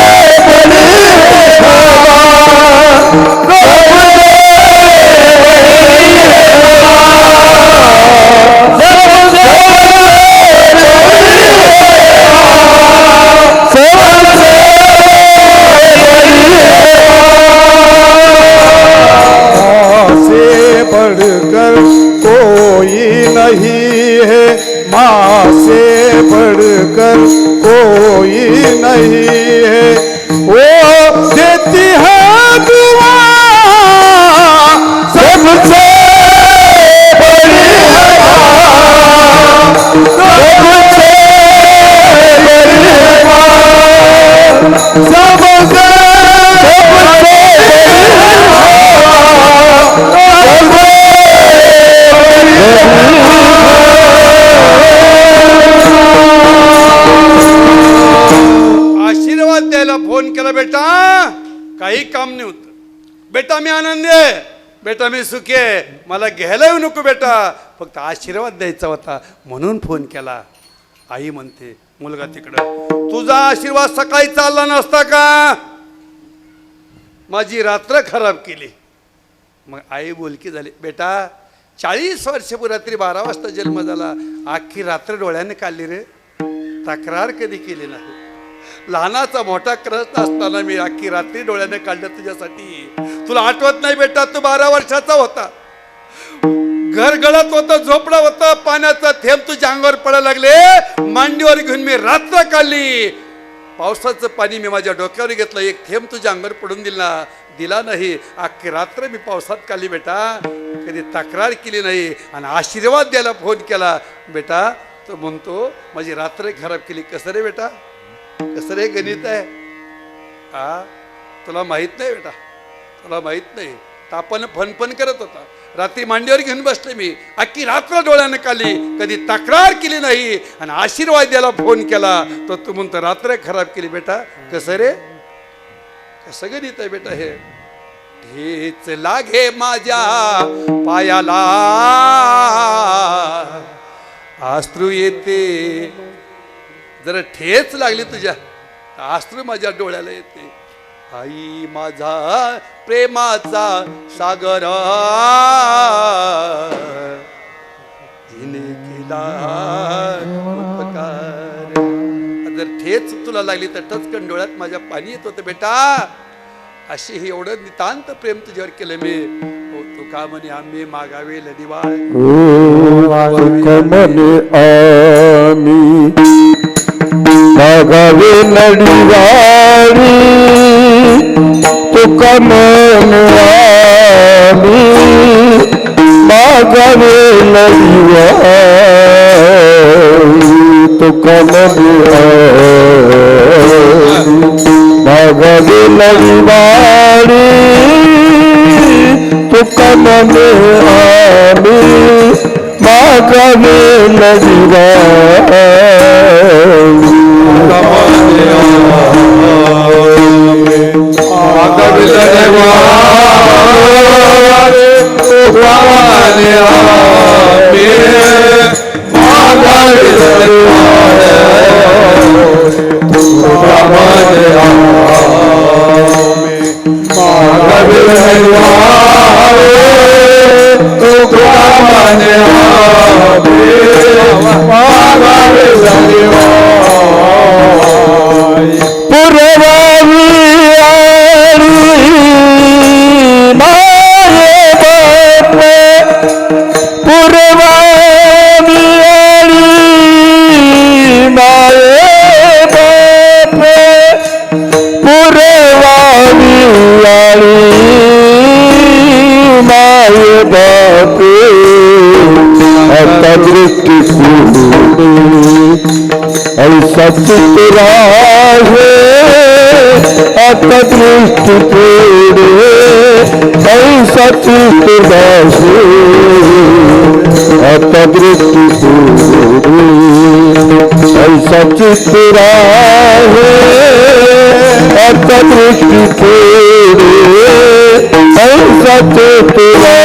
Speaker 4: बढ़कर कोई नहीं है, माँ से बढ़कर कोई नहीं है. वो देती है दुआ, सबसे बड़ी है माँ, सबसे बड़ी है माँ, सबसे
Speaker 1: आशीर्वाद द्यायला फोन केला. बेटा काही काम नाही होत बेटा, मी आनंदी आहे बेटा, मी सुखी आहे, मला घ्यायला येऊ नको बेटा, फक्त आशीर्वाद द्यायचा होता म्हणून फोन केला. आई म्हणते, मुलगा तिकडं, तुझा आशीर्वाद सकाळी चालला नसता का? माझी रात्र खराब केली. मग आई बोलकी झाली, बेटा 40 वर्षापूर्वी रात्री 12 वाजता जन्म झाला, अख्खी रात्र डोळ्याने काढली रे, तक्रार कधी केली नाही. लहानाचा मोठा करत असताना मी अख्खी रात्री डोळ्याने काढलं तुझ्यासाठी. तुला आठवत नाही बेटा, तू 12 वर्षाचा होता, घर गळत होतं, झोपडं होतं, पाण्याचा थेंब तुझ्या अंगावर पडायला लागले, मांडीवर घेऊन मी रात्र काढली. पावसाचं पाणी मी माझ्या डोक्यावर घेतलं, एक थेंब तुझ्या अंगावर पडून दिला नाही. अख्खी रात्र मी पावसात काढली बेटा, कधी तक्रार केली नाही. आणि आशीर्वाद द्यायला फोन केला बेटा. तो म्हणतो माझी रात्र खराब केली. कसं रे बेटा, कसं रे गणित आहे हा? तुला माहित नाही बेटा, तुला माहित नाही. तापानं फनफन करत होता, रात्री मांडीवर घेऊन बसले मी, अख्खी रात्र डोळ्यानं काढली, कधी तक्रार केली नाही. आणि आशीर्वाद द्यायला फोन केला तर तू म्हणतो रात्र खराब केली. बेटा कसं रे, कसं गणित आहे बेटा हे? हेच लागे माझ्या पायाला, अश्रू येते, जरा ठेच लागली तुझ्या, अश्रू माझ्या डोळ्याला येते. आई माझा प्रेमाचा सागर, हिने केला उपकार. जर ठेच तुला लागली तर टचकन डोळ्यात माझ्या पाणी येत होतं बेटा. अशी हे एवढं नितांत प्रेम तुझ्यावर केलं मी. हो तुका म्हणे आम्ही मागावे लदिवाळ.
Speaker 2: मने आम्ही मागावे लढीवारी तुका मने आम्ही मागावे लढीवारी तुका मने आम्ही मागावे लढीवारी तुका मने आम्ही मागावे लढीवारी
Speaker 1: मागावे लढीवारी तुका म्हणे आम्ही मागावे ऐसा चित्रा है आता दृष्टि तेरे ऐसा चित्रा है आता दृष्टि तेरे ऐसा चित्रा है आता दृष्टि तेरे ऐसा चित्रा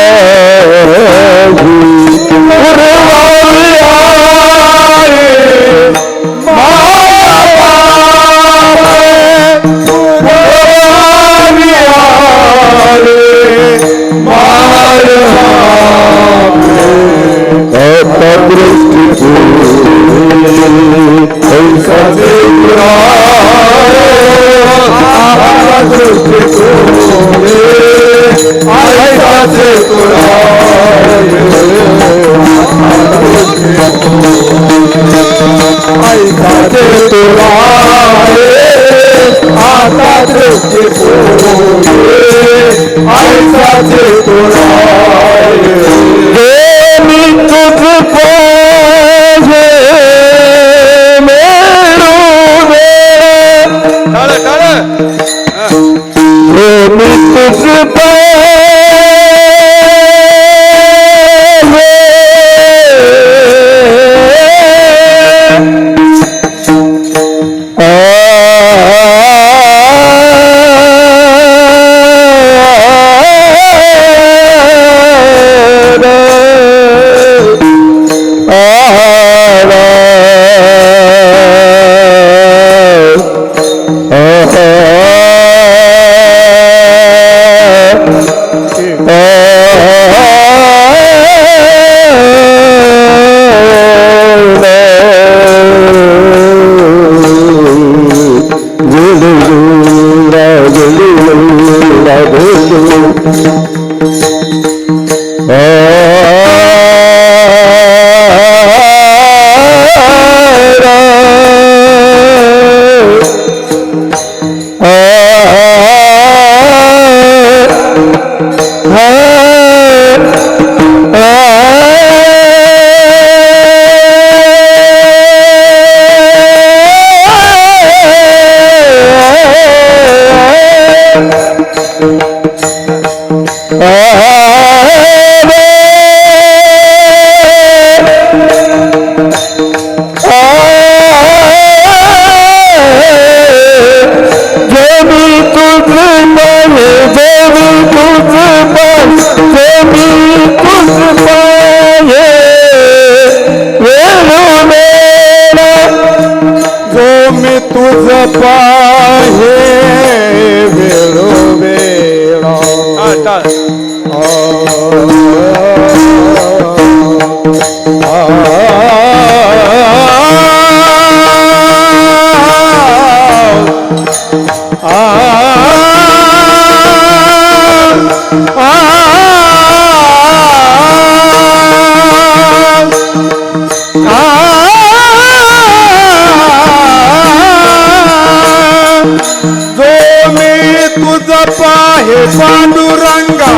Speaker 4: पांडुरंगा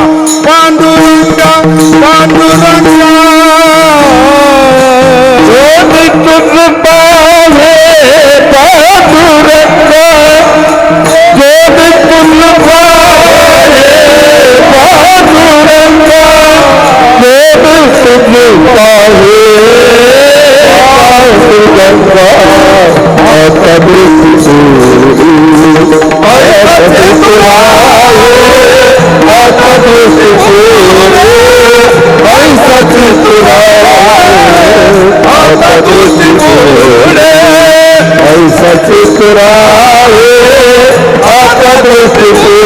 Speaker 4: पांडुरंगा पांडुरंगा तुझ पाहे पांडुरंगा जोड तुझ पाहे पांडुरंगा जोड तुझ पाहे पांडुरंगा आता दिसू आता दिसू आता दिसू ऐसा चितुरा आता दिसू ऐसा चितुरा आता दिसू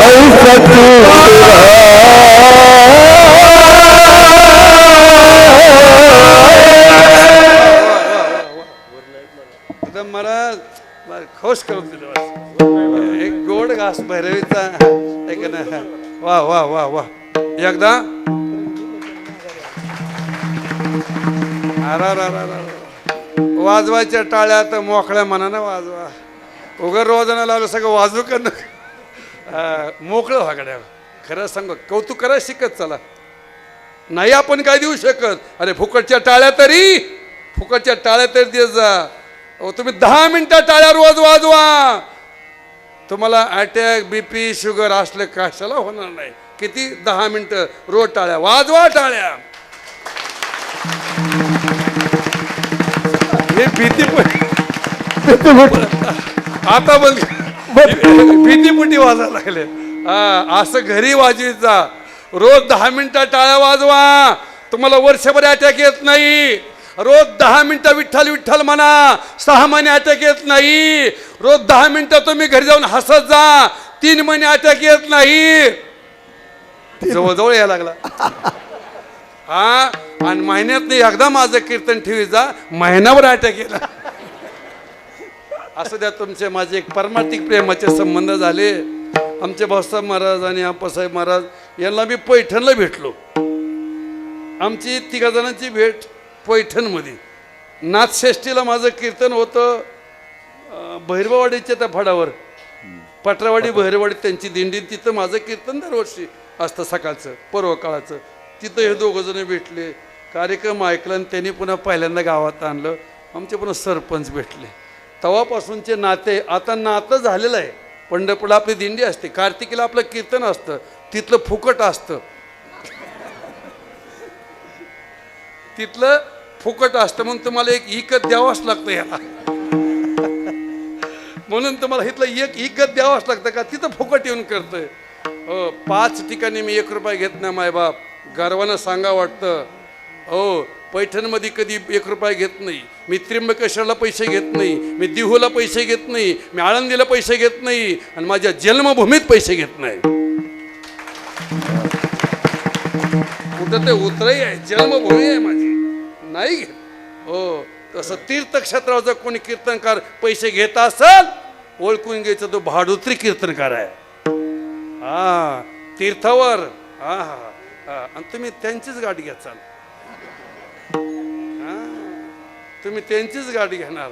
Speaker 4: ऐसा
Speaker 1: एकदम महाराज खुश करून दिलं बस. एक गोड घास भैरवीचा एक ना वा वा वा वा एकदा वाजवायच्या टाळ्या तर मोकळ्या मनानं वाजवा. उगर रोजानं लावलं सगळं वाजू का मोकळं व्हागड्या. खरं सांग कौतुक करा शिकत चला. नाही आपण काय देऊ शकत. अरे फुकटच्या टाळ्या तरी देत जा. तुम्ही 10 मिनिटं टाळ्या रोज वाजवा. तुम्हाला अटॅक बीपी शुगर असलं कशाला होणार नाही. किती 10 मिनिटं रोज टाळ्या वाजवा. टाळ्या हे आता बंद भीतीपुटी वाजायला लागले. असं घरी वाजवीचा. रोज 10 मिनिटं टाळ्या वाजवा. तुम्हाला वर्षभर अटॅक येत नाही. रोज 10 मिनिटं विठ्ठल विठ्ठल म्हणा. 6 महिने अटॅक येत नाही. रोज 10 मिनिटं तुम्ही घरी जाऊन हसत जा. 3 महिने अटॅक येत नाही. जवळजवळ यायला लागला. हा आणि महिन्यात नाही एकदा माझं कीर्तन ठेवी जा. महिनाभर अटॅक येला. असं द्या. तुमचे माझे एक परमार्थिक प्रेमाचे संबंध झाले. आमचे भाऊसाहेब महाराज आणि आप्पासाहेब महाराज यांना मी पैठणला भेटलो. आमची 3 जणांची भेट पैठणमध्ये. नाथषष्ठीला माझं कीर्तन होतं भैरवावाडीच्या त्या फडावर. पटरावाडी भैरवाडी त्यांची दिंडी. तिथं माझं कीर्तन दरवर्षी असतं सकाळचं पर्व काळाचं. तिथं हे 2 जण भेटले. कार्यक्रम ऐकला आणि त्यांनी पुन्हा पहिल्यांदा गावात आणलं. आमचे पुन्हा सरपंच भेटले. तेव्हापासूनचे नाते आता नातं झालेलं आहे. पंढरपूरला आपली दिंडी असते. कार्तिकीला आपलं कीर्तन असतं. तिथलं फुकट असतं. तिथलं फुकट असतं म्हणून तुम्हाला एक इकत द्यावाच लागतं. याला म्हणून तुम्हाला इथलं एक इकत द्यावाच लागतं का तिथं फुकट येऊन करतोय. 5 ठिकाणी मी 1 रुपया घेत नाही मायबाप. गर्वानं सांगा वाटतं. हो पैठणमध्ये कधी 1 रुपया घेत नाही. मी त्र्यंबकेश्वरला पैसे घेत नाही. मी दिहूला पैसे घेत नाही. मी आळंदीला पैसे घेत नाही. आणि माझ्या जन्मभूमीत पैसे घेत नाही. कुठं ते उतरही आहे. जन्मभूमी आहे माझी. नाही घेत. हो तसं तीर्थक्षेत्रावर जर कोणी कीर्तनकार पैसे घेत असेल ओळखून घ्यायचं तो भाडुत्री कीर्तनकार आहे. हा तीर्थावर. हा हा आणि तुम्ही त्यांचीच गाडी घ्याचाल. तुम्ही त्यांचीच गाडी घेणार.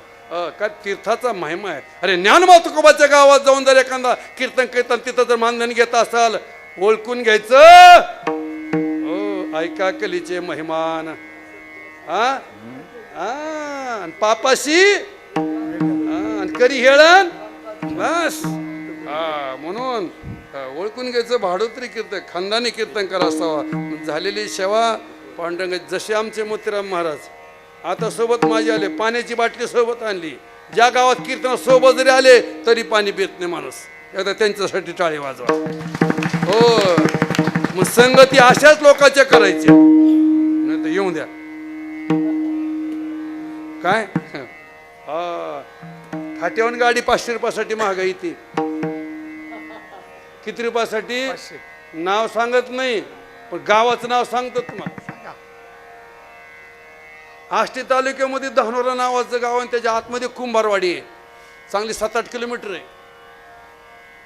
Speaker 1: काय तीर्थाचा महिमा आहे. अरे ज्ञानोबा तुकोबाच्या गावात जाऊन जर एखादा कीर्तन तिथं जर मानधन घेत असाल ओळखून घ्यायचं. हो ऐका कलीचे महिमान. हा पापाशी करी हेळण बस. म्हणून ओळखून घ्यायचं भाडोत्री कीर्तन खानदानी कीर्तनकार असावा. झालेली सेवा पांडुरंग. जसे आमचे मोतीराम महाराज आता सोबत माझे आले. पाण्याची बाटली सोबत आणली. ज्या गावात कीर्तन सोबत जरी आले तरी पाणी पित नाही माणूस. एकदा त्यांच्यासाठी टाळी वाजवा. हो मग संगती अशाच लोकांच्या करायच्या. नाही तर येऊन द्या. काय फाट्यावर गाडी 500 रुपयासाठी महागाई. ती किती रुपयासाठी नाव सांगत नाही पण गावाचं नाव सांगतो तुम्हाला. आष्टी तालुक्यामध्ये धानोरा नावाचं गाव आहे. त्याच्या आतमध्ये कुंभारवाडी आहे. चांगली 7-8 किलोमीटर आहे.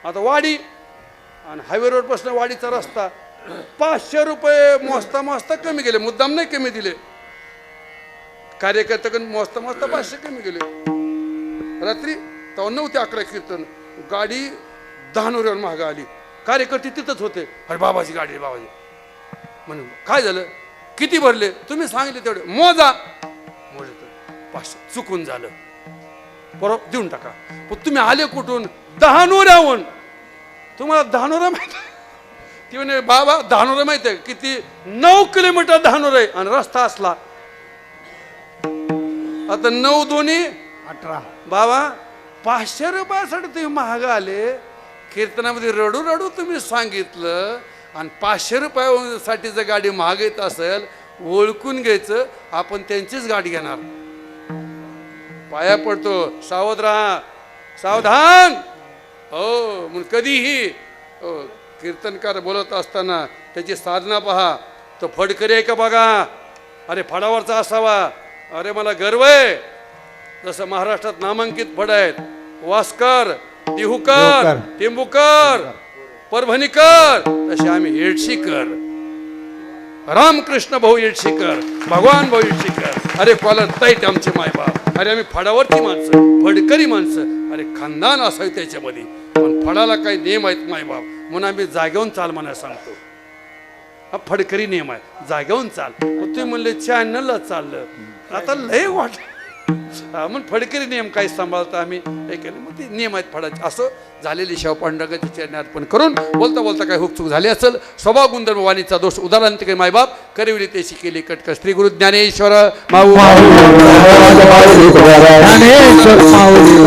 Speaker 1: आता वाडी आणि हायवे रोड पासून वाडीचा रस्ता 500 रुपये मोजता कमी गेले. मुद्दाम नाही कमी दिले. कार्यकर्त्याकडून मोजता 500 कमी गेले. रात्री तेव्हा 9 ते 11 कीर्तन. गाडी दहानोऱ्यावर महाग आली. कार्यकर्ते तिथंच होते. अरे बाबाची गाडी आहे, बाबाजी. म्हणून काय झालं, किती भरले, तुम्ही सांगितले तेवढे मोजा. मोजत 500 चुकून झालं, बरोबर देऊन टाका. पण तुम्ही आले कुठून, दहानोऱ्याहून. तुम्हाला दहानोरा माहिती, ती म्हणे बाबा दहानोरा माहिती आहे किती, 9 किलोमीटर दहानोर आहे आणि रस्ता असला. आता 9 दोन्ही
Speaker 3: 18.
Speaker 1: बाबा 500 रुपयासाठी तुम्ही महाग आले. कीर्तनामध्ये रडू रडू तुम्ही सांगितलं आणि 500 रुपयासाठी जर गाडी महाग येत असेल, ओळखून घ्यायचं आपण त्यांचीच गाडी घेणार. पाया पडतो, सावध राहा, सावधान. हो, मग कधीही हो, कीर्तनकार बोलत असताना त्याची साधना पहा. तो फडकरी आहे का बघा, अरे फडावरचा असावा. अरे मला गर्व आहे, जसं महाराष्ट्रात नामांकित फड आहेत, वास्कर, देहूकर, टेंबूकर, परभणीकर, तसे आम्ही येडशीकर, रामकृष्ण भाऊ येडशीकर, भगवान भाऊ येडशीकर. अरे कॉलर ताईट आमचे मायबाप. अरे आम्ही फडावरची माणसं, फडकरी माणसं. अरे खानदान असावी त्याच्यामध्ये, पण फडाला काही नियम आहेत मायबाप, म्हणून आम्ही जागेवून चाल म्हणायला सांगतो. हा फडकरी नियम आहे, जागेवून चाल. मग तुम्ही म्हणले चॅनलला चाललं, आता लय वाट. मग फडकरी नियम काही सांभाळता आम्ही, मग ते नियम आहेत फडाचे. असं झालेली शिव पांडुरंगाची चरणी अर्पण करून बोलता बोलता काही हुकचूक झाली असेल, स्वभाव गुणधर्म वाणीचा दोष उदाहरण काही मायबाप करविली ते शिकेली कटक. श्री गुरु ज्ञानेश्वर माऊ.
Speaker 2: ज्ञानेश्वर माऊली